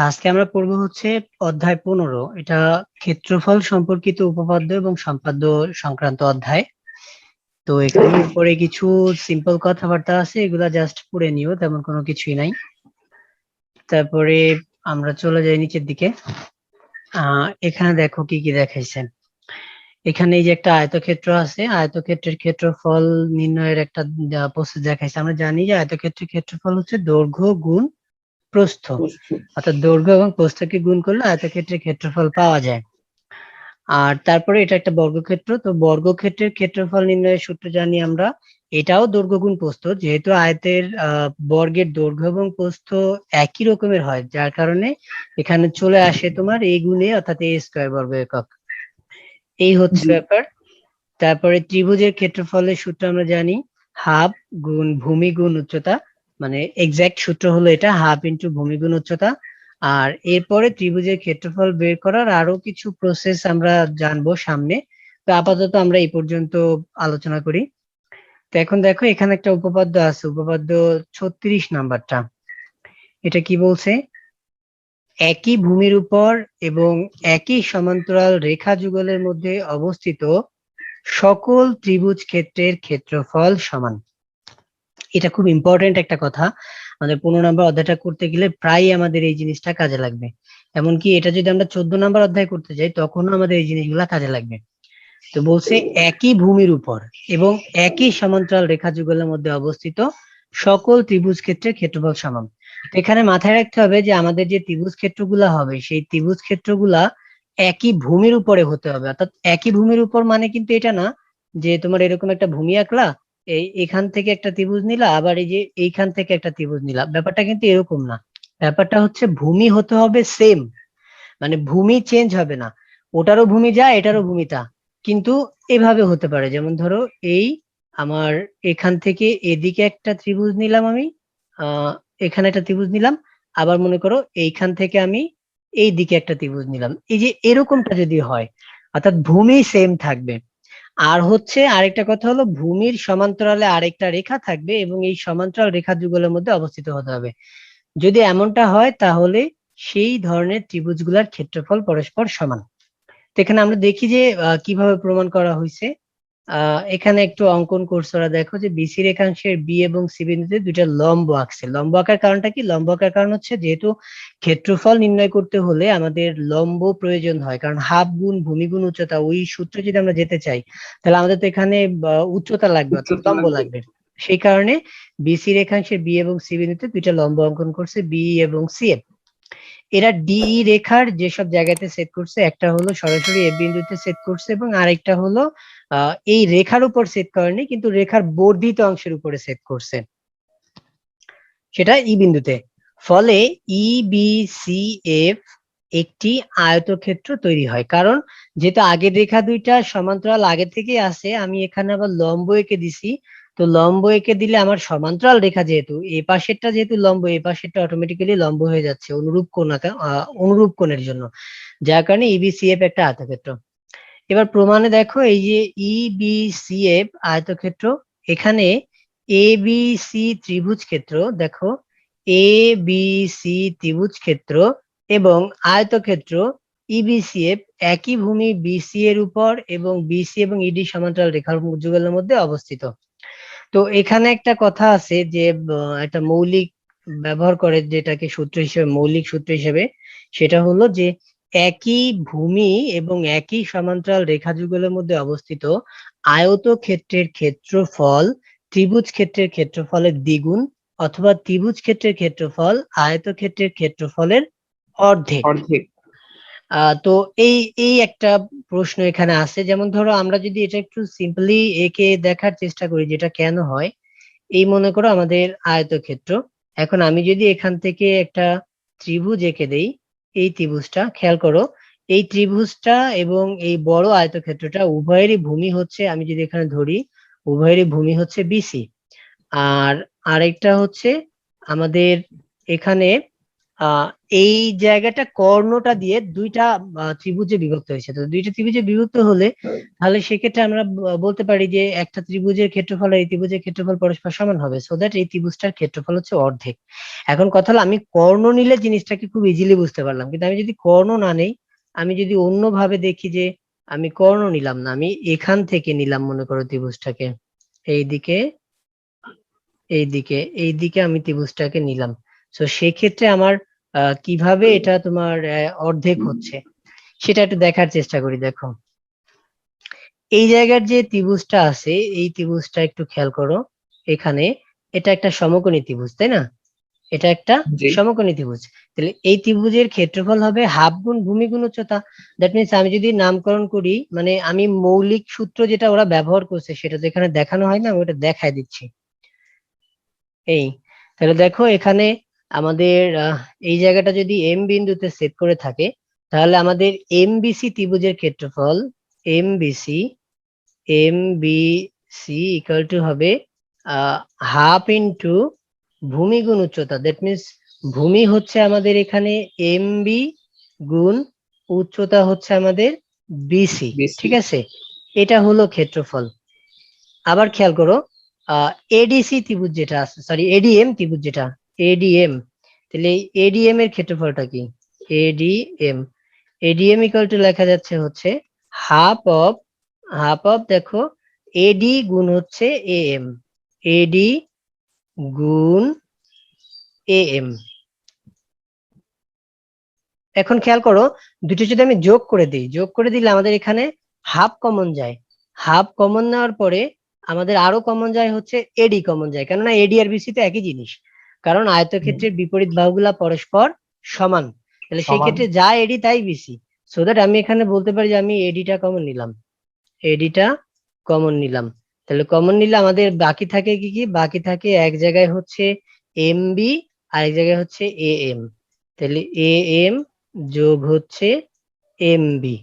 আজকে আমরা পড়বো হচ্ছে অধ্যায় 15। এটা ক্ষেত্রফল সম্পর্কিত উপপাদ্য এবং সম্পাদ্য সংক্রান্ত অধ্যায়। তো এখানে উপরে কিছু সিম্পল কথাবার্তা আছে, এগুলা জাস্ট পড়ে নিও, তেমন কোনো কিছুই নাই। তারপরে আমরা চলে যাই নিচের দিকে। এখানে দেখো কি কি দেখাইছে। এখানে এই যে একটা আয়তক্ষেত্র আছে, আয়তক্ষেত্রের ক্ষেত্রফল নির্ণয়ের একটা প্রসেস দেখাইছে। আমরা জানি যে আয়তক্ষেত্রের ক্ষেত্রফল হচ্ছে দৈর্ঘ্য গুণ প্রস্থ, অর্থাৎ দৈর্ঘ্য এবং প্রস্থকে গুণ করলে আয়তক্ষেত্রের ক্ষেত্রফল পাওয়া যায়। আর তারপরে এটা একটা বর্গক্ষেত্র, তো বর্গক্ষেত্রের ক্ষেত্রফল নির্ণয়ের সূত্র জানি আমরা, এটাও দৈর্ঘ্য গুণ প্রস্থ। যেহেতু আয়তের বর্গের দৈর্ঘ্য এবং প্রস্থ একই রকমের হয়, যার কারণে এখানে চলে আসে তোমার এই গুণে, অর্থাৎ এ স্কয়ার বর্গ একক। এই হচ্ছে ব্যাপার। তারপরে ত্রিভুজের ক্ষেত্রফলের সূত্র আমরা জানি, হাফ গুণ ভূমি গুণ উচ্চতা, মানে এক্সাক্ট সূত্র হলো এটা, হাফ ইন্টু ভূমি গুণ উচ্চতা। আর এরপরে ত্রিভুজের ক্ষেত্রফল বের করার আরো কিছু প্রসেস আমরা জানবো সামনে। তো আপাতত আমরা এই পর্যন্ত আলোচনা করি। তো এখন দেখো এখানে একটা উপপাদ্য আছে, উপপাদ্য 36 নাম্বারটা। এটা কি বলছে? একই ভূমির উপর এবং একই সমান্তরাল রেখা যুগলের মধ্যে অবস্থিত সকল ত্রিভুজ ক্ষেত্রের ক্ষেত্রফল সমান। এটা খুব ইম্পর্টেন্ট একটা কথা, আমাদের 15 নম্বর অধ্যায়টা করতে গেলে প্রায় আমাদের এই জিনিসটা কাজে লাগবে। এমনকি এটা যদি আমরা 14 নম্বর অধ্যায় করতে যাই তখনও আমাদের এই জিনিসগুলা কাজে লাগবে। তো বলছে একই ভূমির উপর এবং একই সমান্তরাল রেখা যুগলের মধ্যে অবস্থিত সকল ত্রিভুজ ক্ষেত্রের ক্ষেত্রফল সমান। এখানে মাথায় রাখতে হবে যে আমাদের যে ত্রিভুজ ক্ষেত্রগুলা হবে, সেই ত্রিভুজ ক্ষেত্রগুলা একই ভূমির উপরে হতে হবে। অর্থাৎ একই ভূমির উপর মানে কিন্তু এটা না যে তোমার এরকম একটা ভূমি আঁকলা, এখান থেকে একটা ত্রিভুজ নিলা, আবার এই যে এইখান থেকে একটা ত্রিভুজ নিলা, ব্যাপারটা কিন্তু এরকম না। ব্যাপারটা হচ্ছে ভূমি হতে হবে সেম, মানে ভূমি চেঞ্জ হবে না। ওটারও ভূমি যা, এটারও ভূমি তা, কিন্তু এভাবে হতে পারে। যেমন ধরো এই আমার এখান থেকে এদিকে একটা ত্রিভুজ নিলাম আমি, আহ এখানে একটা ত্রিভুজ নিলাম, আবার মনে করো এইখান থেকে আমি এই দিকে একটা ত্রিভুজ নিলাম, এই যে এরকমটা যদি হয়, অর্থাৎ ভূমি সেম থাকবে। আর হচ্ছে আরেকটা কথা হলো, ভূমির সমান্তরালে আরেকটা রেখা থাকবে এবং এই সমান্তরাল রেখা যুগলের মধ্যে অবস্থিত হতে হবে। যদি এমনটা হয় তাহলে সেই ধরনের ত্রিভুজগুলোর ক্ষেত্রফল পরস্পর সমান। তো এখানে আমরা দেখি যে কিভাবে প্রমাণ করা হয়েছে। এখানে একটু অঙ্কন করছে ওরা, দেখো যে বিসি রেখাংশের বি এবং সি বিন্দুতে দুইটা লম্ব আঁকছে। লম্ব আঁকার কারণটা কি? লম্ব আঁকার কারণ হচ্ছে যেহেতু ক্ষেত্রফল নির্ণয় করতে হলে আমাদের লম্ব প্রয়োজন হয়, কারণ হাফ গুণ ভূমি গুণ উচ্চতা, ওই সূত্রে যদি আমরা যেতে চাই তাহলে আমাদের তো এখানে উচ্চতা লাগবে, অর্থাৎ লম্ব লাগবে। সেই কারণে বিসি রেখাংশের বি এবং সি বিন্দুতে দুইটা লম্ব অঙ্কন করছে, বি এবং সি এফ। এরা ডিই রেখার যেসব জায়গাতে সেট করছে, একটা হলো সরাসরি এ বিন্দুতে সেট করছে এবং আরেকটা হলো এই রেখার উপর সেট করেনি, কিন্তু রেখার বর্ধিত অংশের উপরে সেট করছে, সেটা ই বিন্দুতে। ফলে ই বি সি এফ একটি আয়তক্ষেত্র তৈরি হয়। কারণ যেহেতু আগের রেখা দুইটা সমান্তরাল আগে থেকে আছে, আমি এখানে আবার লম্ব এঁকে দিছি। তো লম্ব এঁকে দিলে আমার সমান্তরাল রেখা যেহেতু, এ পাশেরটা যেহেতু লম্ব, এ পাশেরটা অটোমেটিক্যালি লম্ব হয়ে যাচ্ছে অনুরূপ কোণ অনুরূপ কোণের জন্য, যার কারণে ইবিসিএফ একটা আয়তক্ষেত্র। এবার প্রমাণে দেখো, এই যে ইবিসিএফ আয়তক্ষেত্র, এখানে এ বি সি ত্রিভুজ ক্ষেত্র, দেখো এ বি সি ত্রিভুজ ক্ষেত্র এবং আয়তক্ষেত্র ইবিসিএফ একই ভূমি বিসি এর উপর এবং বিসি এবং ইডি সমান্তরাল রেখার যুগলের মধ্যে অবস্থিত। তো এখানে একটা কথা আছে যে একটা মৌলিক ব্যবহার করে, যেটাকে সূত্র হিসেবে, মৌলিক সূত্র হিসেবে, সেটা হলো যে একই ভূমি এবং একই সমান্তরাল রেখা যুগলের মধ্যে অবস্থিত আয়তক্ষেত্রের ক্ষেত্রফল ত্রিভুজ ক্ষেত্রের ক্ষেত্রফলের দ্বিগুণ, অথবা ত্রিভুজ ক্ষেত্রের ক্ষেত্রফল আয়তক্ষেত্রের ক্ষেত্রফলের অর্ধেক। তো এই এই একটা প্রশ্ন এখানে আছে। যেমন ধরো আমরা যদি এটা একটু সিম্পলি একে দেখার চেষ্টা করি, যেটা কেন হয়, এই মনে করো আমাদের আয়তক্ষেত্র। এখন আমি যদি এখান থেকে একটা ত্রিভুজ এঁকে দেই, এই ত্রিভুজটা খেয়াল করো, এই ত্রিভুজটা এবং এই বড় আয়তক্ষেত্রটা উভয়েরই ভূমি হচ্ছে, আমি যদি এখানে ধরি, উভয়েরই ভূমি হচ্ছে বিসি। আর আরেকটা হচ্ছে আমাদের এখানে আহ এই জায়গাটা কর্ণটা দিয়ে দুইটা ত্রিভুজে বিভক্ত হয়েছে। তো দুইটা ত্রিভুজে বিভক্ত হলে তাহলে সেক্ষেত্রে আমরা বলতে পারি যে একটা ত্রিভুজের ক্ষেত্রফল আর এই ত্রিভুজের ক্ষেত্রফল পরস্পর সমান হবে, সো দ্যাট এই ত্রিভুজটার ক্ষেত্রফল হচ্ছে অর্ধেক। এখন কথা হলো আমি কর্ণ নিলে জিনিসটাকে খুব ইজিলি বুঝতে পারলাম, কিন্তু আমি যদি কর্ণ না নেই, আমি যদি অন্যভাবে দেখি যে আমি কর্ণ নিলাম না, আমি এখান থেকে নিলাম মনে করো ত্রিভুজটাকে, এইদিকে এইদিকে এইদিকে আমি ত্রিভুজটাকে নিলাম, তো সেক্ষেত্রে আমার কিভাবে এটা তোমার অর্ধেক হচ্ছে সেটা একটু দেখার চেষ্টা করি। দেখো এই জায়গার যে ত্রিভুজটা আছে, এই ত্রিভুজটা একটু খেয়াল করো, এখানে এটা একটা সমকোণী ত্রিভুজ, তাই না? এটা একটা জি। সমকোণী ত্রিভুজ। তাহলে এই ত্রিভুজের ক্ষেত্রফল হবে হাফ গুণ ভূমি গুণ উচ্চতা। দ্যাট মিনস আমি যদি নামকরণ করি, মানে আমি মৌলিক সূত্র যেটা ওরা ব্যবহার করছে সেটা তো এখানে দেখানো হয় না, আমি ওটা দেখায় দিচ্ছি। এই তাহলে দেখো এখানে আমাদের এই জায়গাটা যদি এম বিন্দুতে সেট করে থাকে, তাহলে আমাদের এমবিসি ত্রিভুজের ক্ষেত্রফল এমবিসি এমবিসি ইকুয়াল টু হবে হাফ ইন্টু ভূমি গুণ উচ্চতা। দ্যাট মিনস ভূমি হচ্ছে আমাদের এখানে এমবি গুণ উচ্চতা হচ্ছে আমাদের বিসি, বিসি। ঠিক আছে? এটা হলো ক্ষেত্রফল। আবার খেয়াল করো এডিসি ত্রিভুজ যেটা আছে, সরি এডিএম ত্রিভুজ যেটা, এডিএম, তাহলে এডিএম এর ক্ষেত্রফলটা কি? এডিএম, এডিএম ইকুয়াল টু লেখা যাচ্ছে হচ্ছে হাফ অফ, দেখো এডি গুণ হচ্ছে এএম, এডি গুণ এএম। এখন খেয়াল করো দুটো যদি আমি যোগ করে দিই, যোগ করে দিলে আমাদের এখানে হাফ কমন যায়, হাফ কমন নেওয়ার পরে আমাদের আরো কমন যায় হচ্ছে এডি কমন যায়, কেননা এডি আর বিসি তো একই জিনিস, কারণ আয়তক্ষেত্রের বিপরীত বাহুগুলা পরস্পর সমান। তাহলে সেই সমান। ক্ষেত্রে যা এডি তাই বিসি, সো দ্যাট আমি এখানে বলতে পারি যে আমি এডিটা কমন নিলাম, এডিটা কমন নিলাম। তাহলে কমন নিলে আমাদের বাকি থাকে কি কি? বাকি থাকে এক জায়গায় হচ্ছে এমবি, আরেক জায়গায় হচ্ছে এএম। তাহলে এএম যোগ হচ্ছে এমবি,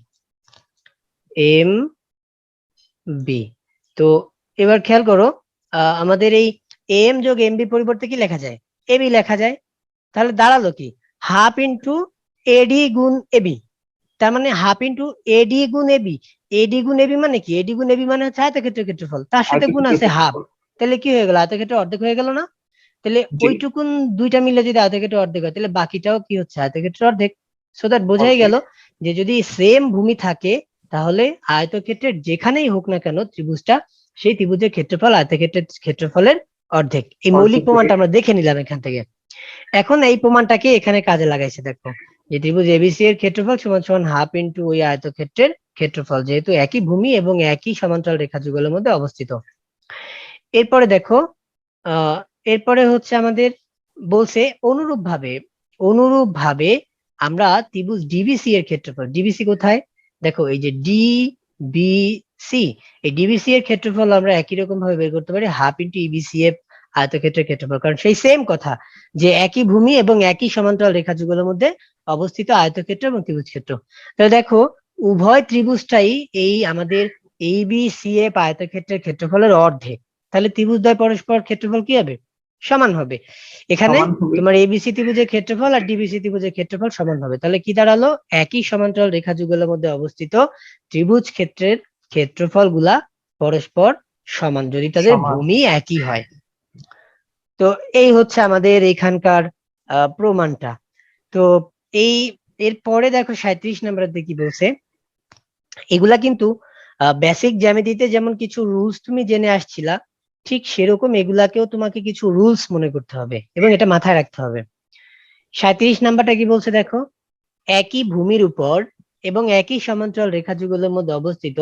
এম বি। তো এবার খেয়াল করো আমাদের এই এম যোগ এমবি পরিবর্তে কি লেখা যায়? এবি লেখা যায়। তাহলে দাঁড়ালো কি? হাফ ইন্টু এডি গুণ এবি, তার মানে হাফ ইন্টু এডি গুণ এবি। এডি গুণ এবি মানে কি? এডি গুণ এবি মানে হচ্ছে আয়তক্ষেত্রের ক্ষেত্রফল, তার সাথে গুণ আয়তক্ষেত্রের আছে হাফ। ক্ষেত্রফল। তাহলে কি হয়ে গেল? আয়তক্ষেত্রের অর্ধেক হয়ে গেল না? তাহলে জি। ওইটুকুন দুইটা মিলে যদি আয়তক্ষেত্রের অর্ধেক হয়, তাহলে বাকিটাও কি হচ্ছে? আয়তক্ষেত্রের অর্ধেক। সো দ্যাট বোঝাই গেল অর্ধেক। যে যদি সেম ভূমি থাকে, তাহলে আয়তক্ষেত্রের যেখানেই হোক না কেন ত্রিভুজটা, সেই ত্রিভুজের ক্ষেত্রফল আয়তক্ষেত্রের ক্ষেত্রফলের অর্ধেক। এই মৌলিক অর্ধেক হবে। প্রমাণটা আমরা দেখে নিলাম এখান থেকে। এখন এই প্রমাণটাকে এখানে কাজে লাগাইছে। দেখো যে ত্রিভুজ এবিসি এর ক্ষেত্রফল সমান সমান হাফ ইন্টু ওই আয়তক্ষেত্রের ক্ষেত্রফল, যেহেতু একই ভূমি এবং একই সমান্তরাল রেখা যুগলের মধ্যে অবস্থিত। এরপরে দেখো আহ এরপরে হচ্ছে আমাদের বলছে অনুরূপ ভাবে আমরা ত্রিভুজ ডিবিসি এর ক্ষেত্রফল, ডিবিসি কোথায়? দেখো এই যে ডিবিসি, এই ডিবিসি এর ক্ষেত্রফল আমরা একই রকম ভাবে বের করতে পারি হাফ ইন্টু ইবিসি এর আয়তক্ষেত্রের ক্ষেত্রফল, কারণ সেই সেম কথা যে একই ভূমি এবং একই সমান্তরাল রেখা যুগলের মধ্যে অবস্থিত আয়তক্ষেত্র এবং ত্রিভুজ ক্ষেত্র। তাহলে দেখো উভয় ত্রিভুজটাই এই আমাদের এইবিসিএফ আয়তক্ষেত্রের ক্ষেত্রফলের অর্ধেক, তাহলে ত্রিভুজদ্বয় পরস্পর ক্ষেত্রফল কি হবে? সমান হবে। এখানে সমান হবে। তোমার এবিসি ত্রিভুজের ক্ষেত্রফল আর ডিবিসি ত্রিভুজের ক্ষেত্রফল সমান হবে, তাহলে কি দাঁড়ালো? একই সমান্তরাল রেখা যুগলের মধ্যে অবস্থিত ত্রিভুজ ক্ষেত্রের ক্ষেত্রফল গুলা পরস্পর সমান যদি তাদের সমান। ভূমি একই হয়। তো এই হচ্ছে আমাদের এখানকার প্রমাণটা। তো এই এরপরে দেখো 37 নম্বরে কি বলছে, এগুলা কিন্তু বেসিক জ্যামিতিতে যেমন কিছু রুলস তুমি জেনে আসছিলা, ঠিক সেরকম এগুলাকেও তোমাকে কিছু রুলস মনে করতে হবে এবং এটা মাথায় রাখতে হবে। 37 নাম্বারটা কি বলছে দেখো, একই ভূমির উপর এবং একই সমান্তরাল রেখা যুগলের মধ্যে অবস্থিত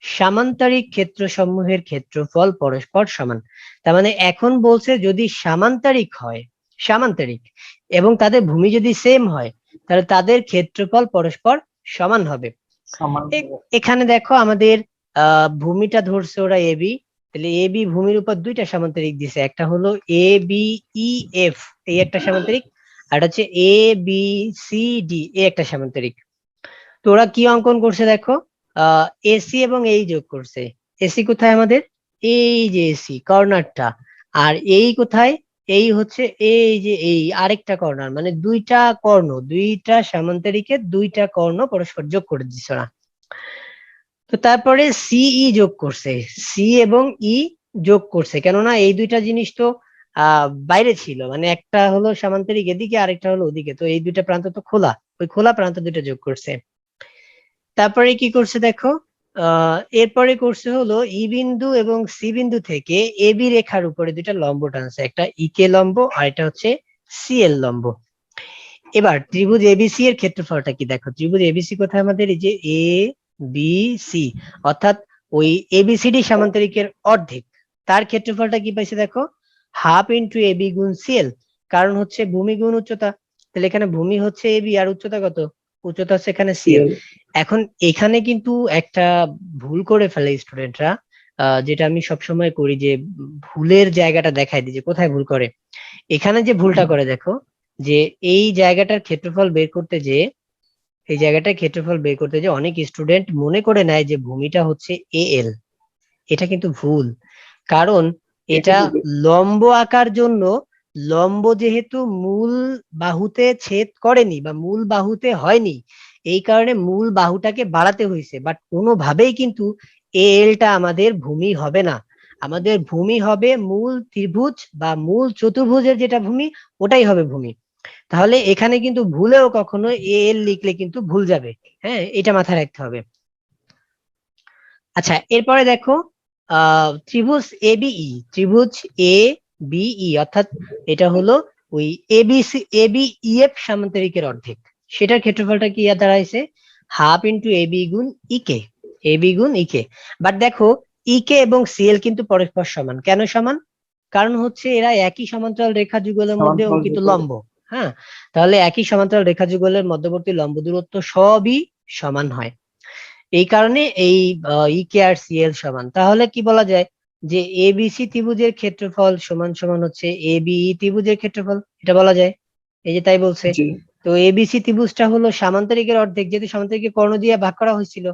সামান্তরিক ক্ষেত্র সমূহের ক্ষেত্রফল পরস্পর সমান। তার মানে এখন বলছে যদি সামান্তরিক হয়, সামান্তরিক এবং তাদের ভূমি যদি সেম হয়, তাহলে তাদের ক্ষেত্রফল পরস্পর সমান হবে। সমান। এখানে দেখো আমাদের ভূমিটা ধরছে ওরা এবি, তাহলে এবি ভূমির উপর দুইটা সামান্তরিক দিছে, একটা হলো এ বি ই এফ, এই একটা সামান্তরিক, আর হচ্ছে এ বি সি ডি, এই একটা সামান্তরিক। তো ওরা কি অঙ্কন করছে দেখো, এসি এবং এই যোগ করছে। এসি কোথায় আমাদের? এই যে এসি কর্নারটা, আর এই কোথায়? এই হচ্ছে এই যে এই আরেকটা কর্নার, মানে দুইটা সামান্তরিকের দুইটা কর্ণ পরস্পর যোগ করে দিচ্ছ না। তো তারপরে সিই যোগ করছে, সি এবং ই যোগ করছে, কেননা এই দুইটা জিনিস তো বাইরে ছিল, মানে একটা হলো সামান্তরিক এদিকে আরেকটা হলো ওদিকে, তো এই দুইটা প্রান্ত তো খোলা, ওই খোলা প্রান্ত দুইটা যোগ করছে। তারপরে কি করছে দেখো, এরপরে করছে হলো ই বিন্দু এবং সি বিন্দু থেকে এ বি রেখার উপরে দুইটা লম্ব টানছে, একটা ইকে লম্ব আর এটা হচ্ছে সি এল লম্ব। এবার ত্রিভুজ এবিসি এর ক্ষেত্রফলটা কি দেখো, ত্রিভুজ এবিসি কোথায় আমাদের, এই যে এ বি সি, অর্থাৎ ওই এবিসিডি সামান্তরিকের অর্ধেক, তার ক্ষেত্রফলটা কি পাইছে দেখো, হাফ ইন্টু এ বি গুণ সিএল, কারণ হচ্ছে ভূমি গুণ উচ্চতা, তাহলে এখানে ভূমি হচ্ছে এ বি আর উচ্চতা কত, উচ্চতা হচ্ছে এখানে সিএল। এখন এখানে কিন্তু একটা ভুল করে ফেলে স্টুডেন্টরা, যেটা আমি সবসময় করি, যে ভুলের জায়গাটা দেখাই দিই যে কোথায় ভুল করে। এখানে যে ভুলটা করে দেখো, যে এই জায়গাটার ক্ষেত্রফল বের করতে যে অনেক স্টুডেন্ট মনে করে নেয় যে ভূমিটা হচ্ছে এএল, এটা কিন্তু ভুল। কারণ এটা লম্ব আঁকার জন্য, লম্ব যেহেতু মূল বাহুতে ছেদ করেনি বা মূল বাহুতে হয়নি, এই কারণে মূল বাহুটাকে বাড়াতে হয়েছে, বাট কোনোভাবেই কিন্তু এএলটা আমাদের ভূমি হবে না। আমাদের ভূমি হবে মূল ত্রিভুজ বা মূল চতুর্ভুজের যেটা ভূমি, ওটাই হবে ভূমি। তাহলে এখানে কিন্তু ভুলেও কখনো এএল লিখলে কিন্তু ভুল যাবে, হ্যাঁ, এটা মাথায় রাখতে হবে। আচ্ছা, এরপরে দেখো ত্রিভুজ এ বিই, অর্থাৎ এটা হলো ওই এবিইএফ সামান্তরিকের অর্ধেক, সেটার ক্ষেত্রফলটা কি দাঁড়াইছে, হাফ ইন্টু এ বি গুণ ইকে। বাট দেখো ইকে এবং সিএল কিন্তু পরস্পর সমান, কেন সমান, কারণ হচ্ছে এরা একই সমান্তরাল রেখা যুগলের মধ্যে অঙ্কিত লম্ব। হ্যাঁ, তাহলে একই সমান্তরাল রেখা যুগলের মধ্যবর্তী লম্ব দূরত্ব সবই সমান হয়, এই কারণে এই ইকে আর সিএল সমান। তাহলে কি বলা যায় যে এবিসি ত্রিভুজের ক্ষেত্রফল সমান সমান হচ্ছে এবিই ত্রিভুজের ক্ষেত্রফল, এটা বলা যায়, এই যে তাই বলছে। তো এবিসি ত্রিভুজটা হলো সামান্তরিকের অর্ধেক, যেহেতু সামান্তরিকের কর্ণ দিয়ে ভাগ করা হয়েছিল,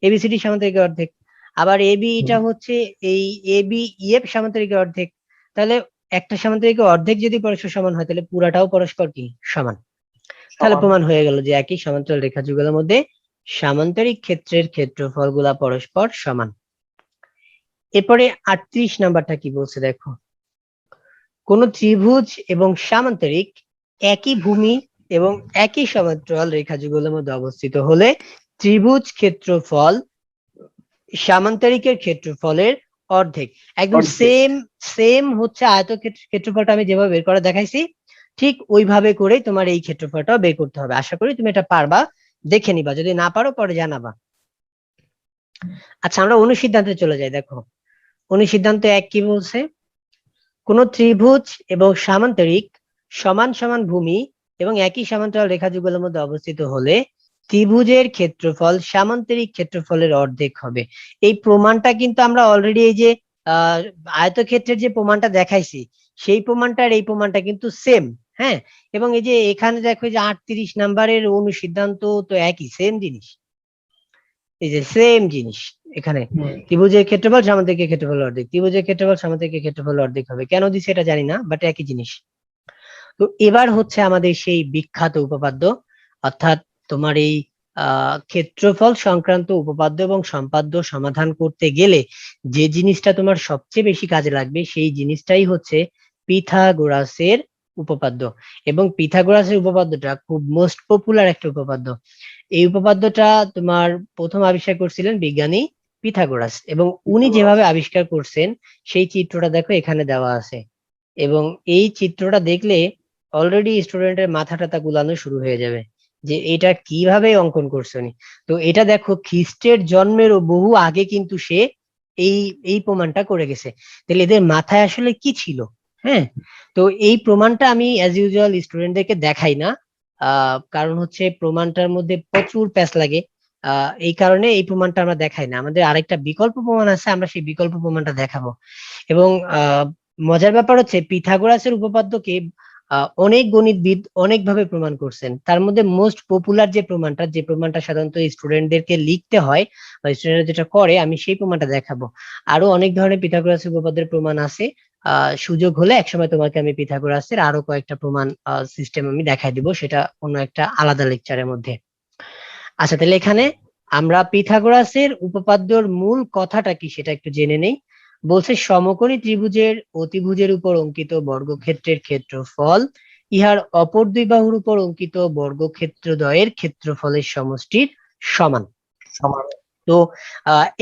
এবিসিডি সামান্তরিকের অর্ধেক। আবার এবিটা হচ্ছে এই এবিইএফ সামান্তরিকের অর্ধেক। তাহলে একটা সামান্তরিকের অর্ধেক যদি পরস্পর সমান হয়, তাহলে পুরাটাও পরস্পর কি সমান। তাহলে প্রমাণ হয়ে গেল যে একই সমান্তরাল রেখা যুগলের মধ্যে সামান্তরিক ক্ষেত্রের ক্ষেত্রফল গুলা পরস্পর সমান। এরপরে 38 নাম্বারটা কি বলছে দেখো, কোন ত্রিভুজ এবং সামান্তরিক একই ভূমি এবং একই সমান্তরাল রেখা যুগলের মধ্যে অবস্থিত হলে ত্রিভুজ ক্ষেত্রফল সামান্তরিকের ক্ষেত্রফলের অর্ধেক। একদম সেম হচ্ছে আয়তক্ষেত্রের ক্ষেত্রফলটা আমি যেভাবে বের করে দেখাইছি, ঠিক ওইভাবে করে তোমার এই ক্ষেত্রফলটাও বের করতে হবে। আশা করি তুমি এটা পারবা, দেখে নিবা, যদি না পারো পরে জানাবা। আচ্ছা, আমরা অনুসিদ্ধান্তে চলে যাই। দেখো অনুসিদ্ধান্ত 1 কি বলছে, কোন ত্রিভুজ এবং সামান্তরিক সমান সমান ভূমি এবং একই সমান্তরাল রেখা যুগলের মধ্যে অবস্থিত হলে ত্রিভুজের ক্ষেত্রফল সামান্তরিক ক্ষেত্রফলের অর্ধেক হবে। এই প্রমাণটা কিন্তু আমরা অলরেডি এই যে আয়তক্ষেত্রের যে প্রমাণটা দেখাইছি, সেই প্রমাণটার এই প্রমাণটা কিন্তু সেম। হ্যাঁ, এবং এই যে এখানে দেখো যে 38 নাম্বারের অনুসিদ্ধান্ত তো একই, সেম জিনিস, এই যে সেম জিনিস এখানে, ত্রিভুজের ক্ষেত্রফল সামান্তরিকের ক্ষেত্রফল অর্ধেক, ত্রিভুজের ক্ষেত্রফল সামান্তরিকের ক্ষেত্রফল অর্ধেক হবে, কেন দিছে এটা জানি না, বাট একই জিনিস। তো এবার হচ্ছে আমাদের সেই বিখ্যাত উপপাদ্য, অর্থাৎ তোমার এই ক্ষেত্রফল সংক্রান্ত উপপাদ্য এবং সম্পাদ্য সমাধান করতে গেলে যে জিনিসটা তোমার সবচেয়ে বেশি কাজে লাগবে, সেই জিনিসটাই হচ্ছে পিথাগোরাসের উপপাদ্য। এবং পিথাগোরাসের উপপাদ্যটা খুব মোস্ট পপুলার একটা উপপাদ্য। এই উপপাদ্যটা তোমার প্রথম আবিষ্কার করছিলেন বিজ্ঞানী পিথাগোরাস, এবং উনি যেভাবে আবিষ্কার করছেন সেই চিত্রটা দেখো এখানে দেওয়া আছে। এবং এই চিত্রটা দেখলে অলরেডি স্টুডেন্টের মাথা টাথা গুলানো শুরু হয়ে যাবে যে এটা কিভাবে অঙ্কন করছে উনি। তো এটা দেখো খ্রিস্টের জন্মেরও বহু আগে কিন্তু সে এই এই প্রমাণটা করে গেছে। তাহলে এদের মাথায় আসলে কি ছিল? হ্যাঁ, তো এই প্রমাণটা আমি অ্যাজ ইউজুয়াল স্টুডেন্টদেরকে দেখাই না, কারণ হচ্ছে প্রমাণটার মধ্যে প্রচুর প্যাচ লাগে, এই কারণে এই প্রমাণটা আমরা দেখাই না। আমাদের আরেকটা বিকল্প প্রমাণ আছে, আমরা সেই বিকল্প প্রমাণটা দেখাবো। এবং মজার ব্যাপার হচ্ছে পিথাগোরাসের উপপাদ্যকে অনেক গণিতবিদ অনেকভাবে প্রমাণ করছেন। তার মধ্যে মোস্ট পপুলার যে প্রমাণটা সাধারণত স্টুডেন্টদেরকে লিখতে হয় বা স্টুডেন্টরা যেটা করে, আমি সেই প্রমাণটা দেখাবো। আরো অনেক ধরনের পিথাগোরাসের উপপাদ্যের প্রমাণ আছে, সুযোগ হলে একসময় তোমাকে আমি পিথাগোরাসের আরো কয়েকটা প্রমাণ সিস্টেম আমি দেখাই দিব, সেটা অন্য একটা আলাদা লেকচারের মধ্যে। আচ্ছা, তাহলে এখানে আমরা পিথাগোরাসের উপপাদ্যর মূল কথাটা কি সেটা একটু জেনে নেই। বলছে সমকোণী ত্রিভুজের অতিভুজের উপর অঙ্কিত বর্গক্ষেত্রের ক্ষেত্রফল ইহার অপর দুই বাহুর উপর অঙ্কিত বর্গক্ষেত্রদ্বয়ের ক্ষেত্রফলের সমষ্টির সমান। তো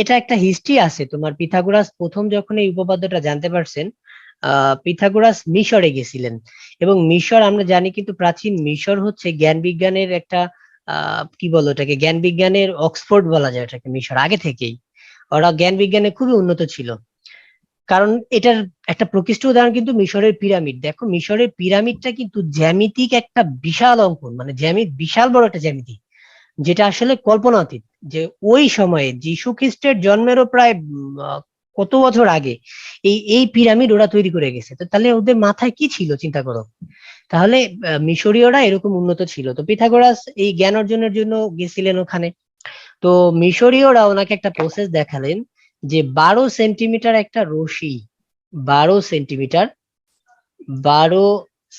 এটা একটা হিস্ট্রি আছে তোমার। পিথাগোরাস প্রথম যখন এই উপপাদ্যটা জানতে পারছেন, পিথাগোরাস মিশরে গেছিলেন, এবং মিশর আমরা জানি কিন্তু প্রাচীন মিশর হচ্ছে জ্ঞান বিজ্ঞানের একটা কি বলো ওটাকে, জ্ঞান বিজ্ঞানের অক্সফোর্ড বলা যায় ওটাকে। মিশর আগে থেকেই ওরা জ্ঞান বিজ্ঞানে খুবই উন্নত ছিল। কারণ এটার একটা প্রকৃষ্ট উদাহরণ কিন্তু মিশরের পিরামিড। দেখো মিশরের পিরামিডটা কিন্তু জ্যামিতিক একটা বিশাল অঙ্কন, মানে বিশাল বড় একটা জ্যামিতি, যেটা আসলে কল্পনাতীত। যে ওই সময়ে যীশু খ্রিস্টের জন্মেরও প্রায় কত বছর আগে এই এই পিরামিড ওরা তৈরি করে গেছে। তো তাহলে ওদের মাথায় কি ছিল চিন্তা করো। তাহলে মিশরীয়রা এরকম উন্নত ছিল। তো পিথাগোরাস এই জ্ঞান অর্জনের জন্য গেছিলেন ওখানে। তো মিশরীয়রা ওনাকে একটা প্রসেস দেখালেন যে 12 সেন্টিমিটার একটা রশি, 12 সেন্টিমিটার, 12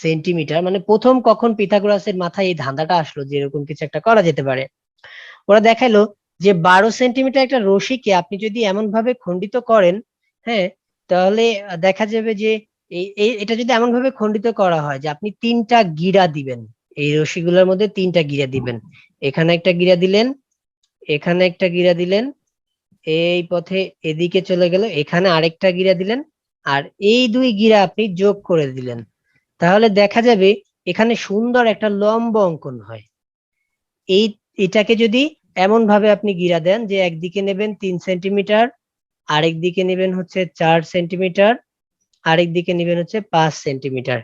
সেন্টিমিটার, মানে প্রথম কখন পিথাগোরাসের মাথায় এই ধাঁধাটা আসলো যে এরকম কিছু একটা করা যেতে পারে। ওরা দেখাইলো যে 12 সেন্টিমিটার একটা রশিকে আপনি যদি এমন ভাবে খণ্ডিত করেন, হ্যাঁ, তাহলে দেখা যাবে যে এটা যদি এমন ভাবে খণ্ডিত করা হয় যে আপনি 3টা গিরা দিবেন, এই রশিগুলোর মধ্যে 3টা গিরা দিবেন, এখানে একটা গিরা দিলেন, এখানে একটা গিরা দিলেন, এই পথে এদিকে চলে গেল, এখানে আরেকটা গিরা দিলেন, আর এই দুই গিরা আপনি যোগ করে দিলেন, তাহলে দেখা যাবে এখানে সুন্দর একটা লম্ব অঙ্কন হয়। এই এটাকে যদি এমন ভাবে আপনি গিরা দেন যে একদিকে নেবেন 3 সেন্টিমিটার, আরেক দিকে নেবেন হচ্ছে 4 সেন্টিমিটার, আরেক দিকে নেবেন হচ্ছে 5 সেন্টিমিটার,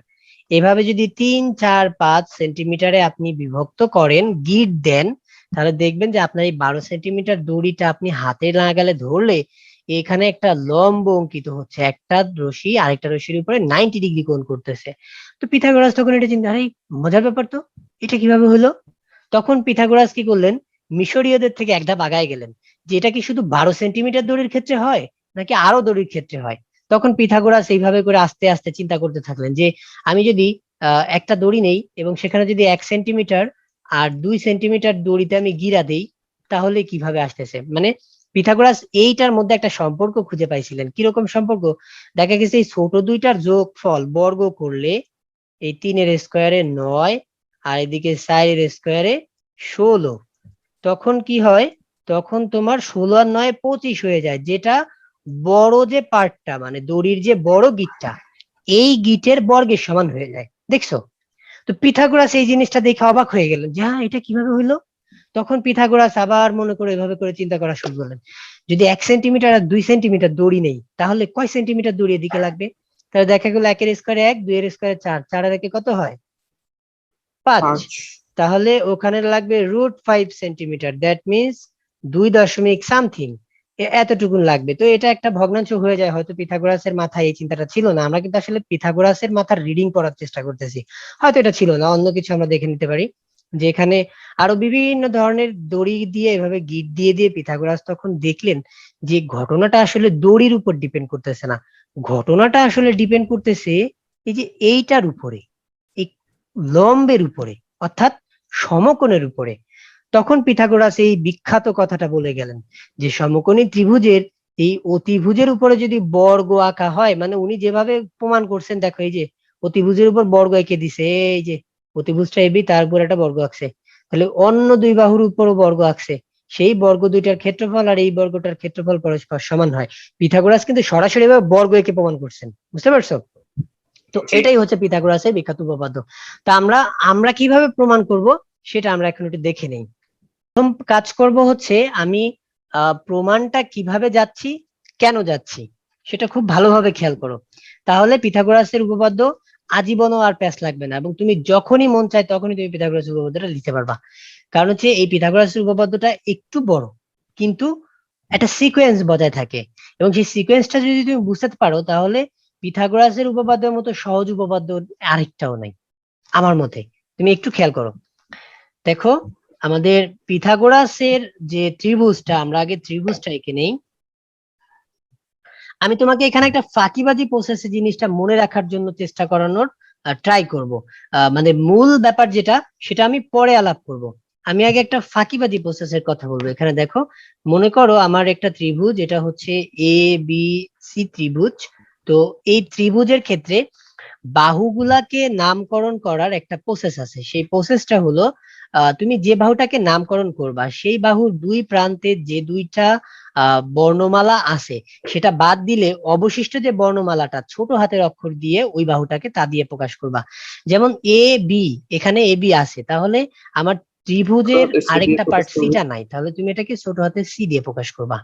এভাবে যদি 3, 4, 5 সেন্টিমিটারে আপনি বিভক্ত করেন, গিট দেন, তাহলে দেখবেন যে আপনার এই 12 সেন্টিমিটার দড়িটা আপনি হাতে লাগালে ধরলে এখানে একটা লম্ব অঙ্কিত হচ্ছে, একটা রশি আরেকটা রশির উপরে 90 ডিগ্রি কোণ করতেছে। তো পিথাগোরাস তখন এটা চিন্তা, আরে মজার ব্যাপার তো, এটা কিভাবে হলো? তখন পিথাগোরাস কি করলেন, মিশরীয়দের থেকে এক ধাপ আগায় গেলেন যে এটা কি শুধু 12 সেন্টিমিটার দড়ির ক্ষেত্রে হয় নাকি আরো দড়ির ক্ষেত্রে হয়। তখন পিথাগোরাস এইভাবে করে আস্তে আস্তে চিন্তা করতে থাকলেন যে আমি যদি একটা দড়ি নেই এবং সেখানে যদি 1 সেন্টিমিটার আর 2 সেন্টিমিটার দড়িতে আমি গিরা দেই, তাহলে কিভাবে আসতেছে। মানে পিথাগোরাস এইটার মধ্যে একটা সম্পর্ক খুঁজে পাইছিলেন। কিরকম সম্পর্ক? দেখা গেছে এই ছোট দুইটার যোগফল বর্গ করলে এই 3 এর স্কোয়ারে 9, আর এদিকে 4 এর স্কোয়ারে 16, তখন কি হয়, তখন তোমার 16 আর 9 25 হয়ে যায়, যেটা বড় যে পার্টটা মানে দড়ির যে বড় গিটটা, এই গিটের বর্গের সমান হয়ে যায়। দেখছো? তো পিথাগোরাস এই জিনিসটা দেখে অবাক হয়ে গেলেন যে হ্যাঁ, এটা কিভাবে হইলো। তখন পিথাগোরাস আবার মনে করে এভাবে করে চিন্তা করা শুরু করলেন, যদি 1 সেন্টিমিটার আর 2 সেন্টিমিটার দড়ি নেই তাহলে কয় সেন্টিমিটার দড়ি এদিকে লাগবে। তাহলে দেখা গেল 1 এর স্কোয়ারে 1, 2 এর স্কোয়ারে 4, 4 আর 1 কত হয়? 5। তাহলে ওখানে লাগবে √5 সেন্টিমিটার, দ্যাট মিনস 2 দশমিক সামথিং, এতটুকুন লাগবে। তো এটা একটা ভগ্নাংশ হয়ে যায়। হয়তো পিথাগোরাসের মাথায় এই চিন্তাটা ছিল না। আমরা কিন্তু আসলে পিথাগোরাসের মাথার রিডিং পড়ার চেষ্টা করতেছি, হয়তো এটা ছিল না, অন্য কিছু আমরা দেখে নিতে পারি। যে এখানে আরো বিভিন্ন ধরনের দড়ি দিয়ে এভাবে গিট দিয়ে দিয়ে পিথাগোরাস তখন দেখলেন যে ঘটনাটা আসলে দড়ির উপর ডিপেন্ড করতেছে না, ঘটনাটা আসলে ডিপেন্ড করতেছে এই যে এইটার উপরে, এই লম্বের উপরে, অর্থাৎ সমকোণের উপরে। তখন পিথাগোরাস এই বিখ্যাত কথাটা বলে গেলেন যে সমকোণী ত্রিভুজের এই অতিভুজের উপরে যদি বর্গ আঁকা হয়, মানে উনি যেভাবে প্রমাণ করছেন, দেখো এই যে অতিভুজের উপর বর্গ এঁকে দিছে, এই যে অতিভুজটা এবি তার উপর একটা বর্গ আঁকছে, তাহলে অন্য দুই বাহুর উপরও বর্গ আঁকছে, সেই বর্গ দুইটার ক্ষেত্রফল আর এই বর্গটার ক্ষেত্রফল পরস্পর সমান হয়। পিথাগোরাস কিন্তু সরাসরি ভাবে বর্গ এঁকে প্রমাণ করছেন, বুঝতে পারছো? তো এটাই হচ্ছে পিথাগোরাসের বিখ্যাত উপপাদ্য। তা আমরা আমরা কিভাবে প্রমাণ করব সেটা আমরা এখন একটু দেখে নেই। প্রথম কাজ করব হচ্ছে আমি প্রমাণটা কিভাবে যাচ্ছি, কেন যাচ্ছি সেটা খুব ভালোভাবে খেয়াল করো। তাহলে পিথাগোরাসের উপপাদ্য আজীবনও আর প্যাঁচ লাগবে না, এবং তুমি যখনই মন চায় তখনই তুমি পিথাগোরাসের উপপাদ্যটা লিখতে পারবা। কারণ হচ্ছে এই পিথাগোরাসের উপপাদ্যটা একটু বড়, কিন্তু একটা সিকোয়েন্স বজায় থাকে, এবং সেই সিকোয়েন্সটা যদি তুমি বুঝতে পারো তাহলে পিথাগোরাসের উপপাদ্যের মতো সহজ উপপাদ্য আরেকটাও নাই আমার মতে। তুমি একটু খেয়াল করো, দেখো আমাদের পিথাগোরাসের যে ত্রিভুজটা, আমরা আগে ত্রিভুজটা এঁকে নেই। আমি তোমাকে এখানে একটা ফাঁকিবাজি প্রসেসে জিনিসটা মনে রাখার জন্য চেষ্টা করানোর ট্রাই করব। মানে মূল ব্যাপার যেটা, সেটা আমি পরে আলাপ করব। আমি আগে একটা ফাঁকিবাজি প্রসেসের কথা বলবো। এখানে দেখো, মনে করো আমার একটা ত্রিভুজ, এটা হচ্ছে এ বি সি ত্রিভুজ। তো এই ত্রিভুজের ক্ষেত্রে বাহুগুলাকে নামকরণ করার একটা প্রসেস আছে। সেই প্রসেসটা হলো, তুমি যে বাহুটাকে নামকরণ করবা সেই বাহুর দুই প্রান্তে যে দুইটা বর্ণমালা আছে সেটা বাদ দিলে অবশিষ্ট যে বর্ণমালাটা ছোট হাতের অক্ষর দিয়ে ওই বাহুটাকে তা দিয়ে প্রকাশ করবা। যেমন এ বি, এখানে এ বি আছে, তাহলে আমার ত্রিভুজের আরেকটা পার্ট সিটা নাই, তাহলে তুমি এটাকে ছোট হাতের সি দিয়ে প্রকাশ করবা।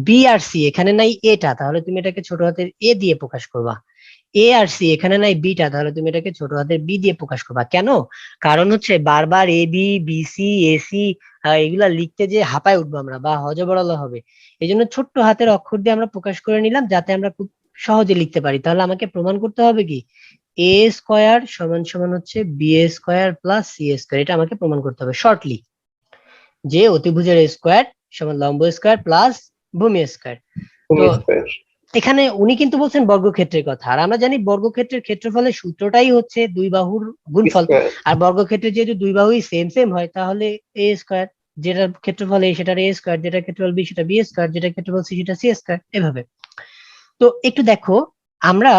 বি আর সি, এখানে নাই এটা, তাহলে তুমি এটাকে ছোট হাতের এ দিয়ে প্রকাশ করবা। এ আর সি, এখানে নাই বিটা, তাহলে তুমি এটাকে ছোট হাতের বি দিয়ে প্রকাশ করবা। কেন? কারণ হচ্ছে বারবার A B B C A C এগুলা লিখতে যে হাঁপায় উঠবো আমরা বা হজবরল হবে, এই জন্য ছোট্ট হাতের অক্ষর দিয়ে আমরা প্রকাশ করে নিলাম যাতে আমরা খুব সহজে লিখতে পারি। তাহলে আমাকে প্রমাণ করতে হবে কি, এ স্কোয়ার সমান সমান হচ্ছে B square plus C square. এটা আমাকে প্রমাণ করতে হবে শর্টলি, যে অতিভুজের স্কোয়ার সমান লম্ব স্কোয়ার প্লাস ভূমি স্কোয়ার। তো এখানে উনি কিন্তু বলছেন বর্গক্ষেত্রের কথা, আর আমরা জানি বর্গক্ষেত্রের ক্ষেত্রফলের সূত্রটাই হচ্ছে দুই বাহুর গুণফল। আর বর্গক্ষেত্রে যেহেতু দুই বাহুই সেম সেম হয়, তাহলে এ স্কোয়ার, যেটা ক্ষেত্রফল এ সেটা এ স্কোয়ার, যেটা ক্ষেত্রফল বি সেটা বি স্কোয়ার, যেটা ক্ষেত্রফল সি সেটা সি স্কোয়ার, এভাবে। তো একটু দেখো, আমরা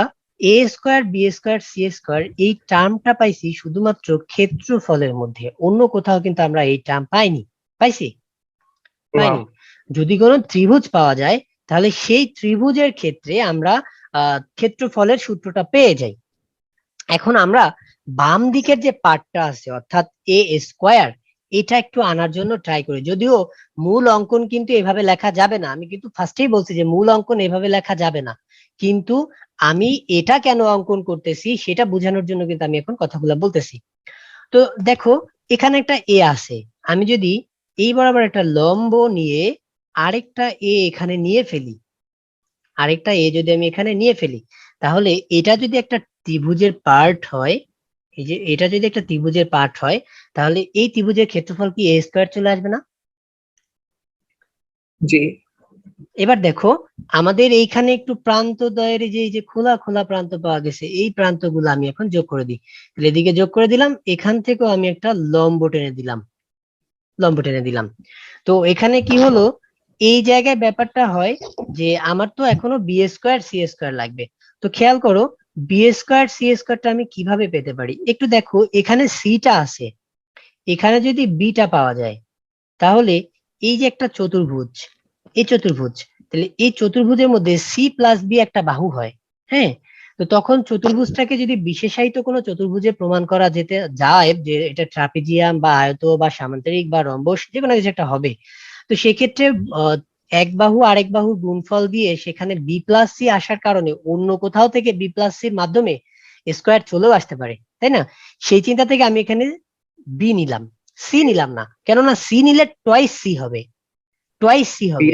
A square B square C square এই টার্মটা পাইছি শুধুমাত্র ক্ষেত্রফলের মধ্যে, অন্য কোথাও কিন্তু আমরা এই টার্ম পাইনি। পাইছি? পাইনি। যদি কোনো ত্রিভুজ পাওয়া যায়, তাহলে সেই ত্রিভুজের ক্ষেত্রে আমরা ক্ষেত্রফলের সূত্রটা পেয়ে যাই। এখন আমরা বাম দিকের যে পার্টটা আছে অর্থাৎ এ স্কোয়ার, এটা একটু আনার জন্য ট্রাই করি। যদিও মূল অঙ্কন কিন্তু এভাবে লেখা যাবে না, আমি কিন্তু ফার্স্টেই বলছি যে মূল অঙ্কন এভাবে লেখা যাবে না, কিন্তু আমি এটা কেন অঙ্কন করতেছি সেটা বোঝানোর জন্য কিন্তু আমি এখন কথাগুলো বলতেছি। তো দেখো, এখানে একটা এ আছে, আমি যদি এই বরাবর একটা লম্ব নিয়ে আরেকটা এ এখানে নিয়ে ফেলি, আরেকটা এ যদি আমি এখানে নিয়ে ফেলি, তাহলে এটা যদি একটা ত্রিভুজের পার্ট হয়, এই যে এটা যদি একটা ত্রিভুজের পার্ট হয়, তাহলে এই ত্রিভুজের ক্ষেত্রফল কি এ স্কোয়ার চলে আসবে না? জি। এবার দেখো, আমাদের এইখানে একটু প্রান্তদ্বয়ের যে এই যে খোলা খোলা প্রান্ত পাওয়া গেছে, এই প্রান্তগুলো আমি এখন যোগ করে দিই। তাহলে এদিকে যোগ করে দিলাম, এখান থেকেও আমি একটা লম্ব টেনে দিলাম, লম্ব টেনে দিলাম। তো এখানে কি হলো, এই জায়গায় ব্যাপারটা হয় যে আমার তো এখনো বি স্কোয়ার সি স্কোয়ার লাগবে। তো খেয়াল করো, বি স্কোয়ার সি স্কোয়ারটা আমি কিভাবে পেতে পারি একটু দেখো, এখানে সিটা আছে, এখানে যদি বিটা পাওয়া যায়, তাহলে এই যে একটা চতুর্ভুজ, এই চতুর্ভুজ, তাহলে এই চতুর্ভুজের মধ্যে সি প্লাস বি একটা বাহু হয়। হ্যাঁ, তো তখন চতুর্ভুজটাকে যদি বিশেষায়িত কোনো চতুর্ভুজে প্রমাণ করা যেতে যায় যে এটা ট্রাপিজিয়াম বা আয়ত বা সামান্তরিক বা রম্বস যে কোনো কিছু একটা হবে, তো সেক্ষেত্রে এক বাহু আরেক বাহুর গুণফল দিয়ে সেখানে বি প্লাস সি আসার কারণে অন্য কোথাও থেকে বি প্লাস সির মাধ্যমে স্কোয়ার চলেও আসতে পারে, তাই না? সেই চিন্তা থেকে আমি এখানে বি নিলাম, সি নিলাম না, কেননা সি নিলে টোয়াইস সি হবে, টোয়াইস সি হবে।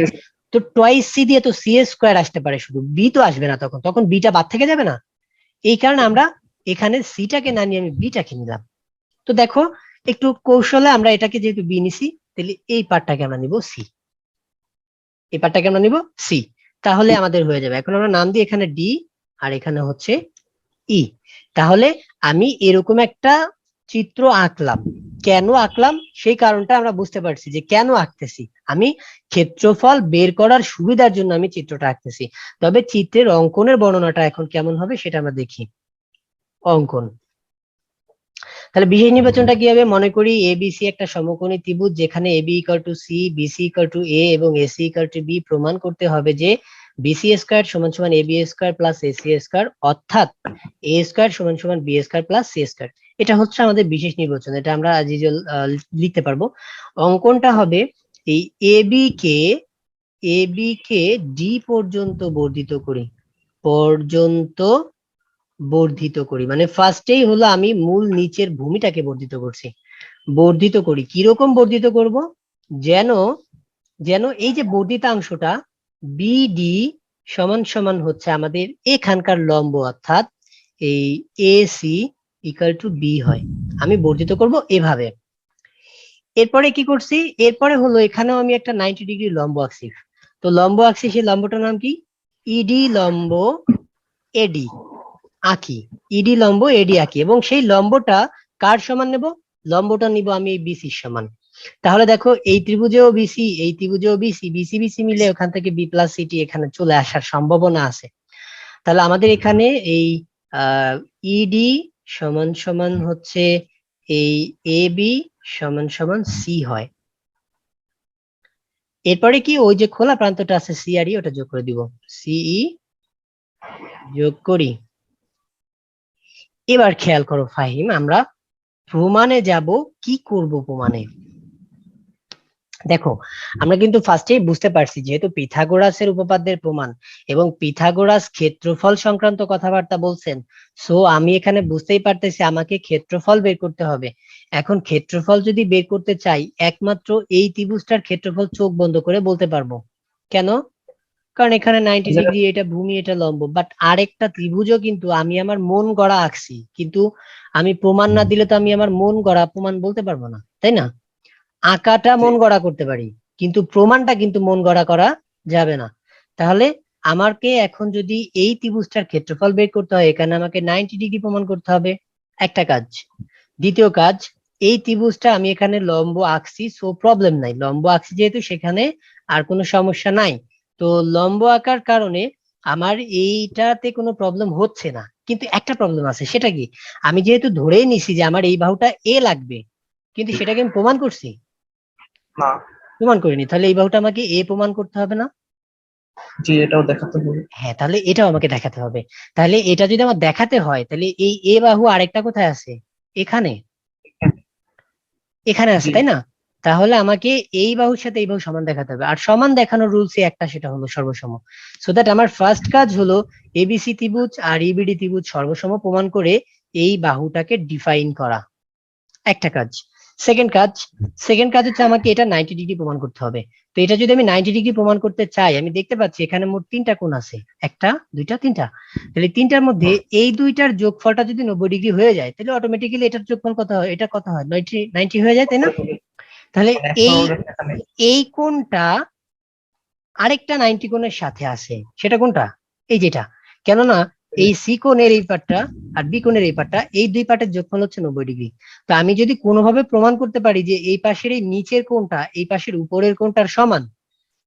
তো টোয়াইস সি দিয়ে তো সি স্কোয়ার আসতে পারে, শুধু বি তো আসবে না, তখন তখন বিটা বাদ থেকে যাবে না। এই কারণে আমরা এখানে সিটাকে না নিয়ে আমি বিটাকে নিলাম। তো দেখো, একটু কৌশলে আমরা এটাকে যেহেতু বি নিছি, তাহলে এই পার্টটাকে আমরা নিব সি, এই পার্টটাকে আমরা নিব সি। তাহলে আমাদের হয়ে যাবে, এখন আমরা নাম দিই এখানে ডি আর এখানে হচ্ছে ই। তাহলে আমি এরকম একটা চিত্র আঁকলাম। কেন আঁকলাম সেই কারণটা আমরা বুঝতে পারছি যে কেন আঁকতেছি, আমি ক্ষেত্রফল বের করার সুবিধার জন্য আমি চিত্রটা আঁকতেছি। তবে চিত্রের অঙ্কনের বর্ণনাটা এখন কেমন হবে সেটা আমরা দেখি। অঙ্কন, তাহলে বিশেষ নির্বাচনটা কি হবে, মনে করি এবিসি একটা সমকোণী ত্রিভুজ, যেখানে AB equal to C, BC equal to A এবং এসি ইকুয়াল টু বি। প্রমাণ করতে হবে যে বিসি স্কয়ার সমান সমান AB square plus AC square, অর্থাৎ এ স্কয়ার সমান সমান B square plus C square. এটা হচ্ছে আমাদের বিশেষ নির্বাচন, এটা আমরা আজ লিখতে পারবো। অঙ্কনটা হবে এই এবি কে ডি পর্যন্ত বর্ধিত করি, পর্যন্ত বর্ধিত করি, মানে ফার্স্টেই হলো আমি মূল নিচের ভূমিটাকে বর্ধিত করছি। বর্ধিত করি, কিরকম বর্ধিত করব, যেন যেন এই যে বর্ধিতাংশটা বিডি সমান সমান হচ্ছে আমাদের এখানকার লম্ব, অর্থাৎ এই এসি ইকুয়াল টু বি হয়। আমি বর্ধিত করব এভাবে। এরপরে কি করছি, এরপরে হলো এখানেও আমি একটা 90 ডিগ্রি লম্ব আঁকছি। তো লম্ব আঁকছি, সেই লম্বটার নাম কি, ইডি লম্ব এডি আঁকি, ইডি লম্ব এডি আঁকি, এবং সেই লম্বটা কার সমান নেব? লম্বটা নিব আমি এই বিসির সমান। তাহলে দেখো এই ত্রিভুজেও বিসি, এই ত্রিভুজেও বিসি, বিসি বিসি মিলে ওখান থেকে বি প্লাস সিটি এখানে চলে আসার সম্ভাবনা আছে। তাহলে আমাদের এখানে এই ইডি সমান সমান হচ্ছে এই এ বি সমান সমান সি হয়। এরপরে কি ওই যে খোলা প্রান্তটা আছে সি আর ই, ওটা যোগ করে দিব, সিই যোগ করি। এবার খেয়াল করো ফাহিম, আমরা প্রমাণে যাব। কি করব প্রমাণে? দেখো আমরা কিন্তু ফার্স্টেই বুঝতে পারছি যেহেতু পিথাগোরাসের উপপাদ্যের প্রমাণ এবং পিথাগোরাস ক্ষেত্রফল সংক্রান্ত কথাবার্তা বলছেন, সো আমি এখানে বুঝতেই পারতেছি আমাকে ক্ষেত্রফল বের করতে হবে। এখন ক্ষেত্রফল যদি বের করতে চাই একমাত্র এই ত্রিভুজটার ক্ষেত্রফল চোখ বন্ধ করে বলতে পারবো। কেন? কারণ এখানে 90 ডিগ্রি, এটা ভূমি, এটা লম্ব। বাট আরেকটা ত্রিভুজও কিন্তু আমি আমার মন গড়া আঁকছি, কিন্তু আমি প্রমাণ না দিলে তো আমি আমার মন গড়া প্রমাণ বলতে পারবো না, তাই না? আঁকাটা মন গড়া করতে পারি, কিন্তু প্রমাণটা কিন্তু মন গড়া করা যাবে না। তাহলে আমাকে এখন যদি এই ত্রিভুজটার ক্ষেত্রফল বের করতে হয়, এখানে আমাকে 90 ডিগ্রি প্রমাণ করতে হবে, একটা কাজ। দ্বিতীয় কাজ, এই ত্রিভুজটা আমি এখানে লম্ব আঁকছি, সো প্রবলেম নাই, লম্ব আঁকছি যেহেতু সেখানে আর কোনো সমস্যা নাই। তো লম্ব আঁকার কারণে আমার এইটাতে কোনো প্রবলেম হচ্ছে না, কিন্তু একটা প্রবলেম আছে। সেটা কি? আমি যেহেতু ধরেই নিছি যে আমার এই বাহুটা এ লাগবে, কিন্তু সেটাকে আমি প্রমাণ করছি না, প্রমাণ করিনি। তাহলে এই বাহুটা আমাকে এ প্রমাণ করতে হবে না? জি এটাও দেখাতে হবে। হ্যাঁ, তাহলে এটাও আমাকে দেখাতে হবে। তাহলে এটা যদি আমার দেখাতে হয়, তাহলে এই এ বাহু আরেকটা কোথায় আছে? এখানে, এখানে আছে, জি তাই না? তাহলে আমাকে এই বাহুর সাথে এই বাহু সমান দেখাতে হবে, আর সমান দেখানোর রুলস একটা, সেটা হলো সর্বসম। সো দ্যাট আমার ফার্স্ট কাজ হলো এবিসি ত্রিভুজ আর ইবিডি ত্রিভুজ সর্বসম প্রমাণ করে এই বাহুটাকে ডিফাইন করা, একটা কাজ। সেকেন্ড কাজ, সেকেন্ড কাজ হচ্ছে আমাকে এটা 90 ডিগ্রি প্রমাণ করতে হবে। তো এটা যদি আমি 90 ডিগ্রি প্রমাণ করতে চাই, আমি দেখতে পাচ্ছি এখানে মোট তিনটা কোণ আছে, একটা দুইটা তিনটা। তাহলে তিনটার মধ্যে এই দুইটার যোগফলটা যদি 90 ডিগ্রি হয়ে যায়, তাহলে অটোমেটিক্যালি এটার যোগফল কত হয়? এটা কত হয়? 90 হয়ে যায়, তাই না? তাহলে মানে এই 100 এখানে। এই কোণটা আরেকটা 90 কোণের সাথে আছে, সেটা কোনটা? এই যেটা। কেননা এই সি কোণের এই পাটটা আর বি কোণের এই পাটটা, এই দুই পাটের যোগফল হচ্ছে 90 ডিগ্রি। তো আমি যদি কোনোভাবে প্রমাণ করতে পারি যে এই পাশের এই নিচের কোণটা এই পাশের উপরের কোণটার সমান,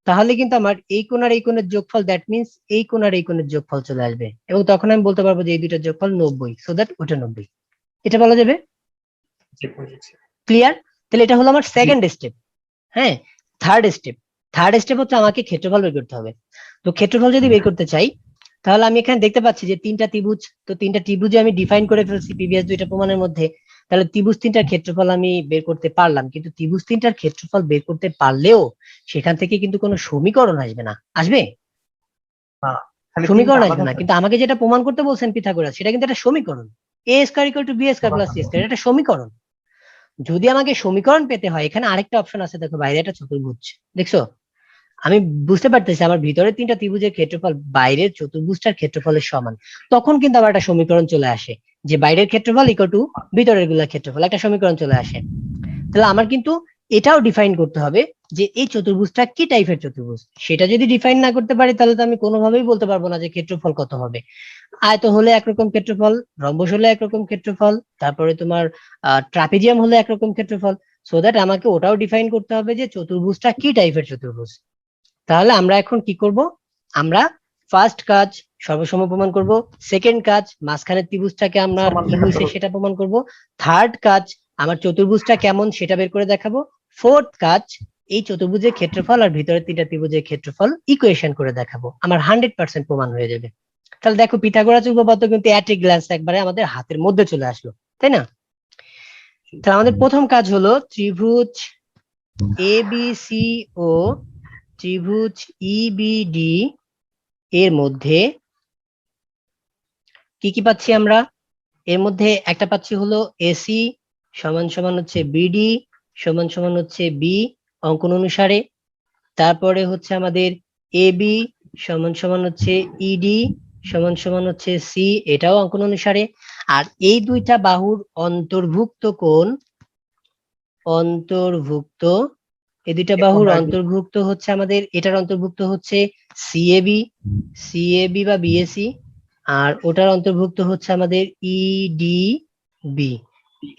তাহলে কিন্তু আমার এই কোণ আর এই কোণের যোগফল, দ্যাট মিনস এই কোণ আর এই কোণের যোগফল চলে আসবে, এবং তখন আমি বলতে পারবো যে এই দুইটার যোগফল 90, সো দ্যাট ওটা 90। এটা বলা যাবে? জি বুঝেছি। ক্লিয়ার? তাহলে এটা হলো আমার জি সেকেন্ড স্টেপ। হ্যাঁ, থার্ড স্টেপ, থার্ড স্টেপ হচ্ছে আমাকে ক্ষেত্রফল বের করতে হবে। তো ক্ষেত্রফল যদি বের করতে চাই, তাহলে আমি এখানে দেখতে পাচ্ছি যে তিনটা ত্রিভুজ, তো তিনটা ত্রিভুজে আমি ডিফাইন করে ফেলছি প্রিভিয়াস দুইটা প্রমাণের মধ্যে। তাহলে ত্রিভুজ তিনটার ক্ষেত্রফল আমি বের করতে পারলাম, কিন্তু ত্রিভুজ তিনটার ক্ষেত্রফল বের করতে পারলেও সেখান থেকে কিন্তু কোনো সমীকরণ আসবে না। আসবে? না, খালি তিনটা সমীকরণ আসবে আলাদা না, কিন্তু থাকবে। আমাকে যেটা প্রমাণ করতে বলছেন পিথাগোরাস, সেটা কিন্তু একটা সমীকরণ। A square equal to B square plus C square, এটা সমীকরণ। যদি আমাকে সমীকরণ পেতে হয়, এখানে আরেকটা অপশন আছে, দেখো বাইরে একটা চতুর্ভুজ, দেখছো? আমি বুঝতে পারতেছি আমার ভিতরে তিনটা ত্রিভুজের ক্ষেত্রফল বাইরের চতুর্ভুজটার ক্ষেত্রফলের সমান। তখন কিন্তু আবার একটা সমীকরণ চলে আসে যে বাইরের ক্ষেত্রফল ইকুয়াল টু ভিতরের গুলার ক্ষেত্রফল, একটা সমীকরণ চলে আসে। তাহলে আমার কিন্তু এটাও ডিফাইন করতে হবে যে এই চতুর্ভুজটা কি টাইপের চতুর্ভুজ। সেটা যদি ডিফাইন না করতে পারি, তাহলে তো আমি কোনোভাবেই বলতে পারবো না যে ক্ষেত্রফল কত হবে। আয়ত হলে একরকম ক্ষেত্রফল, রম্বস হলে একরকম ক্ষেত্রফল, তারপরে তোমার ট্রাপিজিয়াম হলে একরকম ক্ষেত্রফল। সো দ্যাট আমাকে ওটাও ডিফাইন করতে হবে যে চতুর্ভুজটা কি টাইপের চতুর্ভুজ। তাহলে আমরা এখন কি করব? আমরা ফার্স্ট কাজ সর্বসম প্রমাণ করব, সেকেন্ড কাজ মাঝখানের ত্রিভুজটাকে আমরা সমান কি দেখাতে হয়েছে হবে। সেটা প্রমাণ করব, থার্ড কাজ আমার চতুর্ভুজটা কেমন সেটা বের করে দেখাবো, ফোর্থ কাজ এই চতুর্ভুজের ক্ষেত্রফল আর ভিতরের তিনটা ত্রিভুজের ক্ষেত্রফল ইকুয়েশন করে দেখাবো। আমার 100% প্রমাণ হয়ে যাবে। তাহলে দেখো পিথাগোরাস উপপাদ্য কিন্তু এট এ গ্ল্যান্স একবারে আমাদের হাতের মধ্যে চলে আসলো, তাই না? তাহলে আমাদের প্রথম কাজ হলো ত্রিভুজ এ বি সি ও ত্রিভুজ ইবিডি এর মধ্যে কি কি পাচ্ছি আমরা? এর মধ্যে একটা পাচ্ছি হলো এসি সমান সমান হচ্ছে বিডি সমান সমান হচ্ছে বি অঙ্কন অনুসারে। তারপরে হচ্ছে আমাদের এবি সমান সমান হচ্ছে ইডি সমান সমান হচ্ছে সি, এটাও অঙ্কন অনুসারে। আর এই দুইটা বাহুর অন্তর্ভুক্ত কোণ, অন্তর্ভুক্ত এই দুইটা বাহুর অন্তর্ভুক্ত হচ্ছে আমাদের, এটার অন্তর্ভুক্ত হচ্ছে সিএবি বা বিএসি, আর ওটার অন্তর্ভুক্ত হচ্ছে আমাদের ইডিবি।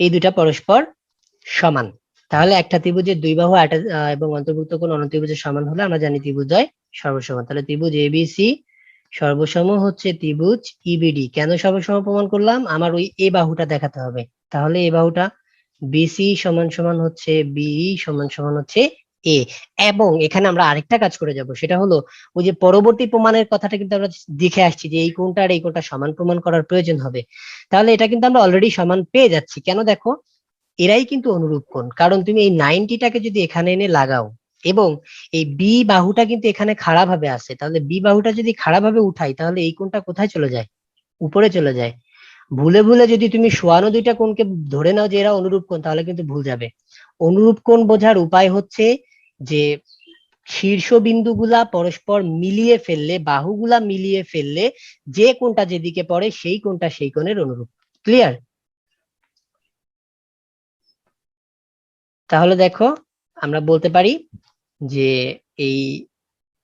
এই দুটা পরস্পর সমান। তাহলে একটা ত্রিভুজের দুই বাহু এবং অন্তর্ভুক্ত কোণ অনন্তত্রিভুজের সমান হলে আমরা জানি ত্রিভুজদ্বয় সর্বসম। তাহলে ত্রিভুজ এবিসি সর্বসম হচ্ছে ত্রিভুজ ইবিডি। কেন সর্বসম প্রমাণ করলাম? আমার ওই এ বাহুটা দেখাতে হবে। তাহলে এ বাহুটা বিসি সমান সমান হচ্ছে বিই সমান সমান হচ্ছে এ। এবং এখানে আমরা আরেকটা কাজ করে যাব, সেটা হলো ওই যে পরবর্তী প্রমাণের কথাটা কিন্তু আমরা দেখে আসছি যে এই কোণটা আর এই কোণটা সমান প্রমাণ করার প্রয়োজন হবে। তাহলে এটা কিন্তু আমরা অলরেডি সমান পেয়ে যাচ্ছি। কেন? দেখো, এরাই কিন্তু অনুরূপ কোণ। কারণ তুমি এই 90টাকে যদি এখানে এনে লাগাও এবং এই বি বাহুটা কিন্তু এখানে খাড়া ভাবে আছে, তাহলে বি বাহুটা যদি খাড়া ভাবে উঠাই তাহলে এই কোণটা কোথায় চলে যায়? উপরে চলে যায়। ভুলে ভুলে যদি তুমি শোয়ানো দুইটা কোণকে ধরে নাও যে এরা অনুরূপ কোণ, তাহলে কিন্তু ভুল যাবে। অনুরূপ কোণ বোঝার উপায় হচ্ছে যে শীর্ষবিন্দুগুলা পরস্পর মিলিয়ে ফেললে, বাহুগুলা মিলিয়ে ফেললে যে কোণটা যেদিকে পড়ে সেই কোণটা সেই কোণের অনুরূপ। ক্লিয়ার? তাহলে দেখো, আমরা বলতে পারি যে এই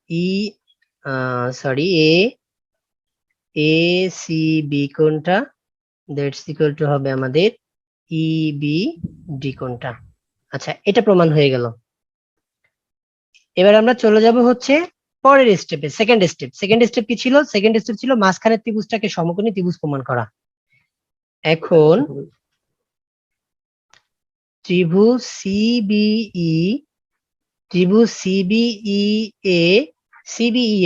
ই সরি এ সি বি কোণটা দ্যাটস ইকুয়াল টু হবে আমাদের ই বি ডি কোণটা। আচ্ছা, এটা প্রমাণ হয়ে গেল। এবার আমরা চলে যাব হচ্ছে পরের স্টেপে, সেকেন্ড স্টেপ কি ছিল? সেকেন্ড স্টেপ ছিল মাঝখানের ত্রিভুজটাকে সমকোণী ত্রিভুজ প্রমাণ করা। এখন ত্রিভুজ সিবিই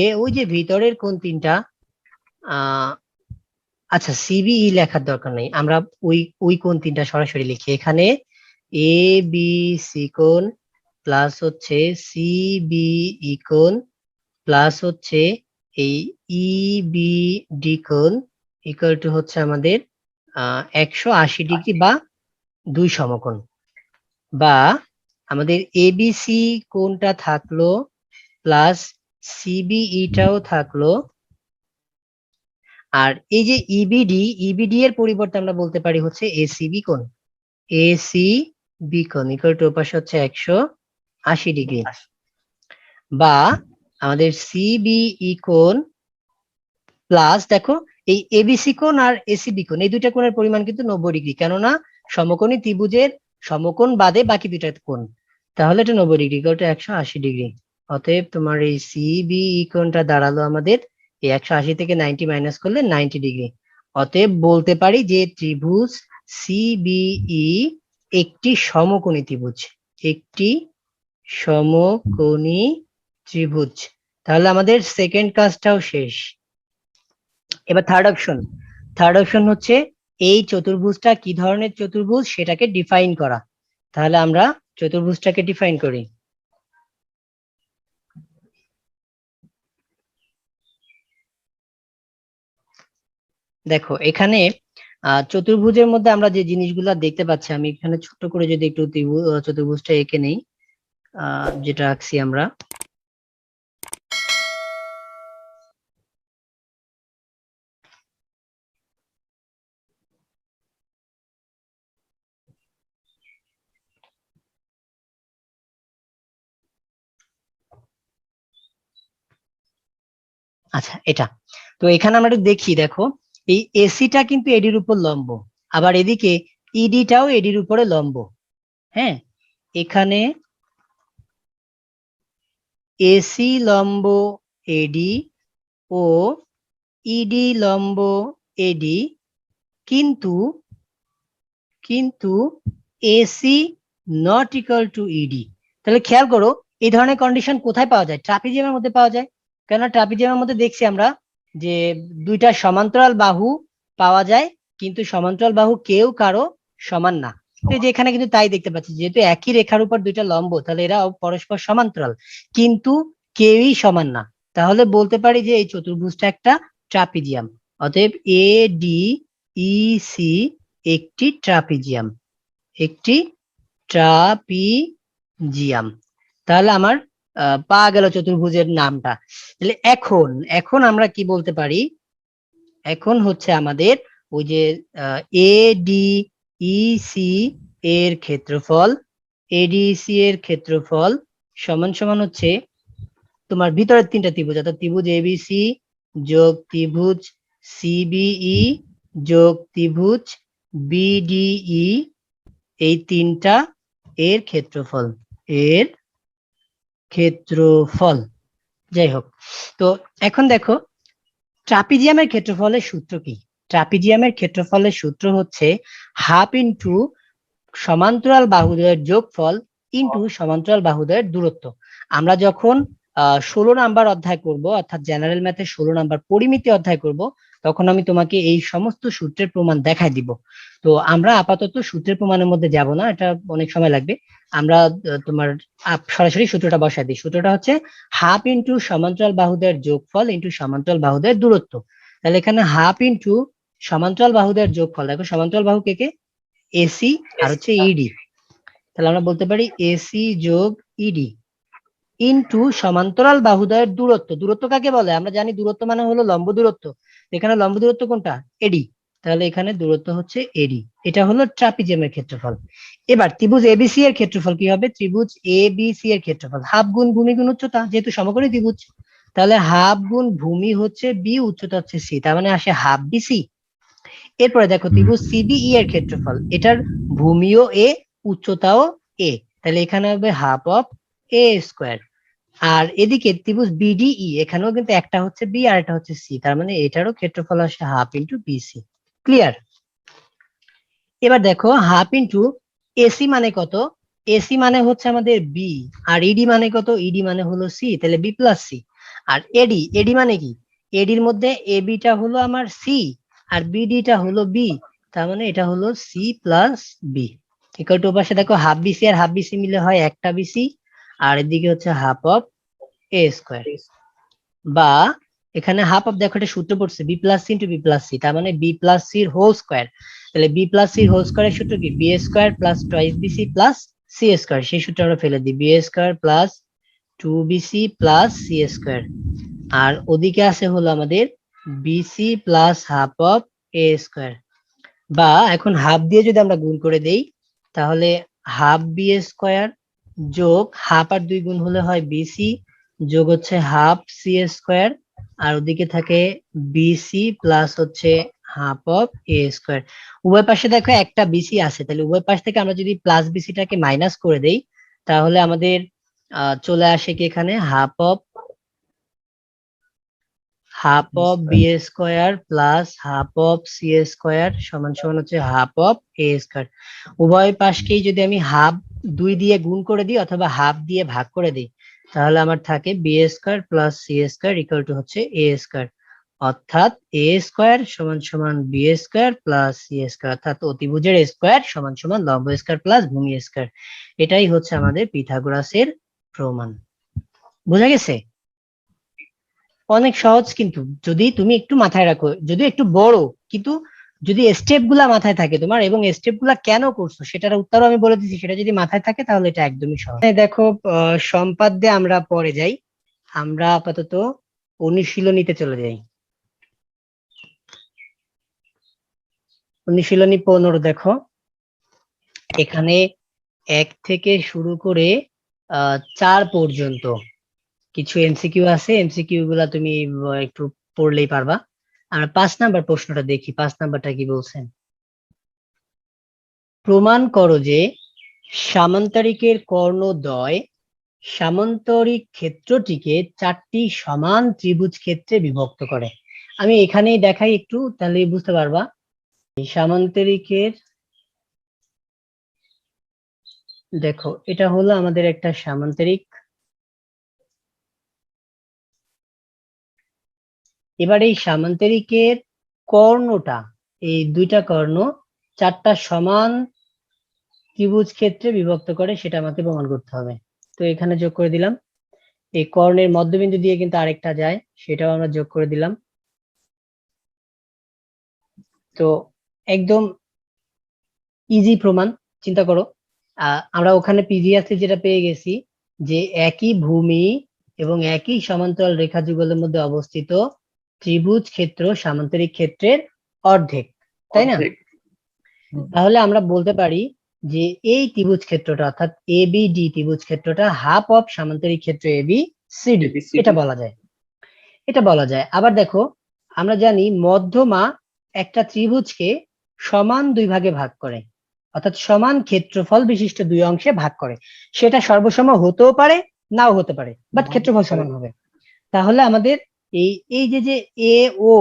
এ ওই যে ভিতরের কোণ তিনটা, আচ্ছা সিবিই লেখার দরকার নেই, আমরা ওই কোণ তিনটা সরাসরি লিখি। এখানে এ বি সি কোণ প্লাস হচ্ছে সিবিই কোণ প্লাস হচ্ছে এই ইবিডি কোণ ইকুয়াল টু হচ্ছে আমাদের 180 ডিগ্রি বা 2 সমকোণ। বা আমাদের এবিসি কোণটা থাকলো প্লাস সিবিইটাও থাকলো, আর এই যে ইবিডি এর পরিবর্তে আমরা বলতে পারি হচ্ছে এসিবি কোণ ইকুয়াল টু পাশে হচ্ছে 180 ডিগ্রি। বা আমাদের সিবিই কোণ প্লাস, দেখো এই এবিসি কোণ আর এসিবি কোণ এই দুইটা কোণের পরিমাণ কিন্তু 90 ডিগ্রি, কেননা সমকোণী ত্রিভুজের সমকোণ বাদে বাকি দুইটা কোণ। তাহলে এটা 90 ডিগ্রি ইকুয়াল টু 180 ডিগ্রি। অতএব তোমার এই সিবিই কোণটা দাঁড়ালো আমাদের এই 180 থেকে 90 মাইনাস করলে 90 ডিগ্রি। অতএব বলতে পারি যে ত্রিভুজ সিবিই একটি সমকোণী ত্রিভুজ, একটি সমকোণী ত্রিভুজ। তাহলে আমাদের সেকেন্ড কাজটাও শেষ। এবার থার্ড অপশন হচ্ছে এই চতুর্ভুজটা কি ধরনের চতুর্ভুজ সেটাকে ডিফাইন করা। তাহলে আমরা চতুর্ভুজটাকে ডিফাইন করি। দেখো এখানে চতুর্ভুজের মধ্যে আমরা যে জিনিসগুলা দেখতে পাচ্ছি, আমি এখানে ছোট করে যদি একটু চতুর্ভুজটা এঁকে নেই, যেটা আঁকছি আমরা। আচ্ছা, এটা তো এখানে আমরা একটু দেখি। দেখো এই এসিটা কিন্তু এডির উপর লম্ব, আবার এদিকে ইডিটাও এডির উপরে লম্ব। হ্যাঁ, এখানে এসি লম্ব এডি ও ইডি লম্ব এডি, কিন্তু AC not equal to ED. তাহলে খেয়াল করো, এই ধরনের কন্ডিশন কোথায় পাওয়া যায়? ট্রাপিজিয়ামের মধ্যে পাওয়া যায়। কেন? ট্রাপিজিয়ামের মধ্যে দেখছি আমরা যে দুইটা সমান্তরাল বাহু পাওয়া যায়, কিন্তু সমান্তরাল বাহু কেউ কারো সমান না। তো যে এখানে কিন্তু তাই দেখতে পাচ্ছি, যেহেতু একই রেখার উপর দুইটা লম্ব, তাহলে এরা পরস্পর সমান্তরাল কিন্তু কেউই সমান না। তাহলে বলতে পারি যে এই চতুর্ভুজটা একটা ট্রাপিজিয়াম। অতএব এ ডি ই সি একটি ট্রাপিজিয়াম, একটি ট্রাপিজিয়াম। তাহলে আমার পাওয়া গেল চতুর্ভুজের নামটা। তাহলে এখন আমরা কি বলতে পারি? এখন হচ্ছে আমাদের ওই যে এ ডি ই সি এর ক্ষেত্রফল, এডিসি এর ক্ষেত্রফল সমান সমান হচ্ছে তোমার ভিতরের তিনটা ত্রিভুজ, অর্থাৎ ত্রিভুজ এবিসি যোগ ত্রিভুজ সিবিই যোগ ত্রিভুজ বিডিই, এই তিনটা এর ক্ষেত্রফল, এর ক্ষেত্রফল। যাই হোক, তো এখন দেখো ট্রাপিজিয়ামের ক্ষেত্রফলের সূত্র কি? ট্রাপিজিয়ামের ক্ষেত্রফলের সূত্র হচ্ছে হাফ ইন্টু সমান্তরাল বাহুদ্বয়ের যোগফল ইন্টু সমান্তরাল বাহুদ্বয়ের দূরত্ব। আমরা যখন 16 নাম্বার অধ্যায় করব, অর্থাৎ জেনারেল ম্যাথে 16 নাম্বার পরিমিতি অধ্যায় করব, তখন আমি তোমাকে এই সমস্ত সূত্রের প্রমাণ দেখাই দিব। তো আমরা আপাতত সূত্রের প্রমাণের মধ্যে যাব না, এটা অনেক সময় লাগবে। আমরা তোমার সরাসরি সূত্রটা বসাই দিই। সূত্রটা হচ্ছে হাফ ইন্টু সমান্তরাল বাহুদ্বয়ের যোগফল ইন্টু সমান্তরাল বাহুদ্বয়ের দূরত্ব। তাহলে এখানে হাফ ইন্টু সমান্তরাল বাহুদ্বয়ের যোগফল, দেখো সমান্তরাল বাহু কে কে? এসি আর হচ্ছে ইডি। তাহলে আমরা বলতে পারি এসি যোগ ইডি ইন্টু সমান্তরাল বাহুদ্বয়ের দূরত্ব। দূরত্ব কাকে বলে? আমরা জানি দূরত্ব মানে হলো লম্ব দূরত্ব। এখানে লম্ব দূরত্ব কোনটা? এডি। তাহলে এখানে দূরত্ব হচ্ছে এডি। এটা হলো ট্রাপিজিয়ামের ক্ষেত্রফল। এবার ত্রিভুজ এবিসি এর ক্ষেত্রফল কি হবে? ত্রিভুজ এবিসি এর ক্ষেত্রফল হাফ গুণ ভূমি গুণ উচ্চতা, যেহেতু সমকোণী ত্রিভুজ। তাহলে হাফ গুণ ভূমি হচ্ছে বি, উচ্চতা হচ্ছে সি, তার মানে আসে হাফ বিসি। এরপরে দেখো ত্রিভুজ সিবিই এর ক্ষেত্রফল, এটার ভূমিও এ, উচ্চতাও এ, তাহলে এখানে হবে হাফ অফ এ স্কোয়ার। আর এদিকে ত্রিভুজ বিডিই, এখানেও কিন্তু একটা হচ্ছে বি আর একটা হচ্ছে সি, তার মানে এটারও ক্ষেত্রফল আসে হাফ ইন্টু বিসি। ক্লিয়ার? এবার দেখো হাফ ইন্টু এসি মানে কত? এসি মানে হচ্ছে আমাদের বি, আর ইডি মানে কত? ইডি মানে হলো সি, তাহলে বি প্লাস সি। আর এডি, এডি মানে কি? এডির মধ্যে এবিটা হলো আমার সি আর বিডিটা হলো বি, তার মানে এটা হলো C plus B. Equal to পাশে দেখো হাফ বিসি আর হাফ বিসি মিলে হয় একটা বিসি, আর এদিকে হচ্ছে হাফ অফ এ স্কোয়ার। বা এখানে হাফ অফ, দেখো এটা সূত্র পড়ছে B plus C into B plus C, তার মানে বি প্লাস সির হোল স্কোয়ার। তাহলে বি প্লাস সির হোল স্কোয়ারের সূত্র কি? B square plus twice BC plus C square. সেই সূত্র আমরা ফেলে দিই, B square plus 2bc plus C square. আর ওদিকে আছে হলো আমাদের BC plus half of A square. বা এখন হাফ দিয়ে যদি আমরা গুণ করে দেই, তাহলে হাফ বি স্কোয়ার যোগ হাফ আর 2 গুণ হলে হয় বিসি যোগ হচ্ছে হাফ সি স্কোয়ার, আর ওদিকে থাকে বিসি প্লাস হচ্ছে হাফ অফ এ স্কোয়ার। উভয় পাশে দেখো একটা বিসি আছে, তাহলে উভয় পাশ থেকে আমরা যদি প্লাস বিসিটাকে মাইনাস করে দেই, তাহলে আমাদের চলে আসে কি এখানে half of B square plus half of C square সমান সমান হচ্ছে হাফ অফ এ স্কোয়ার। উভয় পাশকেই যদি আমি হাফ 2 দিয়ে গুণ করে দিই অথবা হাফ দিয়ে ভাগ করে দিই, তাহলে আমার থাকে B square plus C square equal to হচ্ছে এ স্কোয়ার। অর্থাৎ এ স্কোয়ার সমান সমান B square plus C square, অর্থাৎ অতিভুজের স্কোয়ার সমান সমান লম্ব স্কোয়ার প্লাস ভূমি স্কোয়ার। এটাই হচ্ছে আমাদের পিথাগোরাসের প্রমাণ। বোঝা গেছে? অনেক সহজ, কিন্তু যদি তুমি একটু মাথায় রাখো, যদি একটু বড়, কিন্তু যদি স্টেপ গুলা মাথায় থাকে তোমার, এবং স্টেপ গুলা কেন করছো সেটার উত্তরও আমি বলে দিচ্ছি, সেটা যদি মাথায় থাকে তাহলে এটা একদমই সহজ। দেখো সম্পাদ্যে আমরা পরে যাই, আমরা আপাতত অনুশীলনীতে চলে যাই। অনুশীলনী 15 দেখো, এখানে 1 থেকে শুরু করে 4 পর্যন্ত কিছু এমসিকিউ আছে, এমসিকিউ গুলা তুমি একটু পড়লেই পারবা। আমরা 5 নাম্বার প্রশ্নটা দেখি, 5 নাম্বারটা কি বলছেন। প্রমাণ করো যে সামান্তরিকের কর্ণদ্বয় সামান্তরিক ক্ষেত্রটিকে 4টি সমান ত্রিভুজ ক্ষেত্রে বিভক্ত করে। আমি এখানেই দেখাই একটু, তাহলে বুঝতে পারবা। সামান্তরিকের, দেখো এটা হলো আমাদের একটা সামান্তরিক। এবার এই সামান্তরিকের কর্ণটা, এই দুইটা কর্ণ 4টা সমান ত্রিভুজ ক্ষেত্রে বিভক্ত করে, সেটা আমাকে প্রমাণ করতে হবে। তো এখানে যোগ করে দিলাম, এই কর্ণের মধ্যবিন্দু দিয়ে কিন্তু আরেকটা যায়, সেটাও আমরা যোগ করে দিলাম। তো একদম ইজি প্রমাণ। চিন্তা করো, আমরা ওখানে পিজিএসে যেটা পেয়ে গেছি যে একই ভূমি এবং একই সমান্তরাল রেখা যুগলের মধ্যে অবস্থিত ত্রিভুজ ক্ষেত্র সামান্তরিক ক্ষেত্রের অর্ধেক, তাই না? তাহলে আমরা বলতে পারি যে এই ত্রিভুজ ক্ষেত্রটা অর্থাৎ এবিডি ত্রিভুজ ক্ষেত্রটা হাফ অফ সামান্তরিক ক্ষেত্র এবিসিডি, ABCD এটা বলা যায়। এটা বলা যায়। আবার দেখো, আমরা জানি মধ্যমা একটা ত্রিভুজকে সমান দুই ভাগে ভাগ করে, অর্থাৎ সমান ক্ষেত্রফল বিশিষ্ট দুই অংশে ভাগ করে। সেটা সর্বসম হতেও পারে, নাও হতে পারে, বাট ক্ষেত্রফল সমান হবে। তাহলে আমাদের এই এই যে যে এ ও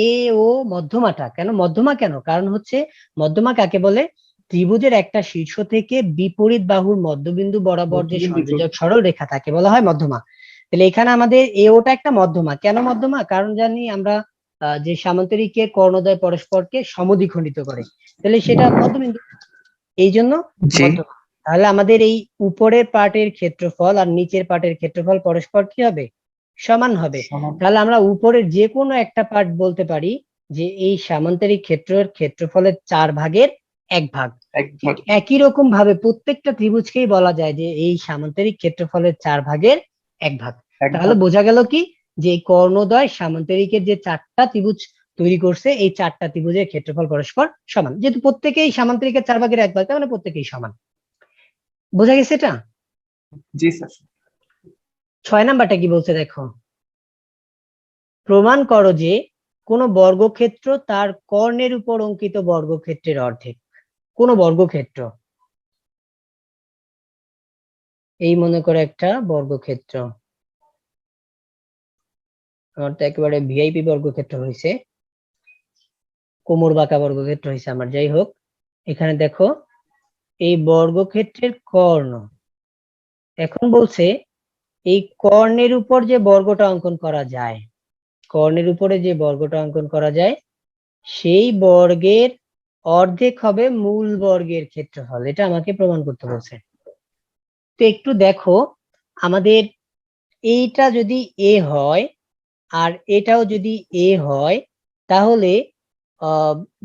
এ ও মধ্যমাটা, কেন মধ্যমা, কেন কারণ হচ্ছে মধ্যমা কাকে বলে, ত্রিভুজের একটা শীর্ষ থেকে বিপরীত বাহুর মধ্যবিন্দু বরাবর যে সংযোজক সরল রেখা তাকে বলা হয় মধ্যমা। তাহলে এখানে আমাদের এ ওটা একটা মধ্যমা। কেন মধ্যমা? কারণ জানি আমরা যে সামান্তরিকের কর্ণদ্বয় পরস্পরকে সমদ্বিখণ্ডিত করে, তাহলে সেটা মধ্যবিন্দু, এই জন্য মধ্যমা। তাহলে আমাদের এই উপরের পার্টের ক্ষেত্রফল আর নিচের পার্টের ক্ষেত্রফল পরস্পর কি হবে? সমান হবে। তাহলে আমরা উপরের যে কোনো একটা পার্ট বলতে পারি যে এই সামান্তরিক ক্ষেত্রের ক্ষেত্রফলের 4 ভাগের 1 ভাগ। একই রকম ভাবে প্রত্যেকটা ত্রিভুজকেই বলা যায় যে এই সামান্তরিক ক্ষেত্রফলের 4 ভাগের 1 ভাগ। তাহলে বোঝা গেল কি, যে এই কর্ণদ্বয় সামান্তরিকের যে 4টা ত্রিভুজ তৈরি করছে, এই 4টা ত্রিভুজের ক্ষেত্রফল পরস্পর সমান, যেহেতু প্রত্যেকেই সামান্তরিকের 4 ভাগের 1 ভাগ, তার মানে প্রত্যেকেই সমান। বোঝা গেছে এটা? জি স্যার। 6 নাম্বারটা কি বলছে দেখো, প্রমাণ করো যে কোন বর্গক্ষেত্র তার কর্ণের উপর অঙ্কিত বর্গক্ষেত্রের অর্ধেক। কোন বর্গক্ষেত্র, এই মনে করে একটা বর্গক্ষেত্র, আমার তো একেবারে ভিআইপি বর্গক্ষেত্র হয়েছে, কোমর বাঁকা বর্গক্ষেত্র হয়েছে আমার, যাই হোক। এখানে দেখো এই বর্গক্ষেত্রের কর্ণ, এখন বলছে এই কর্ণের উপর যে বর্গটা অঙ্কন করা যায়, কর্ণের উপরে যে বর্গটা অঙ্কন করা যায়, সেই বর্গের অর্ধেক হবে মূল বর্গের ক্ষেত্রফল। এটা আমাকে প্রমাণ করতে বলছে। তো একটু দেখো, আমাদের এইটা যদি এ হয় আর এটাও যদি এ হয়, তাহলে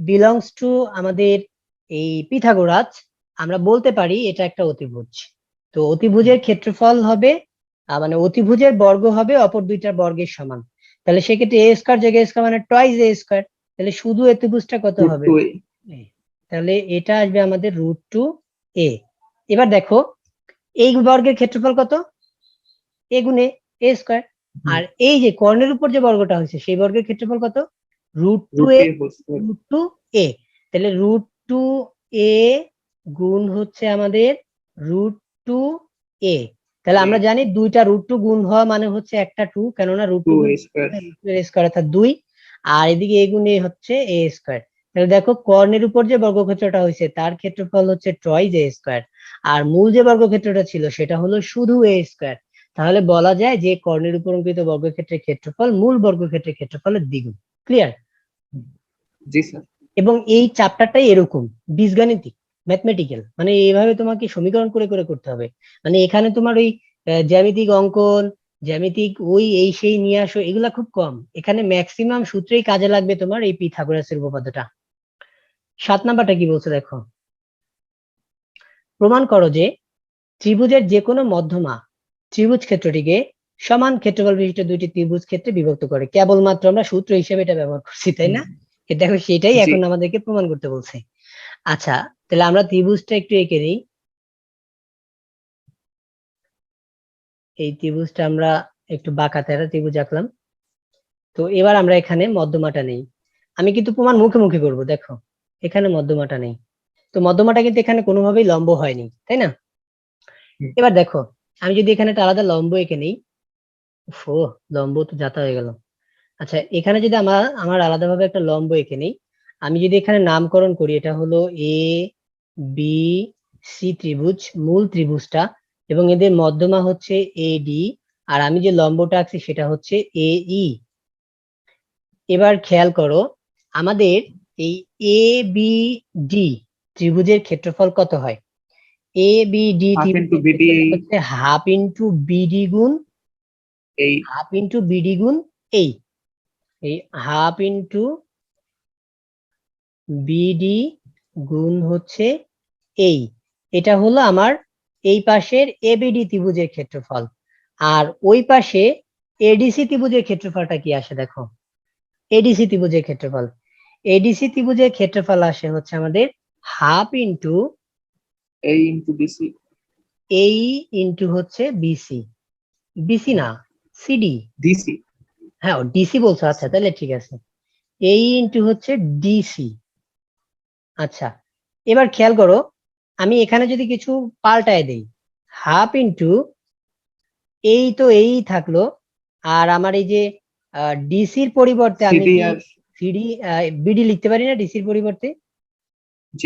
বিলংস টু আমাদের এই পিথাগোরাস, আমরা বলতে পারি এটা একটা অতিভুজ। তো অতিভুজের ক্ষেত্রফল হবে মানে অতিভুজের বর্গ হবে অপর দুইটার বর্গের সমান। তাহলে সেক্ষেত্রে এ স্কয়ার জায়গায় স্কয়ার মানে টয়েস এ স্কয়ার। তাহলে শুধু অতিভুজটা কত হবে? তাহলে এটা আসবে আমাদের √2a। এবার দেখো এই বর্গের ক্ষেত্রফল কত? এ গুণে এ স্কয়ার। আর এই যে কর্ণের উপর যে বর্গটা হয়েছে সেই বর্গের ক্ষেত্রফল কত? √2a। তাহলে √2a গুণ হচ্ছে আমাদের √2a। তাহলে আমরা জানি দুইটা √2 গুণ হওয়া মানে হচ্ছে একটা 2, কেননা √2 স্কয়ার অর্থাৎ 2, আর এদিকে এ গুণে হচ্ছে a স্কয়ার। তাহলে দেখো কর্ণের উপর যে বর্গক্ষেত্রটা হয়েছে তার ক্ষেত্রফল হচ্ছে টয়েস a স্কয়ার, আর মূল যে বর্গক্ষেত্রটা ছিল সেটা হলো শুধু a স্কয়ার। তাহলে বলা যায় যে কর্ণের উপর অঙ্কিত বর্গক্ষেত্রের ক্ষেত্রফল মূল বর্গক্ষেত্রের ক্ষেত্রফলের দ্বিগুণ। ক্লিয়ার? জি স্যার। এবং এই চ্যাপ্টারটাই এরকম বীজগাণিতিক, ম্যাথমেটিক্যাল, মানে এইভাবে তোমাকে সমীকরণ করে করে করতে হবে। মানে এখানে তোমার ওই জ্যামিতিক অঙ্কন, জ্যামিতিক ওই এই সেই নিয়ে আসো, এগুলা খুব কম। এখানে ম্যাক্সিমাম সূত্রেই কাজে লাগবে তোমার এই পিথাগোরাসের উপপাদ্যটা। 7 নাম্বারটা কি বলছে দেখো, প্রমাণ করো যে ত্রিভুজের যে কোনো মধ্যমা ত্রিভুজ ক্ষেত্রটিকে সমান ক্ষেত্রফল বিশিষ্ট দুইটি ত্রিভুজ ক্ষেত্রে বিভক্ত করে। কেবলমাত্র আমরা সূত্র হিসেবে এটা ব্যবহার করছি, তাই না? দেখো সেটাই এখন আমাদেরকে প্রমাণ করতে বলছে। আচ্ছা, তাহলে আমরা ত্রিভুজটা একটু এঁকে নিই। এই ত্রিভুজটা আমরা একটু বাঁকা তেরা ত্রিভুজ আঁকলাম। তো এবার আমরা এখানে মধ্যমাটা নেই। আমি কিন্তু প্রমাণ মুখে মুখে করব। দেখো এখানে মধ্যমাটা নেই, তো মধ্যমাটা কিন্তু এখানে কোনোভাবেই লম্ব হয়নি, তাই না? এবার দেখো আমি যদি এখানে একটা আলাদা লম্ব এঁকে নিই, লম্ব তো যাতা হয়ে গেল। আচ্ছা, এখানে যদি আমার আলাদাভাবে একটা লম্ব এঁকে নিই, আমি যদি এখানে নামকরণ করি, এটা হলো এ বি সি ত্রিভুজ, মূল ত্রিভুজটা, এবং এদের মধ্যমা হচ্ছে এডি, আর আমি যে লম্বটা আঁকছি সেটা হচ্ছে এই। এবার খেয়াল করো, আমাদের এই এ বি ডি ত্রিভুজের ক্ষেত্রফল কত হয়? এ বি ডি হচ্ছে হাফ ইন্টু বিডি গুণ হাফ ইন্টু বিডি গুণ এই হাফ ইন্টু বিডি গুণ হচ্ছে এই। এটা হলো আমার এই পাশের এবিডি ত্রিভুজের ক্ষেত্রফল। আর ওই পাশে এডিসি ত্রিভুজের ক্ষেত্রফলটা কি আসে দেখো, এডিসি ত্রিভুজের ক্ষেত্রফল আসে হচ্ছে আমাদের half into A into BC. এই ইন্টু হচ্ছে বিসি, বিসি না সিডি, DC. হ্যাঁ ডিসি বলছো, আচ্ছা তাহলে ঠিক আছে, এই ইন্টু হচ্ছে ডিসি। আচ্ছা এবার খেয়াল করো, আমি এখানে যদি কিছু পাল্টায় দেই, হাফ ইন্টু এই তো এই থাকলো, আর আমার এই যে ডিসির পরিবর্তে আমি CD কি আর সিডি বিডি লিখতে পারি না ডিসির পরিবর্তে? G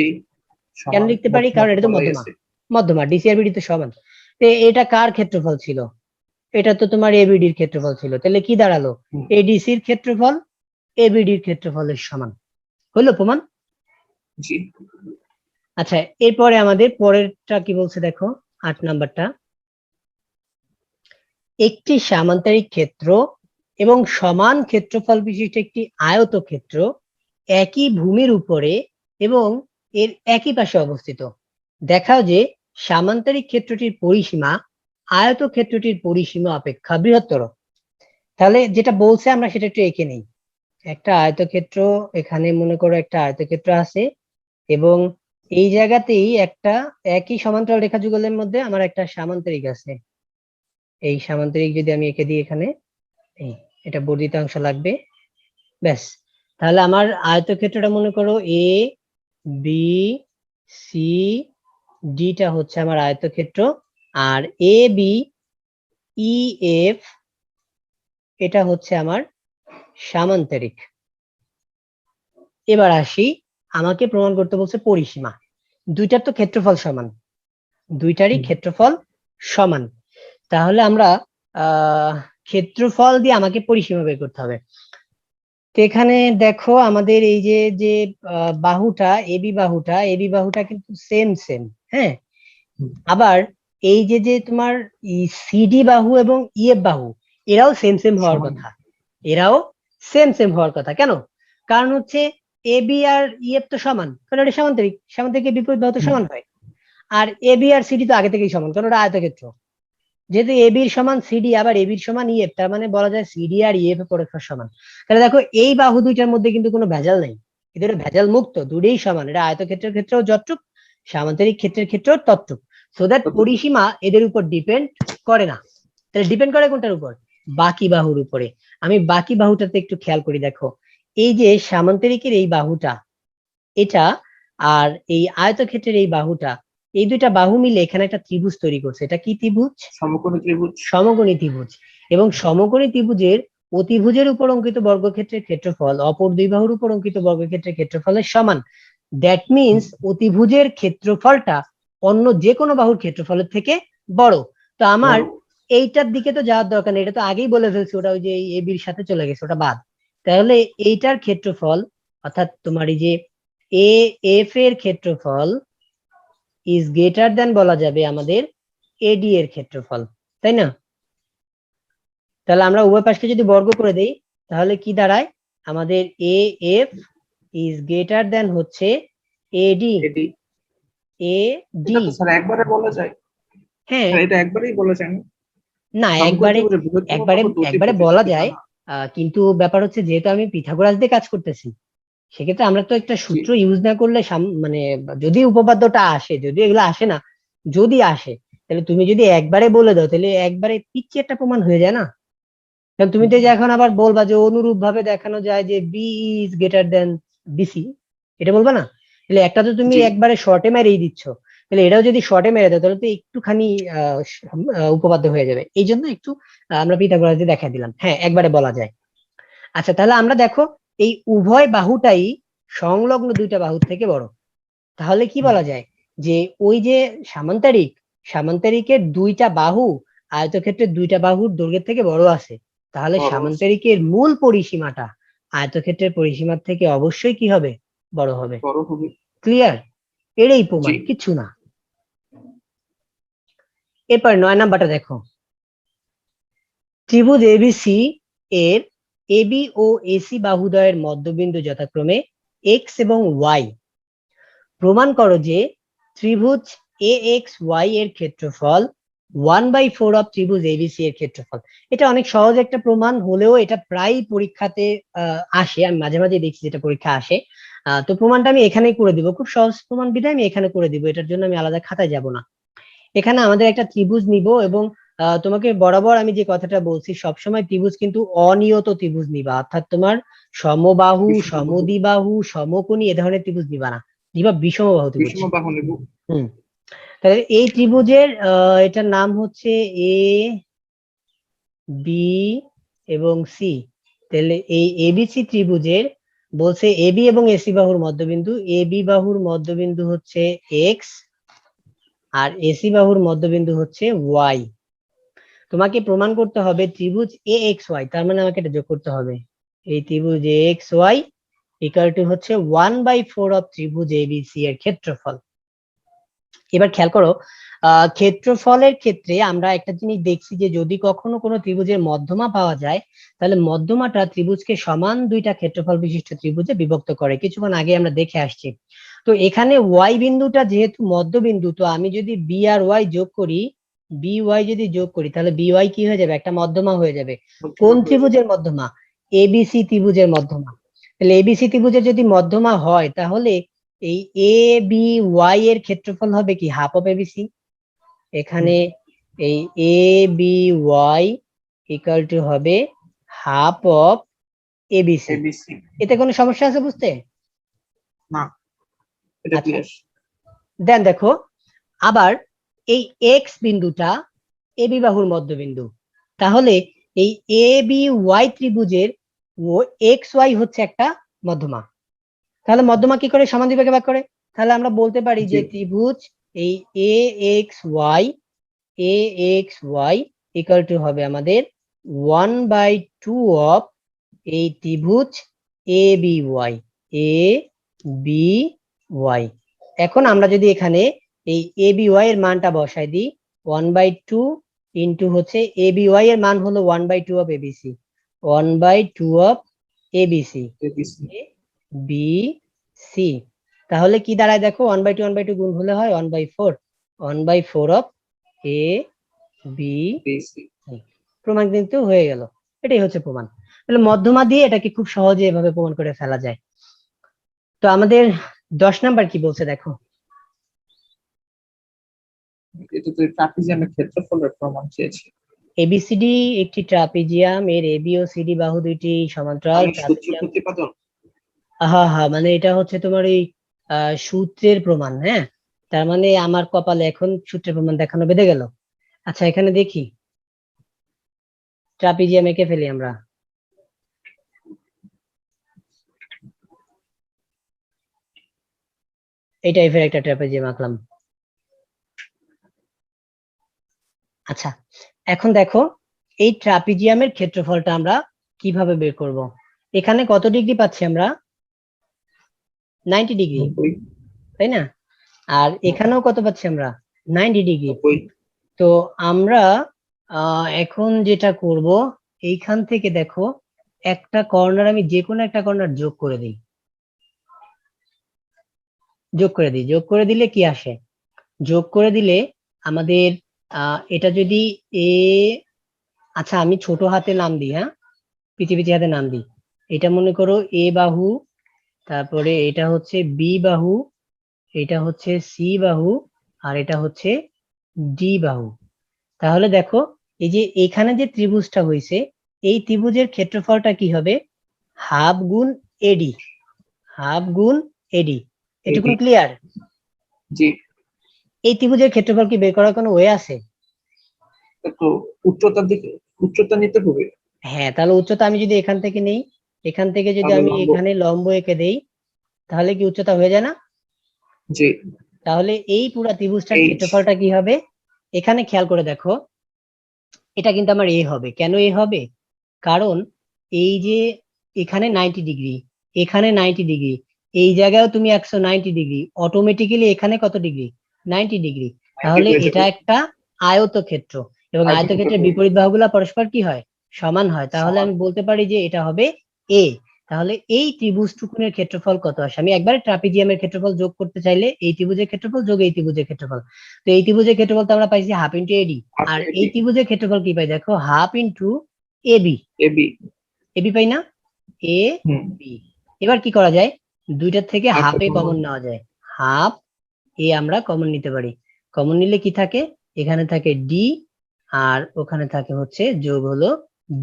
কেন সমান লিখতে পারি? কারণ এটা তো বলাই মধ্যমা, আছে। মধ্যমা ডিসি আর বিডি তো সমান। তো এটা কার ক্ষেত্রফল ছিল? এটা তো তোমার এবিডির ক্ষেত্রফল ছিল, তাহলে কি দাঁড়ালো? হুম। এডিসির ক্ষেত্রফল এবিডির ক্ষেত্রফলের সমান, হলো প্রমাণ? জি। আচ্ছা এরপরে আমাদের পরেরটা কি বলছে দেখো, 8 নাম্বারটা, একটি সামান্তরিক ক্ষেত্র এবং সমান ক্ষেত্রফল বিশিষ্ট একটি আয়তক্ষেত্র একই ভূমির উপরে এবং এর একই পাশে অবস্থিত। দেখাও যে সামান্তরিক ক্ষেত্রটির পরিসীমা আয়তক্ষেত্রটির পরিসীমা অপেক্ষা বৃহত্তর। তাহলে যেটা বলছে আমরা সেটা একটু এঁকে নেই। একটা আয়তক্ষেত্র, এখানে মনে করো একটা আয়তক্ষেত্র আছে এবং এই জায়গাতেই একটা একই সমান্তরাল রেখা যুগলের মধ্যে আমার একটা সামান্তরিক আছে। এই সামান্তরিক যদি আমি এঁকে দিই এখানে, এই এটা বর্ধিত অংশ লাগবে, ব্যাস। তাহলে আমার আয়তক্ষেত্রটা মনে করো এ বি সি ডিটা হচ্ছে আমার আয়তক্ষেত্র, আর এ বি ই এফ এটা হচ্ছে আমার সামান্তরিক। এবার আসি, আমাকে প্রমাণ করতে বলছে পরিসীমা। দুইটার তো ক্ষেত্রফল সমান, দুইটারই ক্ষেত্রফল সমান। তাহলে আমরা ক্ষেত্রফল দিয়ে আমাকে পরিসীমা বের করতে হবে। তো এখানে দেখো আমাদের এই যে যে বাহুটা এবি বাহুটা কিন্তু সেম সেম, হ্যাঁ। আবার এই যে যে তোমার সিডি বাহু এবং ইএফ বাহু এরাও সেম সেম হওয়ার সমান। কথা, এরাও সেম সেম হওয়ার কথা। কেন? কারণ হচ্ছে এবি আর ইএফ তো সমান, কারণ এটা সামান্তরিক, সামান্তরিকের বিপরীত বাহু তো সমান হয়। আর এবি আর সিডি তো আগে থেকেই সমান, কারণ ওটা আয়তক্ষেত্র। যেহেতু এবির সমান সিডি আবার এবির সমান ইএফ, তার মানে বলা যায় সিডি আর ইএফ পরস্পর সমান। তাহলে দেখো এই বাহু দুইটার মধ্যে কিন্তু কোনো ভেজাল নেই, এদের ভেজাল মুক্ত, দুটোই সমান। এটা আয়তক্ষেত্রের ক্ষেত্রেও যতটুক, সামান্তরিক ক্ষেত্রের ক্ষেত্রেও ততটুক। সো দ্যাট পরিসীমা এদের উপর ডিপেন্ড করে না। তাহলে ডিপেন্ড করে কোনটার উপর? বাকি বাহুর উপরে। আমি বাকি বাহুটাতে একটু খেয়াল করি, দেখো এই যে সামান্তরিকের এই বাহুটা এটা, আর এই আয়তক্ষেত্রের এই বাহুটা, এই দুইটা বাহু মিলে এখানে একটা ত্রিভুজ তৈরি করছে। এটা কি ত্রিভুজ? সমকোণী ত্রিভুজ। সমকোণী ত্রিভুজ। এবং সমকোণী ত্রিভুজের অতিভুজের উপর অঙ্কিত বর্গক্ষেত্রের ক্ষেত্রফল অপর দুই বাহুর উপর অঙ্কিত বর্গক্ষেত্রের ক্ষেত্রফলের সমান। দ্যাট মিনস অতিভুজের ক্ষেত্রফলটা অন্য যে কোনো বাহুর ক্ষেত্রফলের থেকে বড়। তো আমার এইটার দিকে তো যাওয়ার দরকার নেই, এটা তো আগেই বলে ফেলছি, ওটা ওই যে এবির সাথে চলে গেছে, ওটা বাদ। তাহলে এইটার ক্ষেত্রফল অর্থাৎ তোমার এই যে এ এফ এর ক্ষেত্রফল ইজ গ্রেটার দেন বলা যাবে আমাদের এডি এর ক্ষেত্রফল, তাই না? তাহলে আমরা উভয় পাশকে যদি বর্গ করে দেই তাহলে কি দাঁড়ায়? আমাদের এ এফ ইজ গ্রেটার দেন হচ্ছে এডি। এডি। এডি, এটা তো স্যার একবারে বলা যায়। হ্যাঁ। স্যার এটা একবারেই বলা যায় না? না সমকোণী একবারে, ত্রিভুজের বৃহত্তম একবারে বাহু দুটি একবারে বলা প্রতিযোগী যায়, বাহু। কিন্তু ব্যাপার হচ্ছে যেহেতু আমি পিথাগোরাস দিয়ে কাজ করতেছি, সেক্ষেত্রে আমরা তো একটা জি। সূত্র ইউজ না করলে মানে যদি উপপাদ্যটা আসে, যদি এগুলো আসে না, যদি আসে তাহলে তুমি যদি একবারে বলে দাও তাহলে একবারে পিচ্ছি একটা প্রমাণ হয়ে যায় না? কারণ তুমি তো এই যে এখন আবার বলবা যে অনুরূপ ভাবে দেখানো যায় যে B is greater than BC, এটা বলবা না? তাহলে একটা তো তুমি জি। একবারে শর্টে মেরেই দিচ্ছ, তাহলে এটাও যদি শর্টে মেরে দাও তাহলে তো একটুখানি উপপাদ্য হয়ে যাবে। এই জন্য একটু আমরা পিথাগোরাস দিয়ে দেখা দিলাম, হ্যাঁ একবারে বলা যায়। আচ্ছা তাহলে আমরা দেখো এই উভয় বাহুটাই সংলগ্ন দুইটা বাহুর থেকে বড়। তাহলে কি বলা যায় যে ওই যে সামান্তরিক, সামান্তরিকের দুইটা বাহু আয়তক্ষেত্রের দুইটা বাহুর দৈর্ঘ্যের থেকে বড় আছে। তাহলে বড় আছে। সামান্তরিকের মূল পরিসীমাটা আয়তক্ষেত্রের পরিসীমার থেকে অবশ্যই কি হবে? বড় হবে। বড় হবে। ক্লিয়ার? এটাই প্রমাণ, জি। কিছু না। এরপর 9 নাম্বারটা দেখো, ত্রিভুজ এবিসি এর এবি ও এসি বাহুদ্বয়ের মধ্যবিন্দু যথাক্রমে এক্স এবং ওয়াই। প্রমাণ করো যে ত্রিভুজ এ এক্স ওয়াই এর ক্ষেত্রফল 1/4 অফ ত্রিভুজ এবিসি এর ক্ষেত্রফল। এটা অনেক সহজ একটা প্রমাণ হলেও এটা প্রায় পরীক্ষাতে আসে, আমি মাঝে মাঝে দেখছি যেটা পরীক্ষা আসে। তো প্রমাণটা আমি এখানেই করে দিব, খুব সহজ প্রমাণ বিধায় আমি এখানে করে দিব, এটার জন্য আমি আলাদা খাতায় যাব না। এখানে আমাদের একটা ত্রিভুজ নিব এবং তোমাকে বরাবর আমি যে কথাটা বলছি, সবসময় ত্রিভুজ কিন্তু অনিয়ত ত্রিভুজ নিবা, অর্থাৎ তোমার সমবাহু, বিষমবাহু সমদ্বিবাহু, সমকোণী এ ধরনের ত্রিভুজ নিবা না, নিবা বিষমবাহু ত্রিভুজ। বিষমবাহু নেব। হুম, তাহলে এই ত্রিভুজের এটার নাম হচ্ছে এ বি এবং সি। তাহলে এই এবিসি ত্রিভুজের বলছে এবি এবং এসি বাহুর মধ্যবিন্দু, এবি বাহুর মধ্যবিন্দু হচ্ছে এক্স আর এসি বাহুর মধ্যবিন্দু হচ্ছে ওয়াই। তোমাকে প্রমাণ করতে হবে ত্রিভুজ এ এক্স ওয়াই, তার মানে আমাকে এটা যোগ করতে হবে, এই ত্রিভুজ এ এক্স ওয়াই ইকুয়াল টু হচ্ছে 1/4 অফ ত্রিভুজ এবিসি এর ক্ষেত্রফল। এবার খেয়াল করো, ক্ষেত্রফলের ক্ষেত্রে আমরা একটা জিনিস দেখছি যে যদি কখনো কোনো ত্রিভুজের মধ্যমা পাওয়া যায়, তাহলে মধ্যমাটা ত্রিভুজকে সমান দুইটা ক্ষেত্রফল বিশিষ্ট ত্রিভুজে বিভক্ত করে, কিছুক্ষণ আগে আমরা দেখে আসছি। তো এখানে ওয়াই বিন্দুটা যেহেতু মধ্যবিন্দু, তো আমি যদি বি আর ওয়াই যোগ করি, বি ওয়াই যদি যোগ করি, তাহলে বি ওয়াই কি হয়ে যাবে, একটা মধ্যমা হয়ে যাবে। কোন ত্রিভুজের মধ্যমা? এবিসি ত্রিভুজের মধ্যমা। তাহলে এবিসি ত্রিভুজের যদি মধ্যমা হয়, তাহলে এই এ বি ওয়াই এর ক্ষেত্রফল হবে কি, হাফ অফ এবিসি। এখানে এই A B Y equal to হবে হাফ অফ এবিসি। এবিসি এতে কোনো সমস্যা আছে বুঝতে? না, এটা আচ্ছা, ক্লিয়ার। দেন দেখো, আবার এই এক্স বিন্দুটা এবি বাহুর মধ্যবিন্দু, তাহলে এই এ বি ওয়াই ত্রিভুজের ও এক্স ওয়াই হচ্ছে একটা মধ্যমা। তাহলে মধ্যমা কি করে, সমান দুই ভাগে ভাগ করে। তাহলে আমরা বলতে পারি যে ত্রিভুজ এই এ এক্স ওয়াই ইকুয়াল টু হবে আমাদের 1/2 অফ এই ত্রিভুজ এ বি ওয়াই। এখন আমরা যদি এখানে এই এ বি ওয়াই এর মানটা বসাই দিই, 1/2 ইন্টু হচ্ছে এ বি ওয়াই এর মান হলো 1/2 of ABC, 1/2 of ABC B C. তাহলে কি দাঁড়ায় দেখো, 1/2 গুণ হলে হয় 1/4 অফ এ বি সি। প্রমাণ কিন্তু হয়ে গেল, এটাই হচ্ছে প্রমাণ। তাহলে মধ্যমা দিয়ে এটাকে খুব সহজে এভাবে প্রমাণ করে ফেলা যায়। তো আমাদের 10 নাম্বার কি বলছে দেখো। এটা তো ট্রাপিজিয়ামের ক্ষেত্রফলের প্রমাণ চেয়েছি। এবিসিডি একটি ট্রাপিজিয়াম, এর এবি ও সিডি বাহু দুইটি সমান্তরাল আমি সূত্র ট্রাপিজিয়াম। প্রতিপাদন। হ্যাঁ হ্যাঁ, মানে এটা হচ্ছে তোমার এই সূত্রের প্রমাণ। হ্যাঁ, তার মানে আমার কপালে এখন সূত্রের প্রমাণ দেখানো বেঁধে গেল। আচ্ছা, এখানে দেখি ট্রাপিজিয়াম এঁকে ফেলি আমরা। এই টাইপের একটা ট্রাপিজিয়াম আঁকলাম। আচ্ছা, এখন দেখো এই ট্রাপিজিয়ামের ক্ষেত্রফলটা আমরা কিভাবে বের করব। এখানে কত ডিগ্রি পাচ্ছি আমরা, 90 ডিগ্রি, 90 তাই না? আর এখানেও কত পাচ্ছি আমরা, 90 ডিগ্রি। 90। তো আমরা এখন যেটা করব, এইখান থেকে দেখো একটা কর্নার, আমি যে কোনো একটা কর্নার যোগ করে দিই, যোগ করে দিলে কি আসে, যোগ করে দিলে আমাদের এটা যদি এ, আচ্ছা আমি ছোট হাতে নাম দিই, হ্যাঁ পিচি পিচি হাতে নাম দিই। এটা মনে করো এ বাহু, তারপরে এটা হচ্ছে বি বাহু, এটা হচ্ছে সি বাহু, আর এটা হচ্ছে ডি বাহু। তাহলে দেখো এই যে এখানে যে ত্রিভুজটা হয়েছে, এই ত্রিভুজের ক্ষেত্রফলটা কি হবে, হাফ গুণ এডি, হাফ গুণ এডি। এটুকুন ক্লিয়ার? জি। এই ত্রিভুজের ক্ষেত্রফল কি বের করার কোনো ওয়ে আছে? তো উচ্চতার দিকে উচ্চতা নিতে হবে। হ্যাঁ, তাহলে উচ্চতা আমি যদি এখান থেকে নেই, এখান থেকে যদি তাহলে আমি লম্ব। এখানে লম্ব এঁকে দেই, তাহলে কি উচ্চতা হয়ে যায় না? জি। তাহলে এই পুরা ত্রিভুজটার এইচ। ক্ষেত্রফলটা কি হবে, এখানে খেয়াল করে দেখো, এটা কিন্তু আমার এ হবে। কেন এ হবে? কারণ এই যে এখানে 90 ডিগ্রি, এখানে 90 ডিগ্রি, এই জায়গায় তুমি 190 ডিগ্রি, অটোমেটিক্যালি এখানে কত ডিগ্রি, 90 ডিগ্রি। তাহলে এটা একটা আয়তক্ষেত্র, এবং আয়তক্ষেত্রের বিপরীত বাহুগুলো পরস্পর কি হয়, সমান হয়। তাহলে আমি বলতে পারি যে এটা হবে এ। তাহলে এই ত্রিভুজটুকুনের ক্ষেত্রফল কত আসে, আমি একবারে ট্রাপিজিয়ামের ক্ষেত্রফল যোগ করতে চাইলে এই ত্রিভুজের ক্ষেত্রফল যোগ এই ত্রিভুজের ক্ষেত্রফল, তো এই ত্রিভুজের ক্ষেত্রফল তো আমরা পাইছি হাফ ইন্টু এডি, আর এই ত্রিভুজের ক্ষেত্রফল কি পাই দেখো, half into AB, AB. AB পাই না, এ হুম। বি। এবার কি করা যায়, দুইটার থেকে আচ্ছা, হাফে common। কমন নেওয়া যায়, হাফ এ আমরা কমন নিতে পারি। কমন নিলে কি থাকে, এখানে থাকে ডি আর ওখানে থাকে হচ্ছে যোগ হলো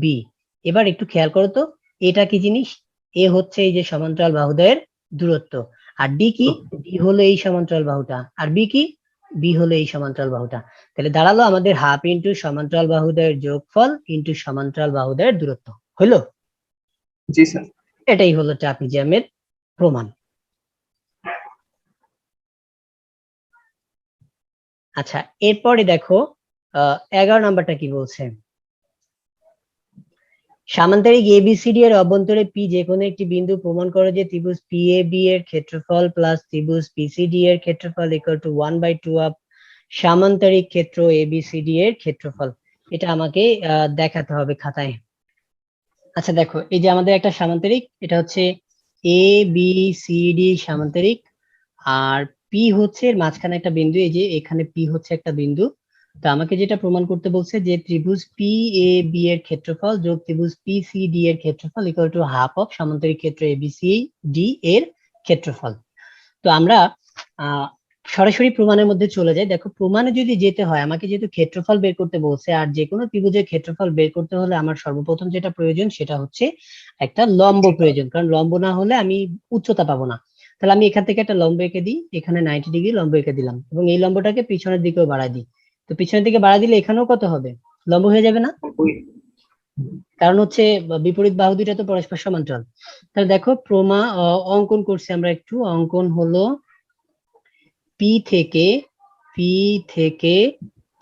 বি। এবার একটু খেয়াল করো তো, এটা কি জিনিস, এ হচ্ছে এই যে সমান্তরাল বাহুদ্বয়ের দূরত্ব, আর ডি কি, ডি হলো এই সমান্তরাল বাহুটা, আর বি কি, বি হলো এই সমান্তরাল বাহুটা। তাহলে দাঁড়ালো আমাদের হাফ ইন্টু সমান্তরাল বাহুদ্বয়ের যোগফল ইন্টু সমান্তরাল বাহুদ্বয়ের দূরত্ব, হলো? জি স্যার। এটাই হলো ট্রাপিজিয়ামের প্রমাণ। আচ্ছা, এরপরে দেখো 11 নাম্বারটা কি বলছে, সামান্তরিক এবিসিডি এর অভ্যন্তরে পি যে কোনো একটি বিন্দু প্রমাণ করে যে ত্রিভুজ পিএবি এর ক্ষেত্রফল প্লাস ত্রিভুজ পিসিডি এর ক্ষেত্রফল ইকুয়াল টু 1/2 অফ সামান্তরিক ক্ষেত্র এবিসিডি এর ক্ষেত্রফল। এটা আমাকে দেখাতে হবে খাতায়। আচ্ছা দেখো, এই যে আমাদের একটা সামান্তরিক, এটা হচ্ছে এ বি সি ডি সামান্তরিক, আর পি হচ্ছে এর মাঝখানে একটা বিন্দু, এই যে এখানে পি হচ্ছে একটা বিন্দু। তো আমাকে যেটা প্রমাণ করতে বলছে যে ত্রিভুজ পি এ বি এর ক্ষেত্রফল যোগ ত্রিভুজ পি সি ডি এর ক্ষেত্রফল ইকুয়াল টু হাফ অফ সামান্তরিক ক্ষেত্র এবিসি ডি এর ক্ষেত্রফল। তো আমরা সরাসরি প্রমাণের মধ্যে চলে যাই। দেখো, প্রমাণে যদি যেতে হয়, আমাকে যেহেতু ক্ষেত্রফল বের করতে বলছে, আর যে কোনো ত্রিভুজের ক্ষেত্রফল বের করতে হলে আমার সর্বপ্রথম যেটা প্রয়োজন সেটা হচ্ছে একটা লম্ব প্রয়োজন, কারণ লম্ব না হলে আমি উচ্চতা পাবো না। তাহলে আমি এখান থেকে একটা লম্ব এঁকে দিই, এখানে 90 ডিগ্রি লম্ব এঁকে দিলাম, এবং এই লম্বটাকে পিছনের দিকেও বাড়াই দিই। তো পিছনের দিকে বাড়াই দিলে এখানেও কত হবে, লম্ব হয়ে যাবে না? কারণ হচ্ছে বিপরীত বাহু দুইটা তো পরস্পর সমান্তরাল। তাহলে দেখো অঙ্কন করছি আমরা, একটু অঙ্কন হলো পি থেকে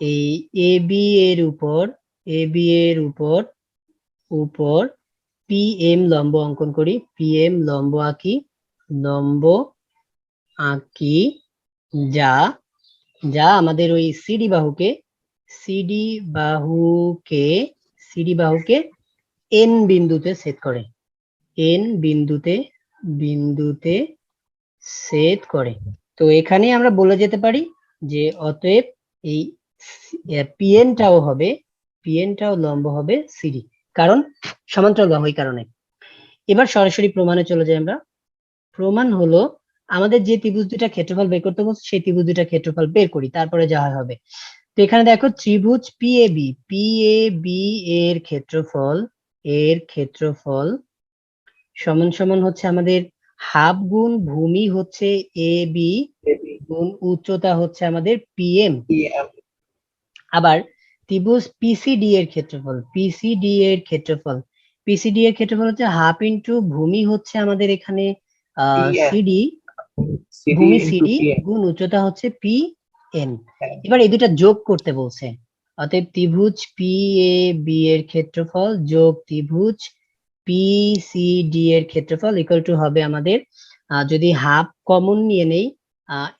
এই এ বি এর উপর উপর পি এম লম্ব অঙ্কন করি, পি এম লম্ব আঁকি, যা যা আমাদের ওই সিডি বাহুকে সিডি বাহুকে এন বিন্দুতে ছেদ করে, এন বিন্দুতে ছেদ করে। তো এখানে আমরা বলে যেতে পারি যে অতএব এই পিএনটাও লম্ব হবে সিডি, কারণ সমান্তরাল বাহু, এই কারণে। এবার সরাসরি প্রমাণে চলে যাই আমরা। প্রমাণ হলো আমাদের যে ত্রিভুজ দুটা ক্ষেত্রফল বের করতে বলছে সেই ত্রিভুজ দুটা ক্ষেত্রফল বের করি, তারপরে যা হবে। তো এখানে দেখো, ত্রিভুজ পিএবি এর ক্ষেত্রফল সমান সমান হচ্ছে আমাদের হাফ গুণ ভূমি হচ্ছে এ বি গুণ উচ্চতা হচ্ছে আমাদের পিএম। আবার ত্রিভুজ পিসিডি এর ক্ষেত্রফল হচ্ছে হাফ ইন্টু ভূমি হচ্ছে আমাদের এখানে সিডি, ভূমি সিডি গুণ উচ্চতা হচ্ছে পি এন। এবার এই দুটা যোগ করতে বলছে, অতএব ত্রিভুজ পি এ বি এর ক্ষেত্রফল যোগ ত্রিভুজ পি সি ডি এর ক্ষেত্রফল ইকুয়াল টু হবে আমাদের, যদি হাফ কমন নিয়ে নেই,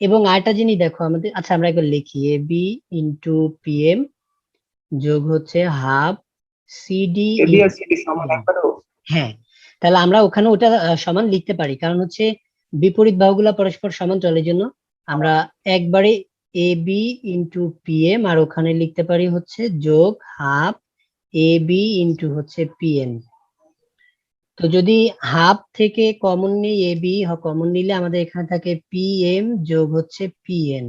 এবং আরেকটা জিনিস দেখো আমাদের, আচ্ছা আমরা একবার লিখি, A B into P M যোগ হচ্ছে হাফ সিডি। হ্যাঁ, তাহলে আমরা ওখানে ওটা সমান লিখতে পারি, কারণ হচ্ছে বিপরীত বাহুগুলা পরস্পর সমান্তরাল, জন্য আমরা একবারে A B into P M, আর ওখানে লিখতে পারি হচ্ছে যোগ হাফ এ বি ইন্টু হচ্ছে পি এন। তো যদি হাফ থেকে কমন নিই, এ বি কমন নিলে আমাদের এখানে থাকে পি এম যোগ হচ্ছে পি এন,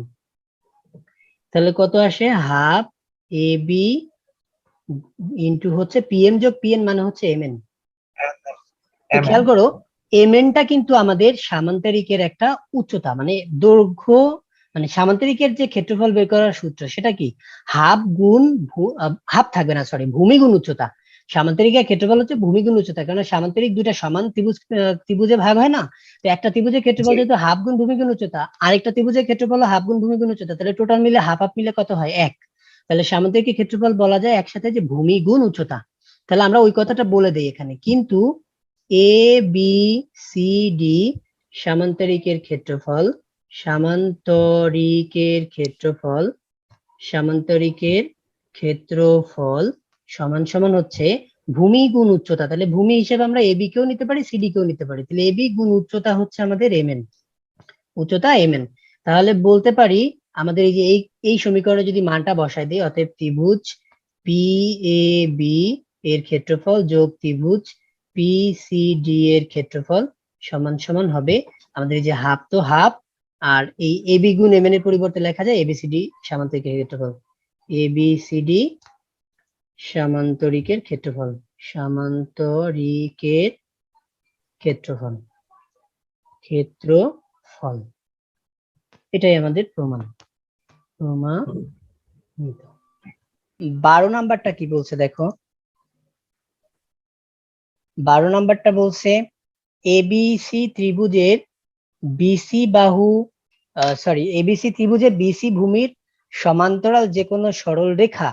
তাহলে কত আসে, হাফ এ বি ইন্টু হচ্ছে পি এম যোগ পি এন মানে হচ্ছে এম এন। খেয়াল করো, এমএনটা কিন্তু আমাদের সামান্তরিকের একটা উচ্চতা, মানে দৈর্ঘ্য, মানে সামান্তরিকের যে ক্ষেত্রফল বের করার সূত্র সেটা কি, হাফ থাকবে না, সরি, ভূমি গুণ উচ্চতা। সামান্তরিকের ক্ষেত্রফল হচ্ছে ভূমি গুণ উচ্চতা, কারণ সামান্তরিক দুইটা সমান ত্রিভুজে ভাগ হয় না। তো একটা ত্রিভুজের ক্ষেত্রফল যেহেতু হাফ গুণ ভূমি গুণ উচ্চতা, আরেকটা ত্রিভুজের ক্ষেত্রফল হাফ গুণ ভূমি গুণ উচ্চতা, তাহলে টোটাল মিলে হাফ হাফ মিলে কত হয়, 1। তাহলে সামান্তরিকের ক্ষেত্রফল বলা যায় একসাথে যে ভূমি গুণ উচ্চতা। তাহলে আমরা ওই কথাটা বলে দেই এখানে, কিন্তু এ বি সি ডি সামান্তরিকের ক্ষেত্রফল সমান সমান হচ্ছে ভূমি গুণ উচ্চতা। তাহলে ভূমি হিসেবে আমরা এবি কেও নিতে পারি, সিডি কেও নিতে পারি। তাহলে এবি গুণ উচ্চতা হচ্ছে আমাদের এমএন, উচ্চতা এমএন। তাহলে বলতে পারি আমাদের এই যে এই সমীকরণে যদি মানটা বসাই দিই, অতএব ত্রিভুজ পি এ বি এর ক্ষেত্রফল যোগ ত্রিভুজ পি সি ডি এর ক্ষেত্রফল সমান সমান হবে আমাদের এই যে হাফ তো হাফ, আর এই এবি গুণ এমএন এর পরিবর্তে লেখা যায় এবিসিডি সামান্তরিকের ক্ষেত্রফল, এবিসিডি সামান্তরিকের ক্ষেত্রফল, সামান্তরিকের ক্ষেত্রফল, ক্ষেত্রফল, এটাই আমাদের প্রমাণিত। 12 নাম্বারটা কি বলছে দেখো, 12 নাম্বারটা বলছে এবিসি ত্রিভুজের বিসি বাহু এবিসি ত্রিভুজের বিসি ভূমির সমান্তরাল যে কোনো সরল রেখা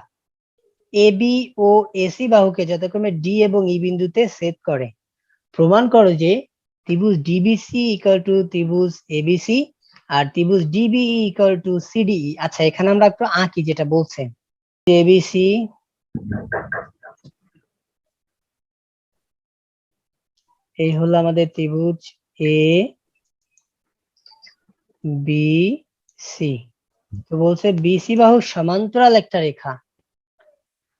এবি ও এসি বাহুকে যথাক্রমে ডি এবং ই বিন্দুতে ছেদ করে। প্রমাণ করো যে ত্রিভুজ ডিবিসি ইকুয়াল টু ত্রিভুজ এবিসি আর ত্রিভুজ ডিবিই ইকুয়াল টু সিডিই। আচ্ছা, এখানে আমরা একটু আঁকি যেটা বলছে, এবিসি এই হলো আমাদের ত্রিভুজ এ বি সি। তো বলছে বিসি বাহুর সমান্তরাল একটা রেখা,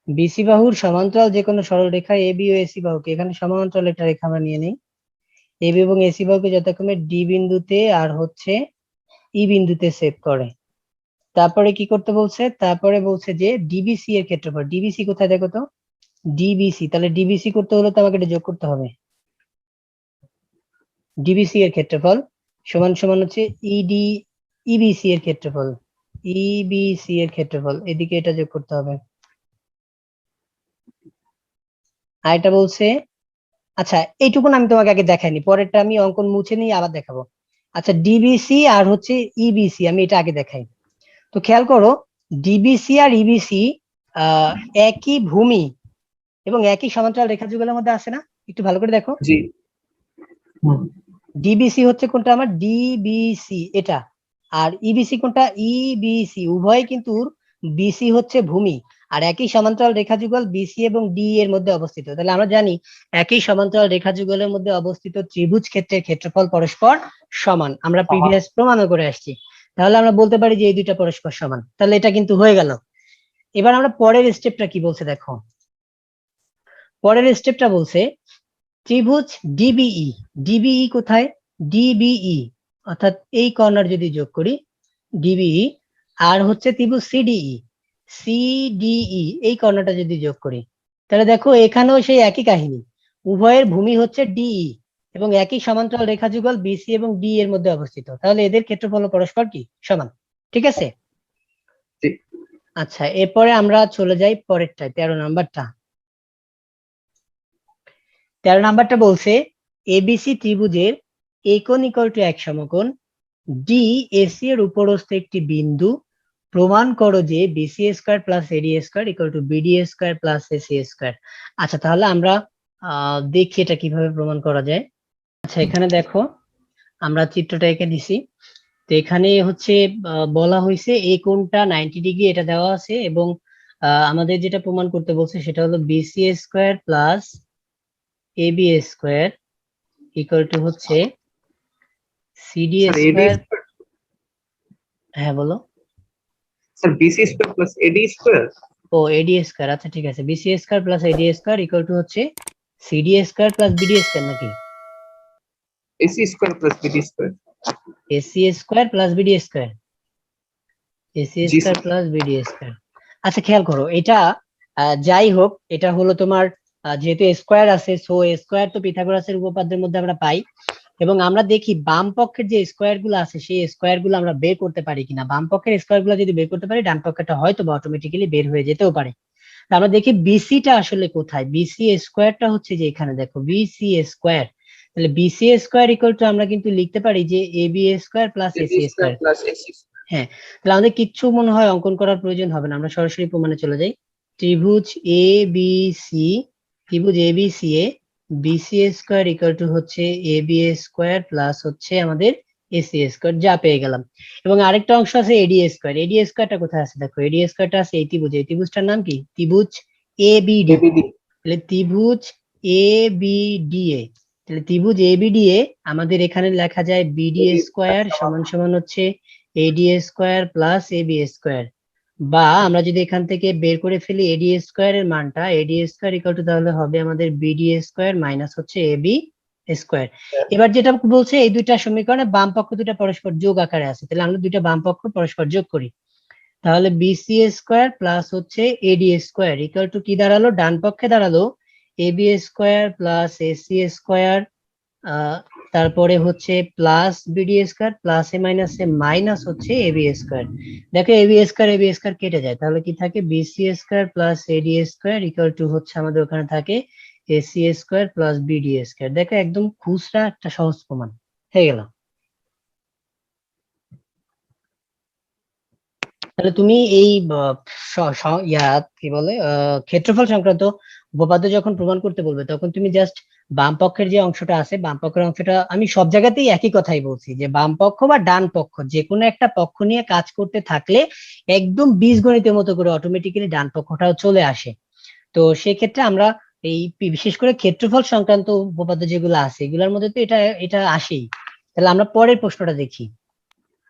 বিসি বাহুর সমান্তরাল যে কোনো সরল রেখা এবি ও এসি বাহুকে, এখানে সমান্তরাল একটা রেখা আমরা নিয়ে নেই, এবি এবং এসি বাহুকে যথাক্রমে ডি বিন্দুতে আর হচ্ছে ই বিন্দুতে ছেদ করে। তারপরে কি করতে বলছে, তারপরে বলছে যে ডিবিসি এর ক্ষেত্রফল, ডিবিসি কোথায় দেখো তো, ডিবিসি, তাহলে ডিবিসি করতে হলে তো আমাকে এটা যোগ করতে হবে, ডিবিসি এর ক্ষেত্রফল সমান সমান হচ্ছে ইডি ইবিসি এর ক্ষেত্রফল, ইবিসি এর ক্ষেত্রফল, এদিকে এটা যোগ করতে হবে। আর এটা বলছে, আচ্ছা এইটুকুন আমি তোমাকে আগে দেখাইনি, পরেরটা আমি অঙ্কন মুছে নিয়ে আবার দেখাবো। আচ্ছা ডিবিসি আর হচ্ছে ইবিসি আমি এটা আগে দেখাই। তো খেয়াল করো ডিবিসি আর ইবিসি একই ভূমি এবং একই সমান্তরাল রেখা যুগলের মধ্যে আছে না, একটু ভালো করে দেখো। জি। ডিবিসি হচ্ছে কোনটা, আমার ডিবিসি এটা, আর ইবিসি কোনটা, ইবিসি, উভয় কিন্তু বিসি হচ্ছে ভূমি আর একই সমান্তরাল রেখা যুগল বিসি এবং ডি এর মধ্যে অবস্থিত। তাহলে আমরা জানি একই সমান্তরাল রেখা যুগলের মধ্যে অবস্থিত ত্রিভুজ ক্ষেত্রের ক্ষেত্রফল পরস্পর সমান, আমরা প্রিভিয়াস প্রমাণও করে আসছি। তাহলে আমরা বলতে পারি যে এই দুইটা পরস্পর সমান, তাহলে এটা কিন্তু হয়ে গেল। এবার আমরা পরের স্টেপটা কি বলছে দেখো, পরের স্টেপটা বলছে ত্রিভুজ ডিবিই, ডিবিই কোথায়, ডিবিই অর্থাৎ এই কর্নার যদি যোগ করি ডিবিই, আর হচ্ছে ত্রিভুজ সিডিই, সিডিই এই কর্নারটা যদি যোগ করি, তাহলে দেখো এখানেও সেই একই কাহিনী, উভয়ের ভূমি হচ্ছে ডিই এবং একই সমান্তরাল রেখা যুগল বিসি এবং ডি এর মধ্যে অবস্থিত, তাহলে এদের ক্ষেত্রফল পরস্পর কি সমান, ঠিক আছে। আচ্ছা এরপরে আমরা চলে যাই পরেরটায়, 13 নাম্বারটা। 13 নাম্বারটা বলছে এবিসি ত্রিভুজের একোণ ইকুয়াল টু এক সমকোণ ডি এসি এর উপরস্থ একটি বিন্দু, প্রমাণ করো যে BC square plus AD square equal to BD square plus AC square. আচ্ছা তাহলে আমরা দেখি এটা কিভাবে প্রমাণ করা যায়। আচ্ছা এখানে দেখো আমরা চিত্রটা এঁকে দিছি, তো এখানে হচ্ছে বলা হয়েছে এই কোণটা 90 ডিগ্রি এটা দেওয়া আছে এবং আমাদের যেটা প্রমাণ করতে বলছে সেটা হলো BC square plus AB square equal to হচ্ছে সিডি স্কয়ার। হ্যাঁ বলো। Sir BC square plus AD square, ও এডি স্কয়ার, আচ্ছা ঠিক আছে, BC square plus AD square equal to হচ্ছে CD square plus BD square নাকি AC square plus BD square, AC square plus BD square, AC G square plus BD square. আচ্ছা খেয়াল করো এটা যাই হোক, এটা হলো তোমার যেহেতু স্কয়ার আছে সো স্কয়ার তো পিথাগোরাসের উপপাদ্যের মধ্যে আমরা পাই, এবং আমরা দেখি বাম পক্ষের যে স্কয়ার গুলো আছে সেই স্কয়ার গুলো আমরা বের করতে পারি কিনা, বাম পক্ষের স্কয়ার গুলো যদি বের করতে পারি ডান পক্ষেরটা হয়তো বা অটোমেটিক্যালি বের হয়ে যেতেও পারে। আমরা দেখি বিসিটা আসলে কোথায়, বিসি স্কয়ারটা হচ্ছে যে এখানে দেখো বিসি স্কয়ার, তাহলে বিসি স্কয়ার ইকুয়াল টু আমরা কিন্তু লিখতে পারি যে AB square plus AC square. হ্যাঁ তাহলে আমাদের কিচ্ছু মনে হয় অঙ্কন করার প্রয়োজন হবে না, আমরা সরাসরি প্রমাণে চলে যাই। ত্রিভুজ এ বি সি, ত্রিভুজ A B C A BC square equal to হচ্ছে এবি স্কয়ার প্লাস হচ্ছে আমাদের এসি স্কয়ার, যা পেয়ে গেলাম। এবং আরেকটা অংশ আছে এডি স্কয়ার, এডি স্কয়ারটা কোথায় আছে দেখো, এডি স্কয়ারটা আছে এই ত্রিভুজে, এই ত্রিভুজটার নাম কি, ত্রিভুজ এ বি ডি, তাহলে ত্রিভুজ এ বি ডি এ, তাহলে ত্রিভুজ এ বি ডি এ আমাদের এখানে লেখা যায় বিডি স্কয়ার সমান সমান হচ্ছে এডি স্কয়ার প্লাস এবি স্কয়ার, বা আমরা যদি এখান থেকে বের করে ফেলি এডি স্কয়ার এর মানটা, এডি স্কয়ার ইকুয়াল টু তাহলে হবে আমাদের বিডি স্কয়ার মাইনাস হচ্ছে এবি স্কোয়ার। এবার যেটা বলছে এই দুইটা সমীকরণে বাম পক্ষ দুইটা পরস্পর যোগ আকারে আছে, তাহলে আমরা দুইটা বাম পক্ষ পরস্পর যোগ করি, তাহলে বিসি স্কোয়ার প্লাস হচ্ছে এডি স্কোয়ার ইকুয়াল টু কি দাঁড়ালো, ডান পক্ষে দাঁড়ালো AB square plus AC square, তারপরে হচ্ছে plus BD square, plus A minus হচ্ছে এবি স্কোয়ার। দেখো এবি স্কোয়ার কেটে যায়, তাহলে কি থাকে BC square plus AD square equal to হচ্ছে আমাদের ওখানে থাকে AC square plus BD square. দেখো একদম খুচরা একটা সহজ প্রমাণ হয়ে গেল। তাহলে তুমি এই কি বলে ক্ষেত্রফল সংক্রান্ত উপপাদ্য যখন প্রমাণ করতে বলবে তখন তুমি জাস্ট বাম পক্ষের যে অংশটা আছে, বাম পক্ষের অংশটা আমি সব জায়গাতেই একই কথাই বলছি যে বাম পক্ষ বা ডান পক্ষ যে কোনো একটা পক্ষ নিয়ে কাজ করতে থাকলে একদম বীজগণিতের মতো করে অটোমেটিক্যালি ডান পক্ষটাও চলে আসে। তো সেক্ষেত্রে আমরা এই বিশেষ করে ক্ষেত্রফল সংক্রান্ত উপপাদ্য যেগুলো আছে এগুলোর মধ্যে তো এটা এটা আসেই। তাহলে আমরা পরের প্রশ্নটা দেখি,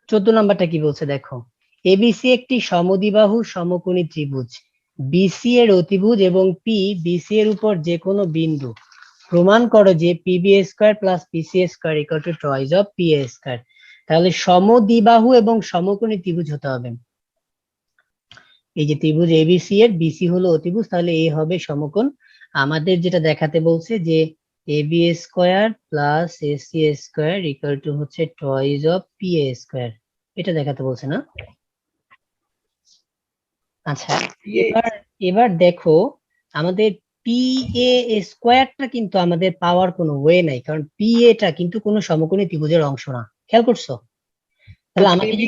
14 নাম্বারটা কি বলছে দেখো, এবিসি একটি সমদ্বিবাহু সমকোণী ত্রিভুজ, বিসি এর অতিভুজ এবং পি বিসি এর উপর যে কোনো বিন্দু, প্রমাণ করো যে PB square plus PC square equal to twice of P square. তাহলে সমদ্বিবাহু এবং সমকোণী ত্রিভুজ হতে হবে। এই যে ত্রিভুজ এবিসি এর বিসি হলো অতিভুজ, তাহলে এ হবে সমকোণ। আমাদের যেটা দেখাতে বলছে যে AB square plus AC square equal to হচ্ছে টয়েস অফ পি স্কয়ার, এটা দেখাতে বলছে না? আচ্ছা, এবার এবার দেখো আমাদের পি এ স্কোয়ারটা কিন্তু আমাদের পাওয়ার কোনো ওয়ে নাই, কারণ পি এটা কিন্তু কোনো সমকোণী ত্রিভুজের অংশ না, খেয়াল করছো? তাহলে আমাকে যদি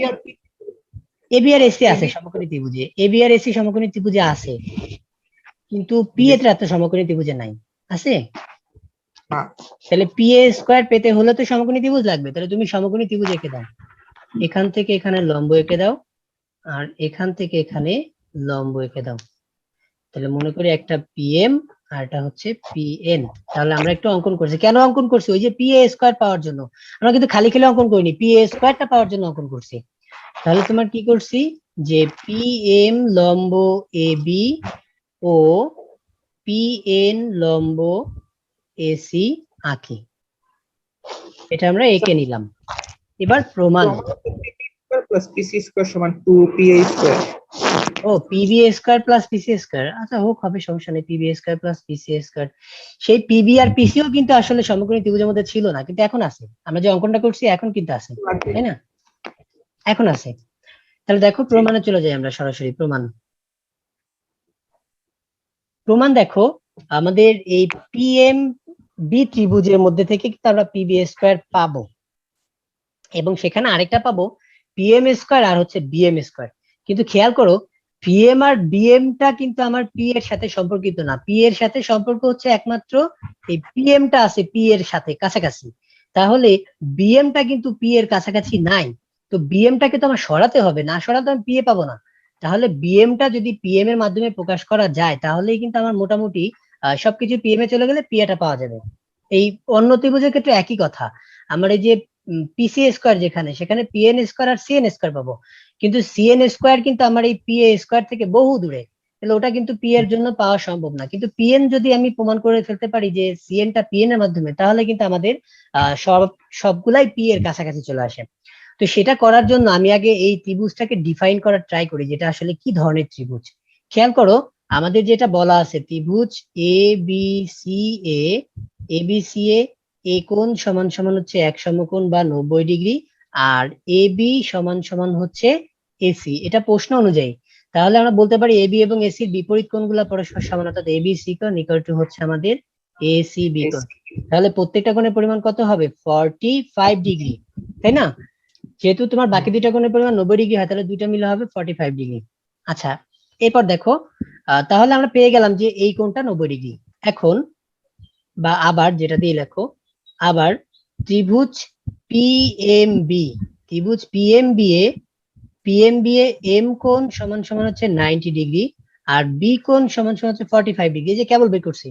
এবি আর এসি আছে সমকোণী ত্রিভুজে, এবি আর এসি সমকোণী ত্রিভুজে আছে, কিন্তু পি এটা তো সমকোণী ত্রিভুজে নাই, আছে? তাহলে পি এ স্কোয়ার পেতে হলে তো সমকোণী ত্রিভুজ লাগবে, তাহলে তুমি সমকোণী ত্রিভুজ এঁকে দাও, এখান থেকে এখানে লম্ব এঁকে দাও, আর এখান থেকে এখানে লম্ব এঁকে দাও। তাহলে মনে করি একটা পিএম আর এটা হচ্ছে পিএন। তাহলে আমরা একটু অঙ্কন করছি, কেন অঙ্কন করছি? ওই যে পি এ স্কোয়ার পাওয়ার জন্য। আমরা কিন্তু খালি খেলে অঙ্কন করিনি, পি এ স্কোয়ারটা পাওয়ার জন্য অঙ্কন করছি। তাহলে তোমার কি করছি যে পিএম লম্ব এ বি ও পিএন লম্ব এসি আঁকি, এটা আমরা এঁকে নিলাম। এবার প্রমাণ, প্লাস পিসি স্কয়ার সমান 2পিএ স্কয়ার। ও PB square plus PC square, আচ্ছা হোক, হবে, সমস্যা নেই, PB square plus PC square. সেই পিবি আর পিসিও কিন্তু আসলে সমকোণী ত্রিভুজের মধ্যে ছিল না, কিন্তু এখন আছে, আমরা যে অঙ্কনটা করছি এখন কিন্তু আছে, তাই না? এখন আছে। তাহলে দেখো প্রমাণে চলে যাই আমরা সরাসরি। প্রমাণ দেখো, আমাদের এই পিএম বি ত্রিভুজের মধ্যে থেকে কিন্তু আমরা পিবি স্কয়ার পাবো, এবং সেখানে আরেকটা পাবো পিএম স্কয়ার আর হচ্ছে বিএম স্কয়ার। কিন্তু খেয়াল করো পিএম আর বিএম টা কিন্তু আমার পি এর সাথে সম্পর্কিত না, পি এর সাথে সম্পর্ক হচ্ছে একমাত্র এই পিএম টা আছে পি এর সাথে কাছাকাছি, তাহলে বিএম টা কিন্তু পি এর কাছাকাছি নাই। তো বিএম টাকে তো আমার সরাতে হবে, না সরাতে আমি পি এ পাবো না। তাহলে বিএম টা যদি পিএম এর মাধ্যমে প্রকাশ করা যায় তাহলেই কিন্তু আমার মোটামুটি সবকিছু পিএম এ চলে গেলে পি এটা পাওয়া যাবে। এই অন্য ত্রিভুজের ক্ষেত্রে একই কথা, আমার এই যে পিসি স্কয়ার যেখানে, সেখানে পিএন স্কয়ার আর সিএন স্কয়ার পাবো, কিন্তু সিএন স্কয়ার কিন্তু আমার এই পি এ স্কয়ার থেকে বহু দূরে, তাহলে ওটা কিন্তু পি এর জন্য পাওয়া সম্ভব না। কিন্তু পিএন যদি আমি প্রমাণ করে ফেলতে পারি যে সিএন টা পিএন এর মাধ্যমে, তাহলে কিন্তু আমাদের সবগুলাই পি এর কাছাকাছি চলে আসে। তো সেটা করার জন্য আমি আগে এই ত্রিভুজটাকে ডিফাইন করার ট্রাই করি, যেটা আসলে কি ধরনের ত্রিভুজ। খেয়াল করো আমাদের যেটা বলা আছে ত্রিভুজ A B C A, A B C এ কোণ সমান সমান হচ্ছে এক সমকোণ বা 90 ডিগ্রি, আর এ বি সমান সমান হচ্ছে এসি, এটা প্রশ্ন অনুযায়ী। তাহলে আমরা বলতে পারি এ বি এবং এসির বিপরীত কোণগুলো পরস্পর সমান, অর্থাৎ এ বি সি কোণ ইকুয়াল টু হচ্ছে আমাদের এ সি বি কোণ। তাহলে প্রত্যেকটা কোণের পরিমাণ কত হবে? 45 ডিগ্রি, তাই না? যেহেতু তোমার বাকি দুইটা কোণের পরিমাণ 90 ডিগ্রি হয়, তাহলে দুইটা মিলে হবে 45 ডিগ্রি। আচ্ছা, এরপর দেখো তাহলে আমরা পেয়ে গেলাম যে এই কোণটা 90 ডিগ্রি। এখন বা আবার যেটা দিয়ে লেখো, আবার ত্রিভুজ পিএমবি, ত্রিভুজ পিএমবি এ এম কোণ সমান সমান হচ্ছে 90 ডিগ্রি আর বি কোণ সমান সমান হচ্ছে 45 ডিগ্রি, যে কেবল বের করছি।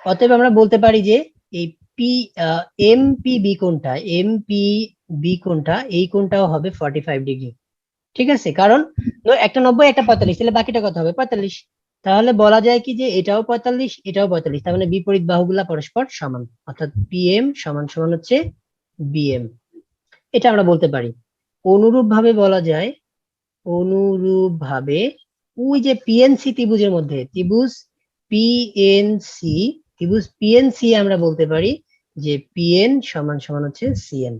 অতএব আমরা বলতে পারি যে এই পি এমপিবি কোণটা এই কোণটাও হবে 45 ডিগ্রি, ঠিক আছে? কারণ একটা 90 একটা 45, তাহলে বাকিটা কত হবে? 45। তাহলে বলা যায় কি যে এটাও 45, এটাও 45, তার মানে বিপরীত বাহুগুলা পরস্পর সমান, অর্থাৎ পিএম সমান সমান হচ্ছে বিএম, এটা আমরা বলতে পারি। অনুরূপ ভাবে বলা যায়, অনুরূপ ভাবে ওই যে পিএনসি ত্রিভুজের মধ্যে ত্রিভুজ পিএনসি আমরা বলতে পারি যে পিএন সমান সমান হচ্ছে সিএন।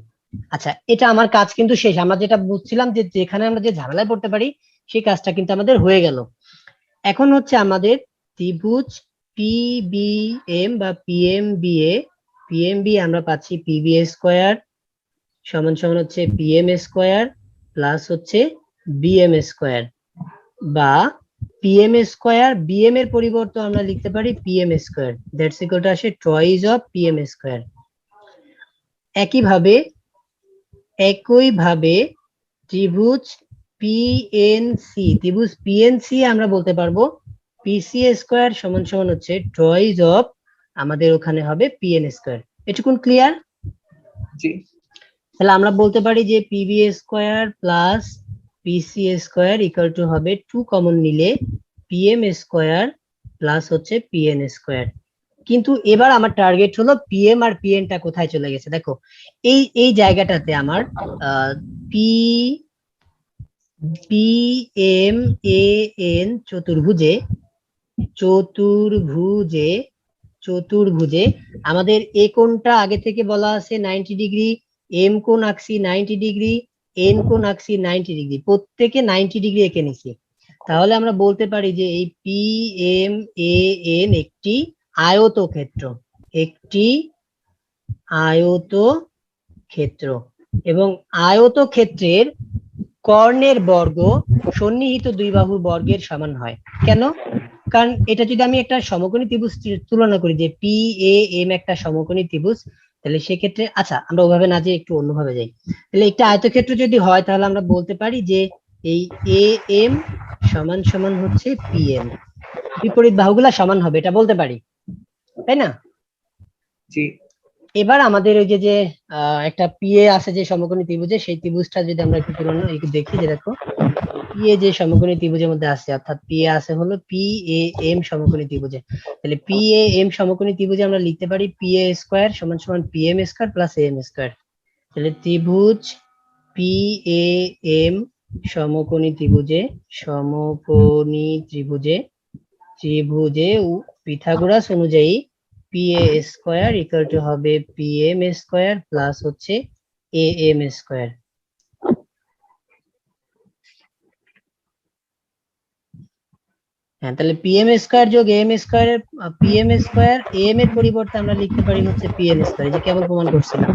আচ্ছা, এটা আমার কাজ কিন্তু শেষ। আমরা যেটা বুঝছিলাম যে যেখানে আমরা যে ঝামেলায় পড়তে পারি সেই কাজটা কিন্তু আমাদের হয়ে গেল। এখন হচ্ছে আমাদের ত্রিভুজ পিবিএম বা পিএমবি আমরা পাচ্ছি পিবি স্কোয়ার সমান সমান হচ্ছে পিএম স্কোয়ার প্লাস হচ্ছে বিএম স্কোয়ার, বা পিএম স্কোয়ার বিএম এর পরিবর্তে আমরা লিখতে পারি PM square, that's equal to আসে টুয়াইস অফ পিএম স্কোয়ার। একইভাবে ত্রিভুজ পিএনসি আমরা বলতে পারবো পিসি স্কোয়ার সমান সমান হচ্ছে টুয়াইস অফ, আমাদের ওখানে হবে পিএন স্কোয়ার। এটুকুন ক্লিয়ার? জি। তাহলে আমরা বলতে পারি যে PB square plus PC square equal to হবে 2 কমন নিলে পিএম স্কোয়ার প্লাস হচ্ছে পিএন স্কোয়ার। কিন্তু এবার আমার টার্গেট হলো পিএম আর পিএনটা কোথায় চলে গেছে। দেখো এই জায়গাটাতে আমার পিএম এন চতুর্ভুজে আমাদের এ কোণটা আগে থেকে বলা আছে 90 ডিগ্রি, এম কোণ আঁকছি 90 ডিগ্রি, এন কোণ আঁকছি 90 ডিগ্রি, প্রত্যেকে 90 ডিগ্রি এঁকে নিছি। তাহলে আমরা বলতে পারি যে এই পিএমএন একটি আয়তক্ষেত্র এবং আয়তক্ষেত্রের কর্ণের বর্গ সন্নিহিত দুই বাহুর বর্গের সমান হয়। কেন? কারণ এটা যদি আমি একটা সমকোণী ত্রিভুজ তুলনা করি যে পি এ এম একটা সমকোণী ত্রিভুজ, তাহলে সেক্ষেত্রে আচ্ছা আমরা ওভাবে না যে একটু অন্যভাবে যাই। তাহলে একটা আয়তক্ষেত্র যদি হয় তাহলে আমরা বলতে পারি যে এই এ এম সমান সমান হচ্ছে পিএম, বিপরীত বাহুগুলা সমান হবে, এটা বলতে পারি, তাই না? জি। এবার আমাদের ওই যে একটা পিএ আছে যে সমকোণী ত্রিভুজে, সেই ত্রিভুজটা যদি আমরা একটু তুলনা একটু দেখি, যে দেখো পিএ যে সমকোণী ত্রিভুজের মধ্যে আছে, অর্থাৎ পিএ আছে হলো পিএএম সমকোণী ত্রিভুজে, তাহলে পিএএম সমকোণী ত্রিভুজে আমরা লিখতে পারি পিএ স্কয়ার সমান সমান PM square plus M square. তাহলে ত্রিভুজ পিএএম সমকোণী ত্রিভুজে পিথাগোরাস অনুযায়ী পিএ স্কয়ার ইকুয়াল টু হবে পিএম স্কয়ার প্লাস হচ্ছে এএম স্কয়ার। হ্যাঁ, তাহলে পিএম স্কয়ার যোগ M square, PM square M এর পরিবর্তে আমরা লিখতে পারি হচ্ছে পিএন স্কয়ার, যে কেবল প্রমাণ করছিলাম।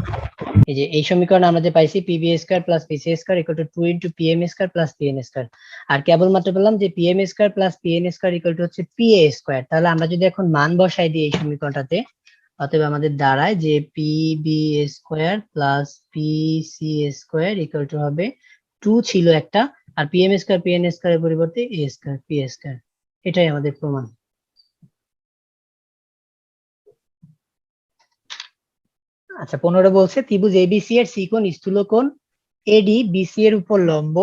এই যে এই সমীকরণ আমরা যে পাইছি PB square plus PC square equal to 2 into PM square plus PN square, আর কেবলমাত্র পেলাম যে PM square plus PN square equal to হচ্ছে পিএ স্কয়ার। তাহলে আমরা যদি এখন মান বসাই দিই এই সমীকরণটাতে, অতএব আমাদের দাঁড়ায় যে PB square plus PC square equal to হবে 2 ছিল একটা, আর পিএম স্কয়ার পিএন স্কয়ার এর পরিবর্তে এ স্কয়ার পি স্কয়ার। এটাই আমাদের প্রমাণ। আচ্ছা, 15 বলছে ত্রিভুজ এবিসি এর সি কোণ স্থূলকোণ এডি বিসি এর উপর লম্ব,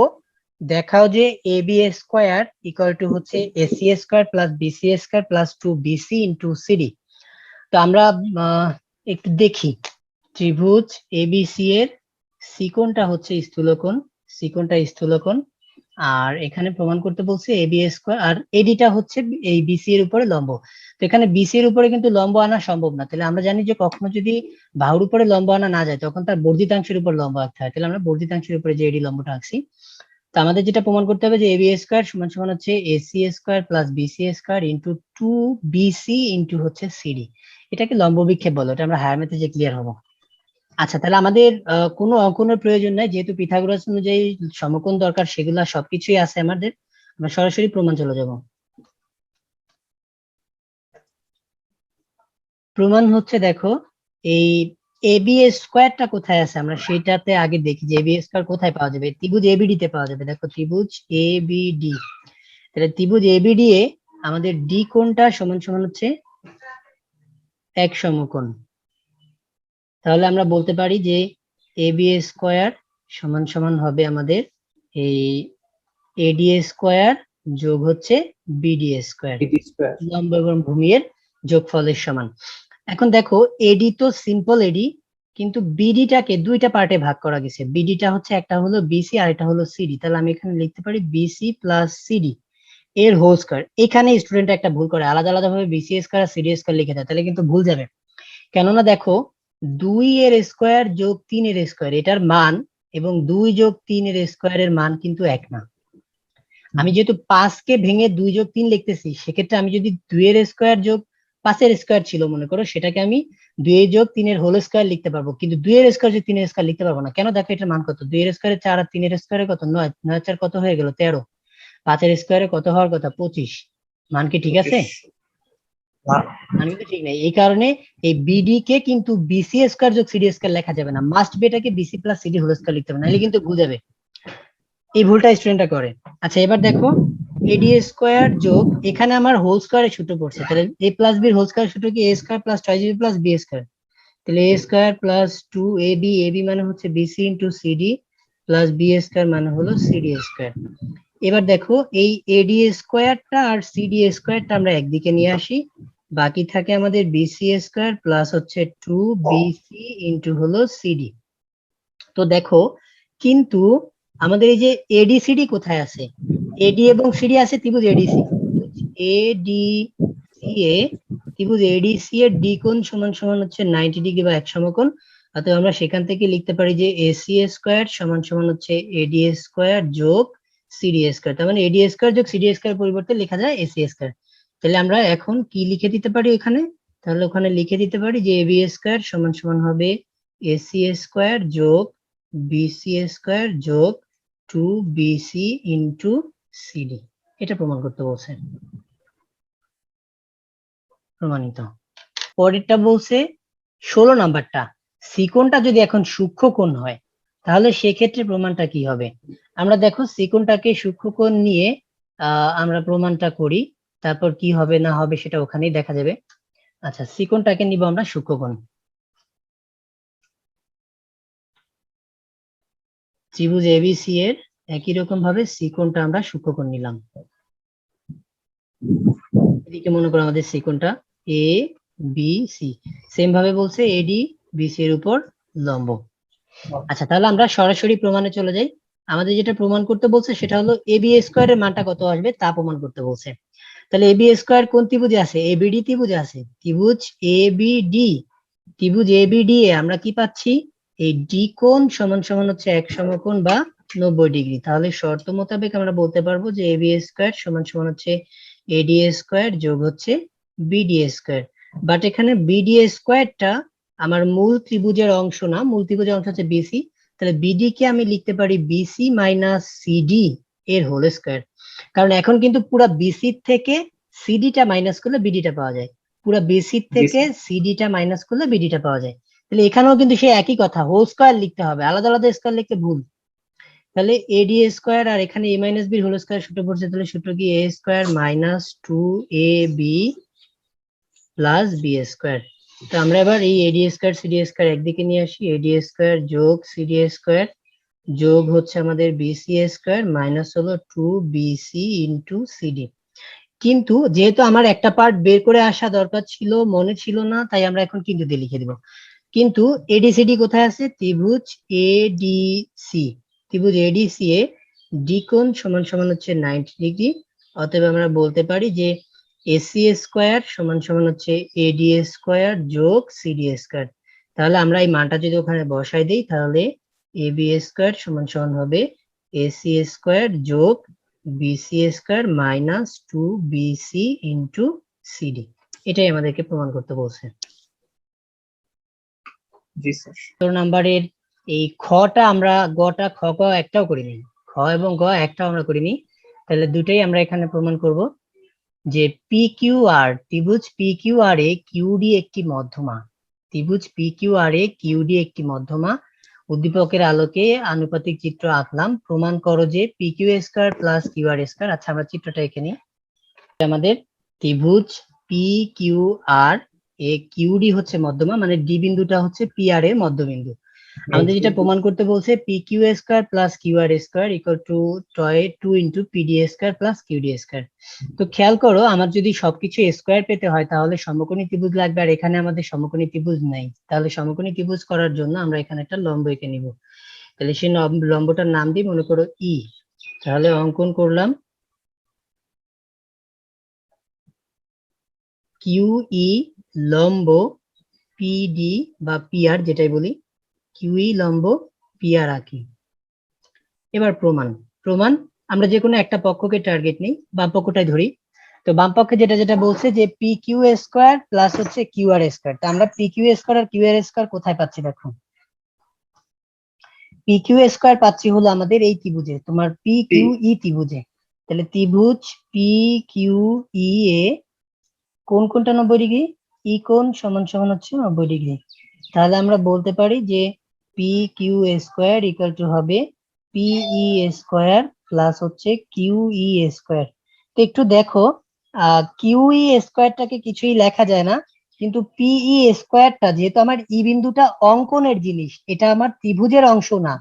দেখাও যে এবি স্কয়ার ইকুয়াল টু হচ্ছে AC square plus BC square plus 2 BC into CD. তো আমরা একটু দেখি, ত্রিভুজ এবিসি এর সি কোণটা হচ্ছে স্থূলকোণ, আর এখানে প্রমাণ করতে বলছে এবি স্কয়ার, আর এডিটা হচ্ছে এই বিসি এর উপরে লম্ব। তো এখানে বিসি এর উপরে কিন্তু লম্ব আনা সম্ভব না, তাহলে আমরা জানি যে কখনো যদি বাহুর উপরে লম্ব আনা না যায় তখন তার বর্ধিতাংশের উপর লম্ব আঁকতে হয়, তাহলে আমরা বর্ধিতাংশের উপরে যে এডি লম্বটা আঁকছি। তো আমাদের যেটা প্রমাণ করতে হবে যে এবি স্কয়ার সমান সমান হচ্ছে AC square plus BC square into 2 BC into হচ্ছে সিডি। এটাকে লম্ব বিক্ষেপ বলে, এটা আমরা হায়ার ম্যাথে যে ক্লিয়ার হবো। আচ্ছা, তাহলে আমাদের কোনো অঙ্কনের প্রয়োজন নাই, যেহেতু পিথাগোরাস অনুযায়ী সমকোণ দরকার, সেগুলা সবকিছুই আছে আমাদের। আমরা সরাসরি প্রমাণ চলে যাব। প্রমাণ হচ্ছে দেখো এই এবি স্কয়ারটা কোথায় আছে আমরা সেটাতে আগে দেখি যে এবি স্কয়ার কোথায় পাওয়া যাবে। ত্রিভুজ এবিডি তে পাওয়া যাবে। দেখো ত্রিভুজ এবিডি, তাহলে ত্রিভুজ এবিডি এ আমাদের ডি কোণটা সমান সমান হচ্ছে এক সমকোণ। তাহলে আমরা বলতে পারি যে এবি স্কয়ার সমান সমান হবে আমাদের এই এডি স্কয়ার যোগ হচ্ছে বিডি স্কোয়ার, বিডি স্কয়ার। লম্ব এবং ভূমি এর যোগফলের সমান। এখন দেখো এডি তো সিম্পল এডি, কিন্তু বিডিটাকে দুইটা পার্টে ভাগ করা গেছে। বিডিটা হচ্ছে একটা হলো বিসি আর এটা হলো সিডি, তাহলে আমি এখানে লিখতে পারি বিসি প্লাস সিডি এর হোল স্কয়ার। এখানে স্টুডেন্ট একটা ভুল করে, আলাদা আলাদা ভাবে বিসি স্কয়ার আর সিডি স্কয়ার লিখে দেয়, তাহলে কিন্তু ভুল যাবে। কেননা দেখো 2 এর স্কয়ার যোগ 3 এর স্কয়ার এটার মান এবং 2 যোগ 3 এর স্কয়ারের মান কিন্তু এক না। আমি যেহেতু 5 কে ভেঙে 2 যোগ 3 লিখতেছি, সেক্ষেত্রে আমি যদি 2 এর স্কয়ার যোগ 5 এর স্কয়ার ছিল মনে করো, সেটাকে আমি 2 যোগ 3 এর হোল স্কয়ার লিখতে পারবো, কিন্তু 2 এর স্কয়ার যোগ 3 এর স্কয়ার লিখতে পারবো না। কেন? দেখো এটার মান কত, 2 এর স্কয়ারে 4 আর 3 এর স্কয়ারে কত 9, 9 4 কত হয়ে গেল 13, 5 এর স্কয়ারে কত হওয়ার কথা 25। মান কি ঠিক আছে? মান কিন্তু ঠিক নাই। এই কারণে এই বিডি কে কিন্তু বিসি স্কয়ার যোগ সিডি স্কয়ার লেখা যাবে না, মাস্ট বি এটাকে BC plus CD whole square লিখতে হবে, নাহলে কিন্তু ভুল যাবে। এই ভুলটা স্টুডেন্টরা করে। আচ্ছা এবার দেখো এডি স্কয়ার যোগ, এখানে আমার হোল স্কয়ারের সূত্র পড়ছে, তাহলে A plus B whole square সূত্র কি A square plus twice B plus B square, তাহলে A square plus 2ab, AB মানে হচ্ছে BC into CD plus B square মানে হলো সিডি স্কয়ার। এবার দেখো এই এডি স্কয়ারটা আর সিডি স্কয়ারটা আমরা একদিকে নিয়ে আসি, বাকি থাকে আমাদের বিসি স্কয়ার প্লাস হচ্ছে 2bc ইনটু হলো সিডি। তো দেখো কিন্তু আমাদের এই যে এডিসিডি কোথায় আছে? এডি এবং সিডি আছে ত্রিভুজ এডিসি, এডিসিএ, ত্রিভুজ এডিসি এর ডি কোণ সমান সমান হচ্ছে 90 ডিগ্রি বা এক সমকোণ। অতএব আমরা সেখান থেকে লিখতে পারি যে এসি স্কয়ার সমান সমান হচ্ছে এডি স্কয়ার যোগ সিডি স্কয়ার। তার মানে এডি স্কয়ার যোগ সিডি স্কয়ার পরিবর্তে লেখা যায় এসি স্কয়ার। তাহলে আমরা এখন কি লিখে দিতে পারি এখানে? তাহলে ওখানে লিখে দিতে পারি যে এবি স্কয়ার সমান সমান হবে এসি স্কয়ার যোগ বিসি স্কয়ার যোগ 2bc ইনটু সিডি। এটা প্রমাণ করতে বলছে, প্রমাণিত। পরেরটা বলছে 16 নাম্বারটা, সিকোণটা যদি এখন সূক্ষ্মকোণ হয় তাহলে সেক্ষেত্রে প্রমাণটা কি হবে? আমরা দেখো সিকোণটাকে সূক্ষ্মকোণ নিয়ে আমরা প্রমাণটা করি, তারপর কি হবে না হবে সেটা ওখানেই দেখা যাবে। আচ্ছা সিকোণটাকে নিব আমরা সূক্ষ্মকোণ। ত্রিভুজ এবিসি এর একই রকম ভাবে সিকোণটা আমরা সূক্ষ্মকোণ নিলাম। এদিকে মনে করো আমাদের সিকোণটা এ বি সি, সেম ভাবে বলছে এডি বিসি এর উপর লম্ব। আচ্ছা তাহলে আমরা সরাসরি প্রমাণে চলে যাই। আমাদের যেটা প্রমাণ করতে বলছে সেটা হলো এবি স্কয়ার এর মানটা কত আসবে তা প্রমাণ করতে বলছে। তাহলে এবি স্কয়ার কোন ত্রিভুজে আছে? এবিডি ত্রিভুজে আছে। ত্রিভুজ এবিডি, ত্রিভুজ এবিডি এ আমরা কি পাচ্ছি? এই ডি কোণ সমান সমান হচ্ছে এক সমকোণ বা 90 ডিগ্রি। তাহলে শর্ত মোতাবেক আমরা বলতে পারবো যে এবি স্কয়ার সমান সমান হচ্ছে এডি স্কয়ার যোগ হচ্ছে বিডি স্কয়ার। বাট এখানে বিডি স্কয়ারটা আমার মূল ত্রিভুজের অংশ না, মূল ত্রিভুজের অংশ হচ্ছে বিসি, তাহলে বিডি কে আমি লিখতে পারি বিসি মাইনাস সিডি এর হোল স্কয়ার। কারণ এখন কিন্তু পুরা বিসি থেকে সিডিটা মাইনাস করলে বিডিটা পাওয়া যায়, পুরা বিসি থেকে সিডিটা মাইনাস করলে বিডিটা পাওয়া যায়। তাহলে এখানেও কিন্তু সেই একই কথা, হোল স্কয়ার লিখতে হবে, আলাদা আলাদা স্কয়ার লিখলে ভুল। তাহলে এডি স্কয়ার আর এখানে A minus B whole square সূত্র পড়ছে, তাহলে সূত্র কি A square minus 2ab plus B square. তো আমরা এবার এই এডি স্কয়ার সিডি স্কয়ার একদিকে নিয়ে আসি, এডি স্কয়ার যোগ সিডি স্কয়ার যোগ হচ্ছে আমাদের বিসি স্কয়ার মাইনাস হলো 2bc ইনটু সিডি। কিন্তু যেহেতু আমার একটা পার্ট বের করে আসা দরকার ছিল, মনে ছিল না, তাই আমরা এখন কিন্তু দিয়ে লিখে দিব। কিন্তু এডিসিডি কোথায় আছে? ত্রিভুজ এডিসি, ত্রিভুজ এডিসি এ ডি কোণ সমান সমান হচ্ছে 90 ডিগ্রি। অতএব আমরা বলতে পারি যে এসি স্কয়ার সমান সমান হচ্ছে এডি স্কয়ার যোগ সিডি স্কয়ার। তাহলে আমরা এই মানটা যদি ওখানে বসাই দেই তাহলে এবি স্কয়ার সমান সমান হবে এসি স্কয়ার যোগ BC square minus 2bc into CD. এটাই আমাদেরকে প্রমাণ করতে বলছে। জি স্যার। 17 নাম্বারের এই খটা আমরা গটা খ গ একটাও করিনি, খ এবং গ একটাও আমরা করিনি, তাহলে দুটাই আমরা এখানে প্রমাণ করব যে পি কিউ আর, ত্রিভুজ পি কিউ আর এ কিউডি একটি মধ্যমা, ত্রিভুজ পি কিউ আর এ কিউডি একটি মধ্যমা। উদ্দীপকের আলোকে আনুপাতিক চিত্র আঁকলাম, প্রমাণ করো যে P Q square plus Q R square. আচ্ছা আমরা চিত্রটা এখানে আমাদের ত্রিভুজ পি কিউ আর এ কিউডি হচ্ছে মধ্যমা, মানে ডি বিন্দুটা হচ্ছে পি আর এর মধ্যবিন্দু। আমাদের যেটা প্রমাণ করতে বলছে P Q square plus Q R square equal to 2 into PD square plus QD square. তো খেয়াল করো, আমার যদি সবকিছু স্কোয়ার পেতে হয় তাহলে সমকোণী ত্রিভুজ লাগবে, আর এখানে আমাদের সমকোণী ত্রিভুজ নাই। তাহলে সমকোণী ত্রিভুজ করার জন্য আমরা এখানে একটা লম্ব এঁকে নিব। তাহলে সেই লম্বটার নাম দিই মনে করো ই। তাহলে অঙ্কন করলাম কিউ ই লম্ব পিডি বা পিআর যেটাই বলি, কিউ ই লম্ব পিআর আঁকি। এবার প্রমাণ। প্রমাণ আমরা যে কোনো একটা পক্ষকে টার্গেট নেই, বাম পক্ষটাই ধরি। তো বাম পক্ষে যেটা যেটা বলছে যে পি কিউ স্কোয়ার প্লাস হচ্ছে কিউ আর স্কোয়ার। তো আমরা পি কিউ স্কোয়ার আর কিউ আর স্কোয়ার কোথায় পাচ্ছি দেখো, পি কিউ স্কোয়ার পাচ্ছি হলো আমাদের এই ত্রিভুজে, তোমার পি কিউ ই ত্রিভুজে। তাহলে ত্রিভুজ পি কিউ ই এ কোন কোনটা 90 ডিগ্রি, ই কোণ সমান সমান হচ্ছে 90 ডিগ্রি। তাহলে আমরা বলতে পারি যে P Q square equal to হবে পিই স্কোয়ার প্লাস হচ্ছে কিউ ই স্কোয়ার। তো একটু দেখো, কিউ ই স্কোয়ারটাকে কিছুই লেখা যায় না, কিন্তু পিই স্কোয়ারটা যেহেতু আমার ই বিন্দুটা অঙ্কনের জিনিস, এটা আমার ত্রিভুজের অংশ না,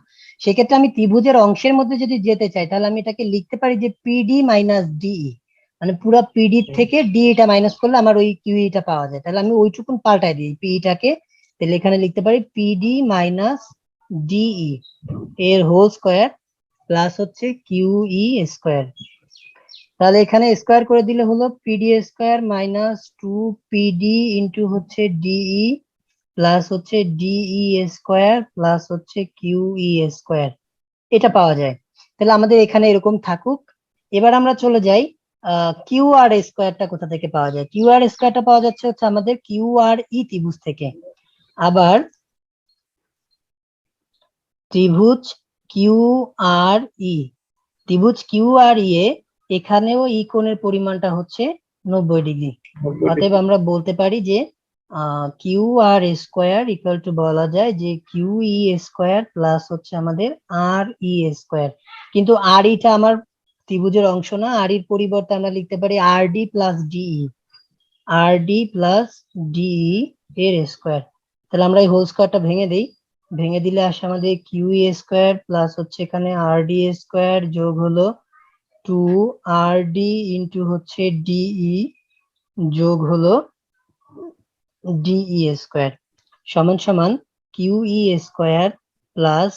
সেক্ষেত্রে আমি ত্রিভুজের অংশের মধ্যে যদি যেতে চাই তাহলে আমি এটাকে লিখতে পারি যে পিডি মাইনাস ডিই, মানে পুরো পিডি থেকে ডিটা মাইনাস করলে আমার ওই কিউইটা পাওয়া যায়। তাহলে আমি ওইটুকুন পাল্টাই দিই পিটাকে, তাহলে এখানে লিখতে পারি পিডি মাইনাস ডিই এর হোল স্কোয়ার প্লাস হচ্ছে কিউই স্কোয়ার। তাহলে এখানে স্কোয়ার করে দিলে হলো PD square minus 2 PD into হচ্ছে ডিই প্লাস হচ্ছে ডিই স্কোয়ার প্লাস হচ্ছে কিউই স্কোয়ার, এটা পাওয়া যায়। তাহলে আমাদের এখানে এরকম থাকুক। এবার আমরা চলে যাই কিউ আর স্কোয়ারটা কোথা থেকে পাওয়া যায়। কিউ আর স্কোয়ারটা পাওয়া যাচ্ছে হচ্ছে আমাদের কিউ আর ই ত্রিভুজ থেকে। আবার ত্রিভুজ কিউ আর ই, ত্রিভুজ কিউ আর ই এ এখানেও ই কোণের পরিমাণটা হচ্ছে 90 ডিগ্রি। অতএব আমরা বলতে পারি যে Q R square equal to বলা যায় যে কিউ ই স্কোয়ার প্লাস হচ্ছে আমাদের আর ই স্কোয়ার। কিন্তু আর ইটা আমার ত্রিভুজের অংশ না, আর এর পরিবর্তে আমরা লিখতে পারি আর ডি প্লাস ডিই, আর ডি প্লাস ডিই এর স্কোয়ার। তাহলে আমরা এই হোল স্কোয়ারটা ভেঙে দেই, ভেঙে দিলে আসে আমাদের কিউ ই স্কোয়ার প্লাস হচ্ছে এখানে আর ডি স্কোয়ার যোগ হলো 2 RD ইন্টু হচ্ছে ডিই যোগ হলো ডিই স্কোয়ার সমান সমান kiwi square plus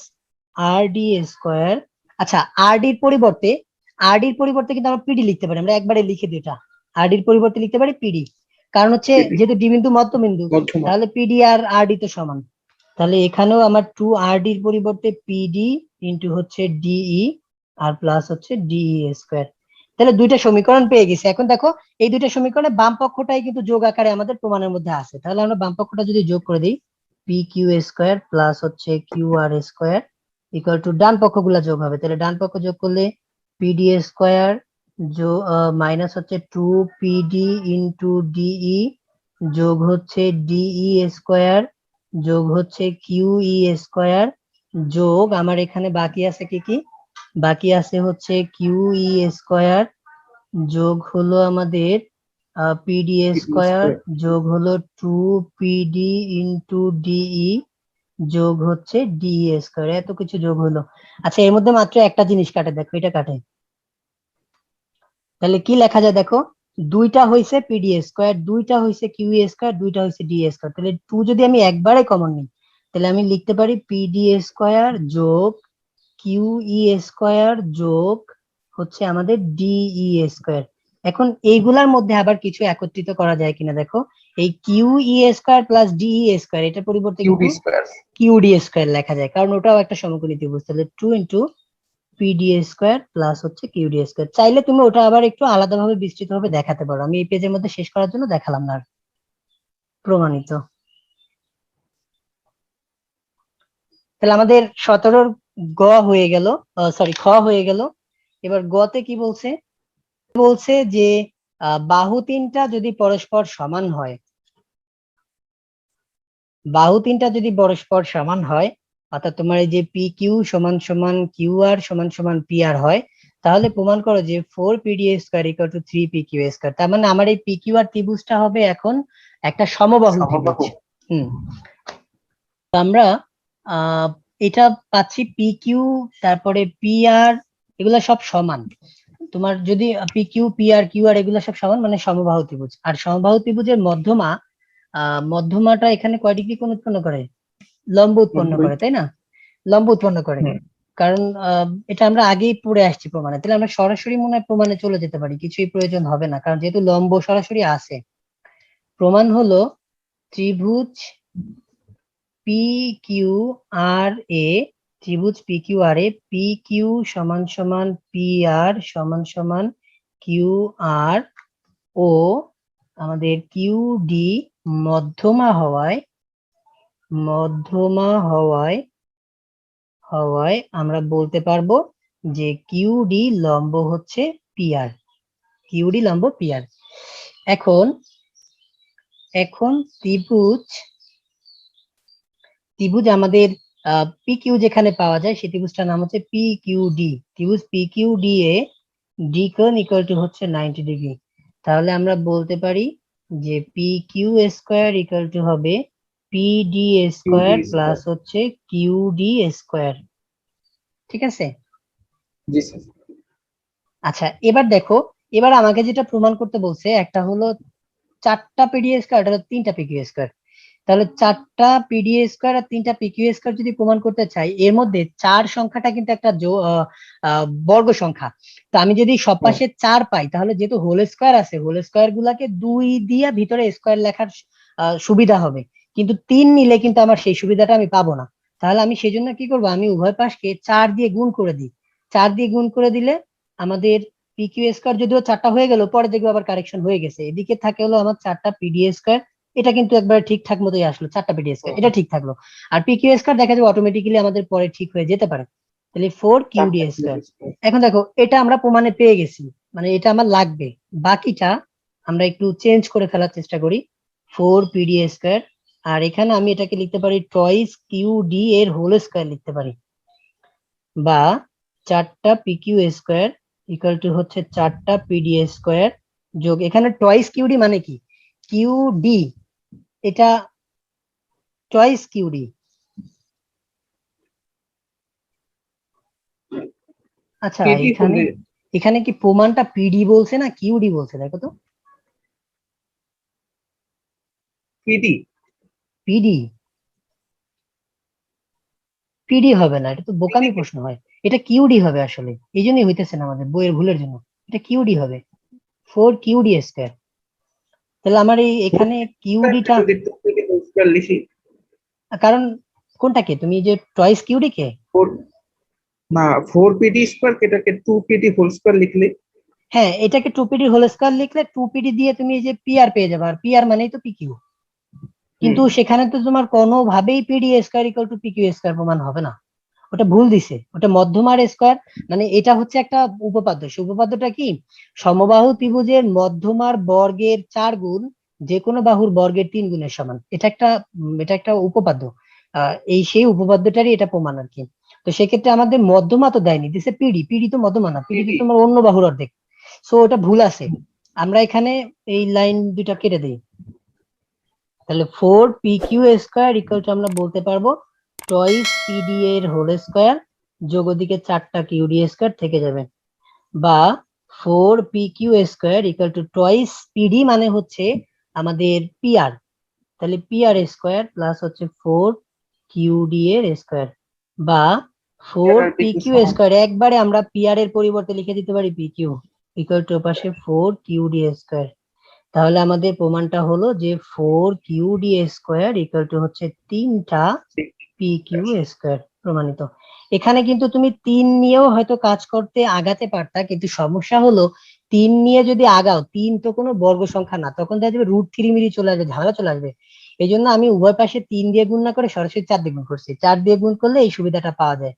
RD square. আচ্ছা, আরডির পরিবর্তে কিন্তু আমরা পিডি লিখতে পারি, আমরা একবারে লিখে দিই এটা, আরডির পরিবর্তে লিখতে পারি পিডি, কারণ হচ্ছে যেহেতু ডি বিন্দু মধ্যবিন্দু তাহলে পিডি আর আরডি তো সমান। তাহলে এখানেও আমার 2 RD এর পরিবর্তে পিডি ইন্টু হচ্ছে ডিই আর প্লাস হচ্ছে ডিই স্কোয়ার। তাহলে দুইটা সমীকরণ পেয়ে গেছি। এখন দেখো এই দুইটা সমীকরণে বাম পক্ষটাই কিন্তু যোগ আকারে আমাদের প্রমাণের মধ্যে আছে। তাহলে আমরা বাম পক্ষটা যদি যোগ করে দিই, পি কিউ স্কোয়ার প্লাস হচ্ছে Q R square equal to ডান পক্ষগুলা যোগ হবে। তাহলে ডান পক্ষ যোগ করলে পিডি স্কোয়ার মাইনাস হচ্ছে 2 PD ইন্টু ডিই যোগ হচ্ছে ডিই স্কোয়ার যোগ হচ্ছে কিউই স্কোয়ার যোগ আমার এখানে বাকি আছে কি কি, বাকি আছে হচ্ছে কিউই স্কোয়ার যোগ হলো আমাদের পিডি স্কোয়ার যোগ হলো 2 PD ইন্টু ডিই যোগ হচ্ছে ডিই স্কোয়ার, এত কিছু যোগ হলো। আচ্ছা, এর মধ্যে মাত্র একটা জিনিস কাটে, দেখো এটা কাটে। তাহলে কি লেখা যায় দেখো, দুইটা হইছে পিডি স্কোয়ার, দুইটা হইছে কিউই স্কোয়ার, দুইটা হইছে ডি স্কোয়ার। তাহলে 2 যদি আমি একবারে কমন নিই তাহলে আমি লিখতে পারি পিডি স্কোয়ার যোগ কিউই স্কোয়ার যোগ হচ্ছে আমাদের ডিই স্কোয়ার। এখন এইগুলার মধ্যে আবার কিছু একত্রিত করা যায় কিনা দেখো, এই QE square plus DE square এটার পরিবর্তে কিউডি স্কোয়ার লেখা যায়, কারণ ওটাও একটা সমকোণী ত্রিভুজ। তাহলে 2 ইন্টু পিডি স্কোয়ার প্লাস হচ্ছে কিউডি স্কোয়ার। চাইলে তুমি ওটা আবার একটু আলাদাভাবে বিস্তৃত ভাবে দেখাতে পারো, আমি এই পেজের মধ্যে শেষ করার জন্য দেখালাম না। প্রমাণিত। তাহলে আমাদের 17 গ হয়ে গেল, সরি খ হয়ে গেল। এবার গতে কি বলছে, বলছে যে বাহু তিনটা যদি পরস্পর সমান হয়, বাহু তিনটা যদি পরস্পর সমান হয়, অর্থাৎ তোমার এই যে পি কিউ সমান সমান কিউ আর সমান সমান পি আর হয়, তাহলে প্রমাণ করো যে 4 PD square equal two 3 PQ square. তার মানে আমার এই পি কিউ আর ত্রিভুজটা হবে এখন একটা সমবাহু ত্রিভুজ। আমরা এটা পাচ্ছি পি কিউ, তারপরে পি আর, এগুলা সব সমান। তোমার যদি P Q P R Q R এগুলা সব সমান মানে সমবাহু ত্রিভুজ। আর সমবাহু ত্রিভুজের মধ্যমা, মধ্যমাটা এখানে কয় ডিগ্রি কোণ উৎপন্ন করে? লম্ব উৎপন্ন করে, তাই না? লম্ব উৎপন্ন করে। কারণ এটা আমরা আগেই পড়ে আসছি প্রমাণে। তাহলে আমরা সরাসরি মনে হয় প্রমাণে চলে যেতে পারি, কিছুই প্রয়োজন হবে না, কারণ যেহেতু লম্ব সরাসরি আছে। প্রমাণ হলো ত্রিভুজ পি কিউ আর এ, ত্রিভুজ পি কিউ আর এ, পি কিউ সমান সমান পি আর সমান সমান কিউ আর ও আমাদের কিউ ডি মধ্যমা হওয়ায় আমরা বলতে পারবো যে কিউ ডি লম্ব হচ্ছে পি আর, কিউ ডি লম্ব পি আর। এখন ত্রিভুজ আমাদের পি কিউ যেখানে পাওয়া যায় সেই ত্রিভুজটার নাম হচ্ছে পি কিউ ডি। ত্রিভুজ পি কিউ ডি এ ডি কোণ ইকুয়াল টু হচ্ছে 90 ডিগ্রি। তাহলে আমরা বলতে পারি যে P Q square equal to হবে পি ডি স্কোয়ার প্লাস হচ্ছে কিউ ডি স্কোয়ার। ঠিক আছে? জি স্যার। আচ্ছা, এবার দেখো, এবার আমাকে যেটা প্রমাণ করতে বলছে, একটা হলো 4টা পিডি স্কোয়ার, এটা হলো 3টা পিকিউ স্কোয়ার। তাহলে 4টা পিডি স্কোয়ার আর 3টা পিকিউ স্কোয়ার যদি প্রমাণ করতে চাই, এর মধ্যে 4 সংখ্যাটা কিন্তু একটা বর্গ সংখ্যা। তো আমি যদি সব পাশে 4 পাই, তাহলে যেহেতু হোল স্কোয়ার আছে, হোল স্কোয়ার গুলাকে 2 দিয়ে ভিতরে স্কোয়ার লেখার সুবিধা হবে। কিন্তু 3 নিলে কিন্তু আমার সেই সুবিধাটা আমি পাবো না। তাহলে আমি সেই জন্য কি করবো, আমি উভয় পাশকে 4 দিয়ে গুণ করে দিই। 4 দিয়ে গুণ করে দিলে আমাদের পিকিউ স্কোয়ার যদিও 4টা হয়ে গেল, পরে দেখবো আবার কারেকশন হয়ে গেছে। এদিকে থাকে হলো আমার 4টা পিডি স্কোয়ার, এটা কিন্তু একবার ঠিকঠাক মতোই আসলো, 4টা পিডি স্কোয়ার, এটা ঠিক থাকলো। আর পিকিউ স্কোয়ার দেখা যাবে অটোমেটিক্যালি আমাদের পরে ঠিক হয়ে যেতে পারে। তাহলে 4 কিউডি স্কোয়ার। এখন দেখো, এটা আমরা প্রমাণে পেয়ে গেছি, মানে এটা আমার লাগবে। বাকিটা আমরা একটু চেঞ্জ করে ফেলার চেষ্টা করি, 4 পিডি স্কোয়ার। আর এখানে আমি এটাকে লিখতে পারি টয়েস কিউডি এর হোল স্কোয়ার লিখতে পারি, বা 4টা পিকিউ স্কোয়ার ইকুয়াল টু হচ্ছে 4টা পিডি স্কোয়ার যোগ এখানে টয়েস কিউডি মানে কি, কিউডি, এটা টয়েস কিউডি। আচ্ছা, এখানে কি প্রমাণটা পিডি বলছে না কিউডি বলছে? দেখো তো, পিডি পিডি পিডি হবে না, এটা তো বোকামি প্রশ্ন হয়। এটা কিউডি হবে আসলে, এই জন্যই হইতেছে না আমাদের বইয়ের ভুলের জন্য। এটা কিউডি হবে, 4 কিউডি স্কোয়ার। তাহলে আমার এই এখানে কিউডিটা, লিখি, কারণ কোনটাকে তুমি যে টয়েস কিউডি কে, না 4 পিডি স্কোয়ার এটাকে 2 পিডি হোল স্কোয়ার লিখলে, হ্যাঁ এটাকে 2 পিডি হোল স্কোয়ার লিখলে 2 পিডি দিয়ে তুমি এই যে পিআর পেয়ে যাবে, আর পিআর মানেই তো পিকিউ। কিন্তু সেখানে তো তোমার কোনোভাবেই PD square equal two PQ square প্রমাণ হবে না, ওটা ভুল দিছে, ওটা মধ্যমার স্কোয়ার। মানে এটা হচ্ছে একটা উপপাদ্য। সেই উপপাদ্যটা কি, সমবাহু ত্রিভুজের মধ্যমার বর্গের 4 গুণ যে কোনো বাহুর বর্গের 3 গুণের সমান। এটা একটা উপপাদ্য। এই সেই উপপাদ্যটারই এটা প্রমাণ আর কি। তো সেক্ষেত্রে আমাদের মধ্যমা তো দেয়নি, দিছে পিডি। পিডি তো মধ্যমা না, পিডি তো তোমার অন্য বাহুর অর্ধেক। সো ওটা ভুল আছে। আমরা এখানে এই লাইন দুইটা কেটে দিই। তাহলে 4 পিকিউ স্কোয়ার ইকুয়াল টু আমরা বলতে পারবো টয়েস পিডি এর হোল স্কোয়ার যোগ ওদিকে 4টা কিউডি স্কোয়ার থেকে যাবে, বা 4 PQ square equal to twice PD মানে হচ্ছে আমাদের পিআর। তাহলে পিআর স্কোয়ার প্লাস হচ্ছে 4 কিউডি এর স্কোয়ার, বা 4 পিকিউ স্কোয়ার, একবারে আমরা পিআর এর পরিবর্তে লিখে দিতে পারি পিকিউ ইকুয়াল টু পাশে 4 কিউডি স্কোয়ার। তাহলে আমাদের প্রমাণটা হলো যে 4 কিউডি স্কোয়ার ইকুয়াল টু হচ্ছে 3টা পি কিউ স্কোয়ার, প্রমাণিত। এখানে কিন্তু তুমি 3 নিয়েও হয়তো কাজ করতে আগাতে পারতা, কিন্তু সমস্যা হলো 3 নিয়ে যদি আগাও, 3 তো কোনো বর্গ সংখ্যা না, তখন দেখা যাবে √3 মিলি চলে আসবে, ঝামেলা চলে আসবে। এই জন্য আমি উভয় পাশে 3 দিয়ে গুণ না করে সরাসরি 4 দিয়ে গুণ করছি। 4 দিয়ে গুণ করলে এই সুবিধাটা পাওয়া যায়।